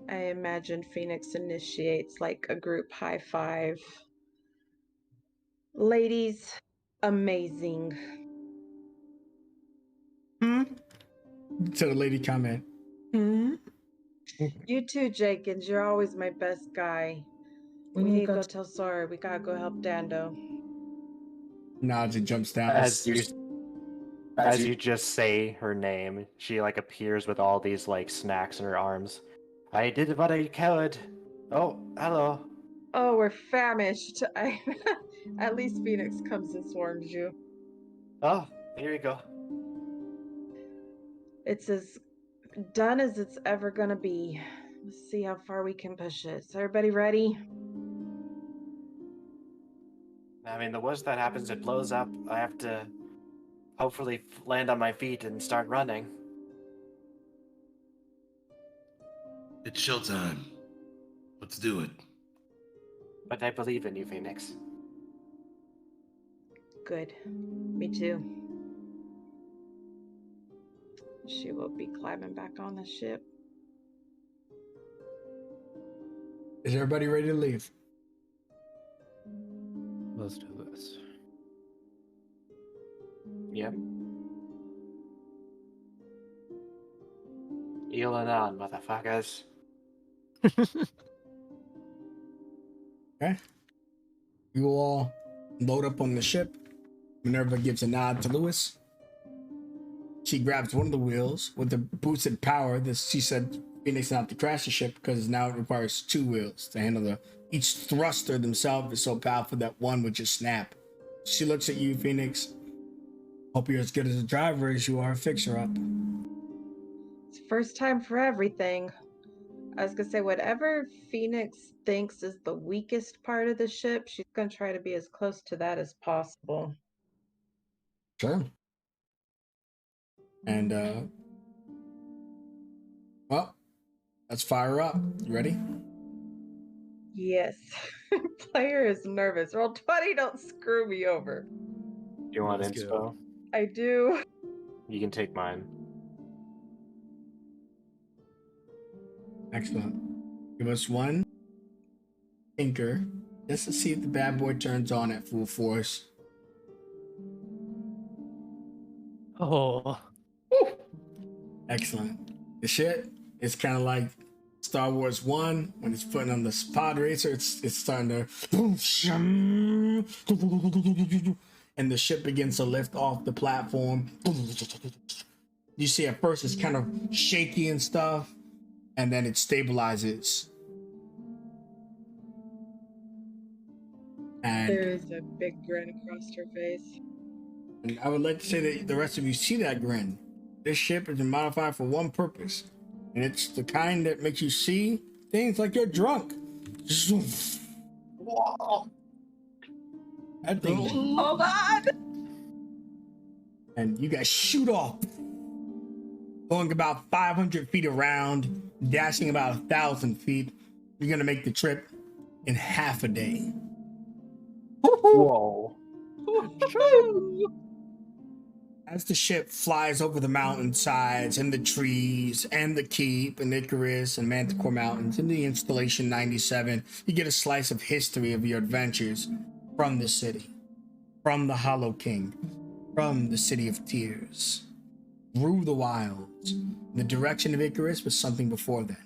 I imagine Phoenix initiates like a group high five. Ladies, amazing. To the lady comment. You too, Jenkins. You're always my best guy. We need to go tell Sora. We gotta go help Dando. Nods and jumps down. As you just say her name, she like appears with all these like snacks in her arms. I did what I could. Oh, hello. Oh, we're famished. At least Phoenix comes and swarms you. Oh, here you go. It's as done as it's ever gonna be. Let's see how far we can push it. Is everybody ready? I mean, the worst that happens, it blows up. I have to hopefully land on my feet and start running. It's showtime. Let's do it. But I believe in you, Phoenix. Good. Me too. She will be climbing back on the ship. Is everybody ready to leave? Let's do this. Yep. Eeling on, motherfuckers. Okay. You all load up on the ship. Minerva gives a nod to Lewis. She grabs one of the wheels with the boosted power. She said Phoenix not to crash the ship because now it requires 2 wheels to handle each thruster themselves is so powerful that one would just snap. She looks at you, Phoenix. Hope you're as good as a driver as you are a fixer-up. It's first time for everything. I was gonna say, whatever Phoenix thinks is the weakest part of the ship, she's gonna try to be as close to that as possible. Sure. And well, let's fire up. You ready? Yes. Player is nervous. Roll 20, don't screw me over. Do you want Let's inspo? go. I do. You can take mine. Excellent. Give us one tinker just to see if the bad boy turns on at full force. Oh. Excellent. The shit is kind of like Star Wars 1 when it's putting on the pod racer. It's starting to, and the ship begins to lift off the platform. You see at first it's kind of shaky and stuff, and then it stabilizes. And There is a big grin across her face. I would like to say that the rest of you see that grin. This ship has been modified for one purpose: And it's the kind that makes you see things like you're drunk. Zoof. Whoa. That thing. Hold on. And you guys shoot off, going about 500 feet around, dashing about 1,000 feet. You're gonna make the trip in half a day. Whoa. As the ship flies over the mountainsides and the trees and the keep and Icarus and Manticore Mountains and the Installation 97, you get a slice of history of your adventures from the city, from the Hollow King, from the City of Tears, through the wilds. The direction of Icarus was something before then.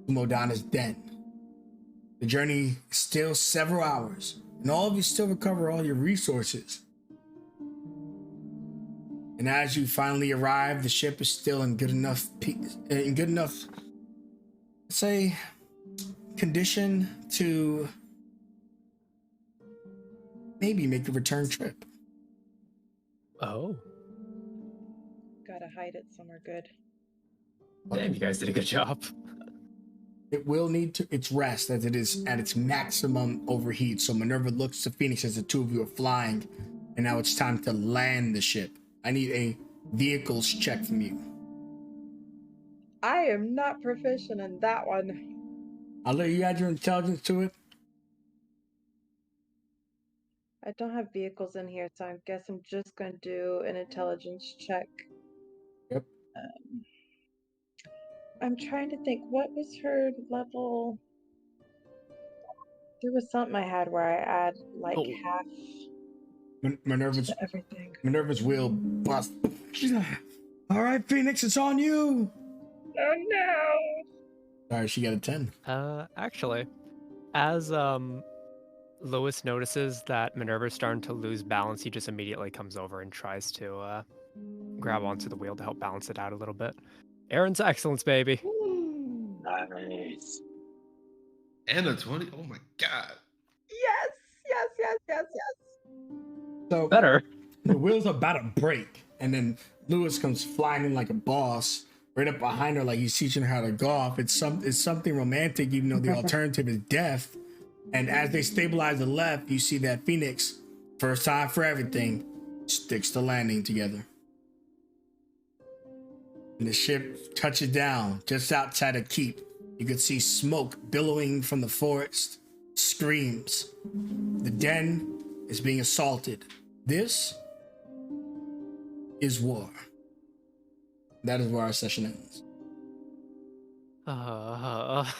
Modana's den. The journey is still several hours, and all of you still recover all your resources. And as you finally arrive, the ship is still in good enough, say, condition to maybe make a return trip. Oh. Gotta hide it somewhere good. Damn, you guys did a good job. It will need its rest as it is at its maximum overheat. So Minerva looks to Phoenix as the two of you are flying, and now it's time to land the ship. I need a vehicles check from you. I am not proficient in that one. I'll let you add your intelligence to it. I don't have vehicles in here, so I guess I'm just going to do an intelligence check. Yep. I'm trying to think, what was her level? There was something I had where I add like half Minerva's to everything. Minerva's wheel bust. All right, Phoenix, it's on you. Oh no! Sorry, she got a 10. Actually, as Lewis notices that Minerva's starting to lose balance, he just immediately comes over and tries to grab onto the wheel to help balance it out a little bit. Aaron's excellence, baby. Nice. And a 20. Oh my god. Yes! Yes, yes, yes, yes! So Better. the wheel's about to break, and then Lewis comes flying in like a boss, right up behind her, like he's teaching her how to golf. It's something romantic, even though the alternative is death. And as they stabilize the left, you see that Phoenix, first time for everything, sticks the landing together. And the ship touches down just outside a keep. You can see smoke billowing from the forest, screams. The den is being assaulted. This is war. That is where our session ends. That's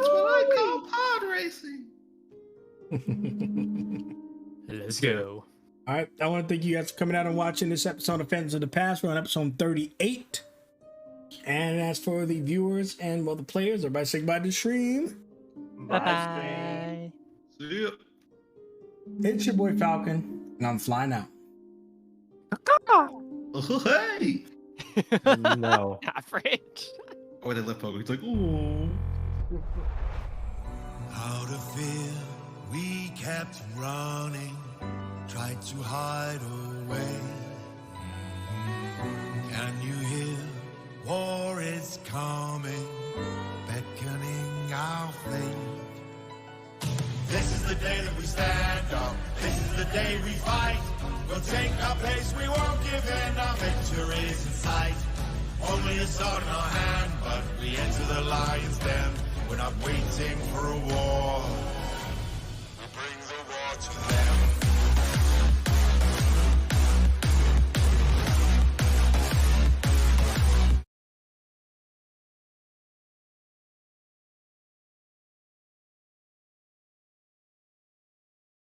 what I call pod racing. Let's go. All right, I want to thank you guys for coming out and watching this episode of Phantoms of the Past. We're on episode 38. And as for the viewers and the players, everybody say goodbye to the stream. Bye-bye. See ya. It's your boy Falcon, and I'm flying out. Oh, hey. No. Average. Oh, they left Pogo. He's like, ooh. Out of fear, we kept running, tried to hide away. Can you hear? War is coming, beckoning our fate. This is the day that we stand up. This is the day we fight. We'll take our pace, we won't give in. Our victory is in sight. Only a sword in our hand, but we enter the lion's den. We're not waiting for a war.